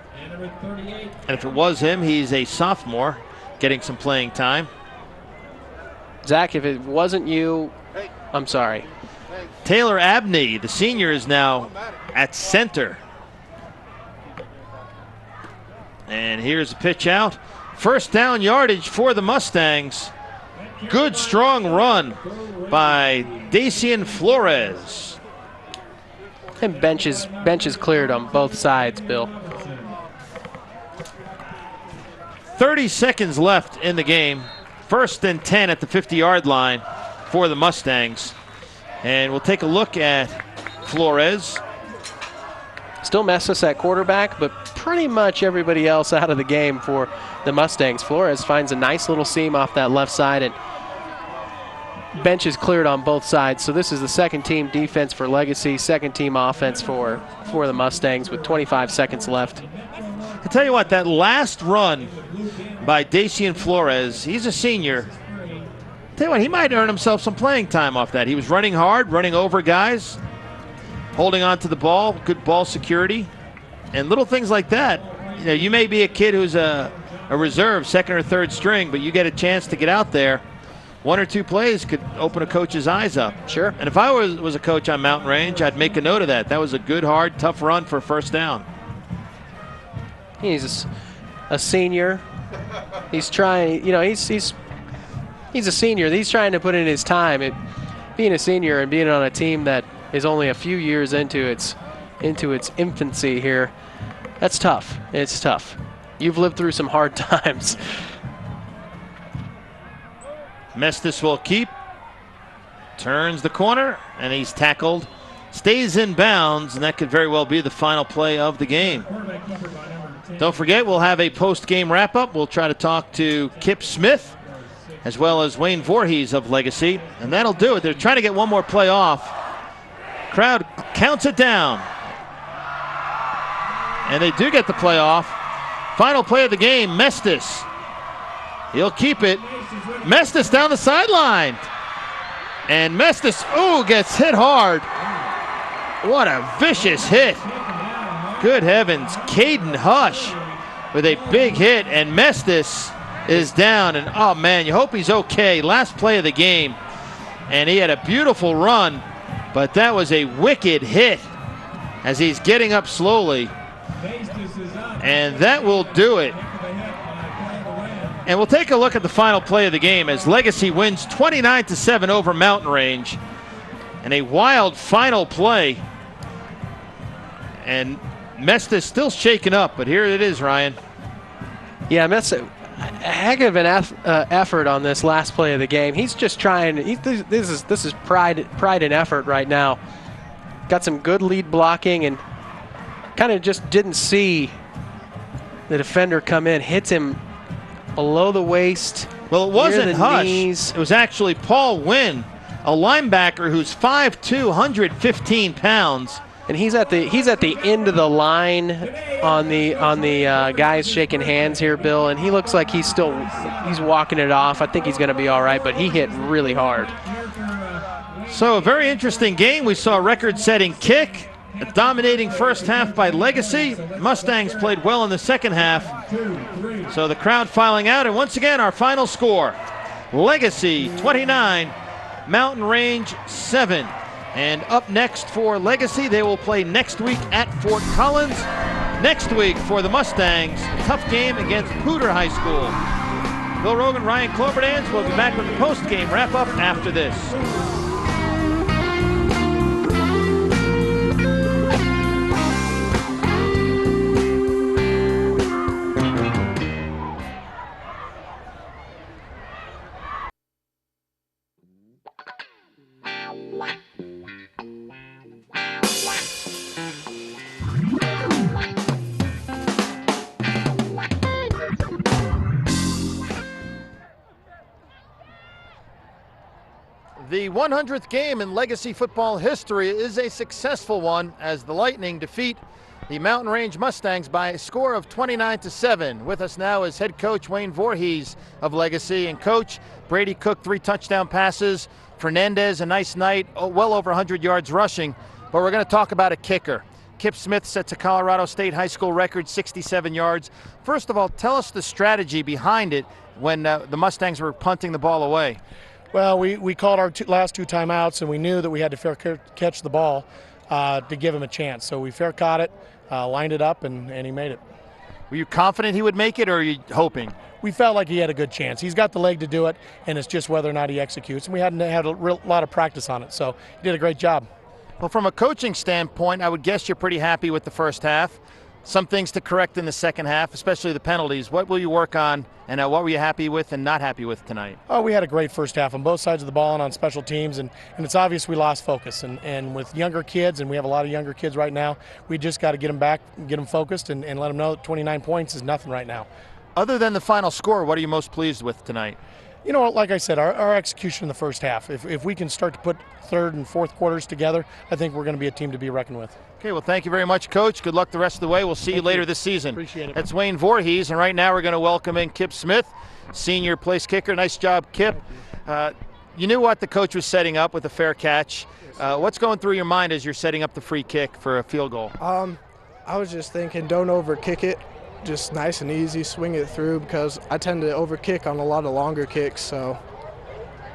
And if it was him, he's a sophomore getting some playing time. Zach, if it wasn't you, I'm sorry. Taylor Abney, the senior, is now at center. And here's a pitch out. First down yardage for the Mustangs. Good, strong run by Dacian Flores. And benches cleared on both sides, Bill. 30 seconds left in the game. 1st and 10 at the 50-yard line for the Mustangs. And we'll take a look at Flores. Still Mestis at quarterback, but pretty much everybody else out of the game for the Mustangs. Flores finds a nice little seam off that left side, and bench is cleared on both sides. So this is the second team defense for Legacy, second team offense for the Mustangs with 25 seconds left. I tell you what, that last run by Dacian Flores, he's a senior. Tell you what, he might earn himself some playing time off that. He was running hard, running over guys, holding on to the ball, good ball security, and little things like that. You know, you may be a kid who's a reserve, second or third string, but you get a chance to get out there. 1 or 2 plays could open a coach's eyes up. Sure. And if I was a coach on Mountain Range, I'd make a note of that. That was a good, hard, tough run for first down. He's a senior. He's trying, you know, he's a senior. He's trying to put in his time. Being a senior and being on a team that is only a few years into its infancy here, that's tough. It's tough. You've lived through some hard times. Mestis will keep. Turns the corner, and he's tackled. Stays in bounds, and that could very well be the final play of the game. Don't forget, we'll have a post-game wrap-up. We'll try to talk to Kip Smith as well as Wayne Voorhees of Legacy, and that'll do it. They're trying to get one more play off. Crowd counts it down. And they do get the play off. Final play of the game, Mestis. He'll keep it. Mestis down the sideline. And Mestis, gets hit hard. What a vicious hit. Good heavens. Caden Hush with a big hit, and Mestis is down. And oh man, you hope he's okay. Last play of the game. And he had a beautiful run, but that was a wicked hit as he's getting up slowly. And that will do it. And we'll take a look at the final play of the game as Legacy wins 29-7 over Mountain Range. And a wild final play. And Mestis still shaken up, but here it is, Ryan. Yeah, Mestis, a heck of an effort on this last play of the game. He's just trying. This is pride and effort right now. Got some good lead blocking and kind of just didn't see the defender come in. Hits him below the waist. Well, it wasn't Hush. Knees. It was actually Paul Wynn, a linebacker who's 5'2", 115 pounds. And he's at the end of the line on the guys shaking hands here, Bill, and he looks like he's walking it off. I think he's going to be all right, but he hit really hard. So a very interesting game. We saw a record-setting kick, a dominating first half by Legacy. Mustangs played well in the second half. So the crowd filing out, and once again our final score: Legacy 29, Mountain Range 7. And up next for Legacy, they will play next week at Fort Collins. Next week for the Mustangs, tough game against Pooter High School. Bill Rogan, Ryan Cloverdance will be back with the post-game wrap-up after this. The 100th game in Legacy football history is a successful one as the Lightning defeat the Mountain Range Mustangs by a score of 29-7. With us now is head coach Wayne Voorhees of Legacy. And coach, Brady Cook, 3 touchdown passes. Fernandez, a nice night, well over 100 yards rushing. But we're going to talk about a kicker. Kip Smith sets a Colorado State high school record, 67 yards. First of all, tell us the strategy behind it when the Mustangs were punting the ball away. Well, we called our last 2 timeouts, and we knew that we had to fair catch the ball to give him a chance. So we fair caught it, lined it up, and he made it. Were you confident he would make it, or are you hoping? We felt like he had a good chance. He's got the leg to do it, and it's just whether or not he executes. And we hadn't had a lot of practice on it, so he did a great job. Well, from a coaching standpoint, I would guess you're pretty happy with the first half. Some things to correct in the second half, especially the penalties. What will you work on, and what were you happy with and not happy with tonight? Oh, we had a great first half on both sides of the ball and on special teams, and it's obvious we lost focus. And with younger kids, and we have a lot of younger kids right now, we just got to get them back, get them focused, and let them know that 29 points is nothing right now. Other than the final score, what are you most pleased with tonight? You know, like I said, our execution in the first half. If we can start to put third and fourth quarters together, I think we're going to be a team to be reckoned with. Okay, well, thank you very much, Coach. Good luck the rest of the way. We'll see you later this season. Appreciate it. That's Wayne Voorhees, and right now we're going to welcome in Kip Smith, senior place kicker. Nice job, Kip. You knew what the coach was setting up with a fair catch. What's going through your mind as you're setting up the free kick for a field goal? I was just thinking, don't overkick it. Just nice and easy, swing it through, because I tend to overkick on a lot of longer kicks. So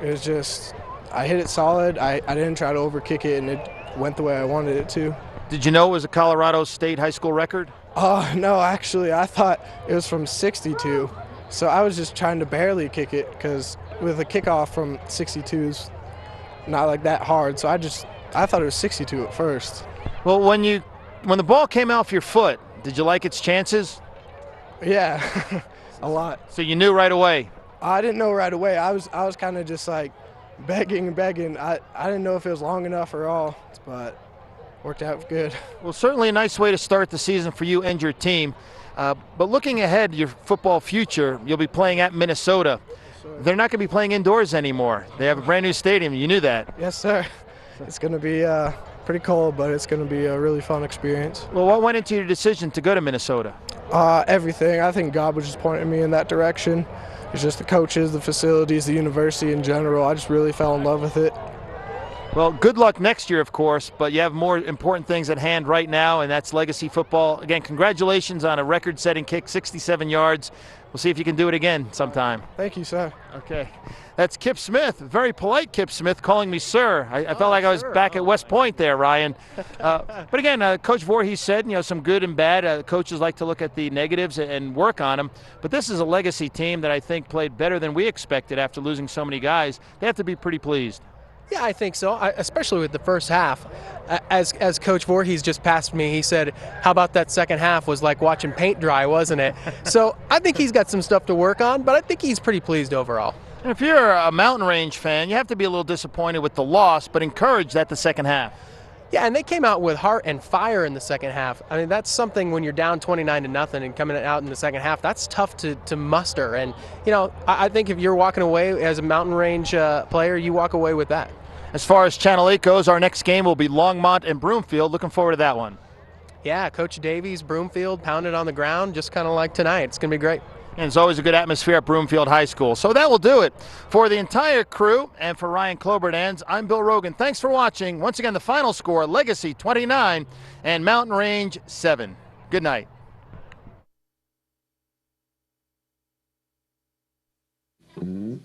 it was just, I hit it solid. I didn't try to overkick it, and it went the way I wanted it to. Did you know it was a Colorado State high school record? No, actually, I thought it was from 62. So I was just trying to barely kick it, because with a kickoff from 62 is not like that hard. So I thought it was 62 at first. Well, when the ball came off your foot, did you like its chances? Yeah, a lot. So you knew right away? I didn't know right away. I was kind of just like begging and begging. I didn't know if it was long enough or all, but worked out good. Well, certainly a nice way to start the season for you and your team. But looking ahead to your football future, you'll be playing at Minnesota. They're not going to be playing indoors anymore. They have a brand new stadium. You knew that. Yes, sir. It's going to be pretty cold, but it's going to be a really fun experience. Well, what went into your decision to go to Minnesota? Everything. I think God was just pointing me in that direction. It's just the coaches, the facilities, the university in general. I just really fell in love with it. Well, good luck next year, of course, but you have more important things at hand right now, and that's Legacy football. Again, congratulations on a record-setting kick, 67 yards. We'll see if you can do it again sometime. Thank you, sir. Okay. That's Kip Smith, very polite Kip Smith, calling me sir. I felt like I was back at West Point there, Ryan. But again, Coach Voorhees said, some good and bad. Coaches like to look at the negatives and work on them. But this is a Legacy team that I think played better than we expected after losing so many guys. They have to be pretty pleased. Yeah, I think so, especially with the first half. As Coach Voorhees just passed me, he said, how about that second half was like watching paint dry, wasn't it? So I think he's got some stuff to work on, but I think he's pretty pleased overall. And if you're a Mountain Range fan, you have to be a little disappointed with the loss, but encouraged at the second half. Yeah, and they came out with heart and fire in the second half. I mean, that's something when you're down 29-0 and coming out in the second half, that's tough to muster. And, I think if you're walking away as a Mountain Range player, you walk away with that. As far as Channel 8 goes, our next game will be Longmont and Broomfield. Looking forward to that one. Yeah, Coach Davies, Broomfield, pounded on the ground, just kind of like tonight. It's going to be great. And it's always a good atmosphere at Broomfield High School. So that will do it. For the entire crew and for Ryan Klobertans, I'm Bill Rogan. Thanks for watching. Once again, the final score, Legacy 29 and Mountain Range 7. Good night. Mm-hmm.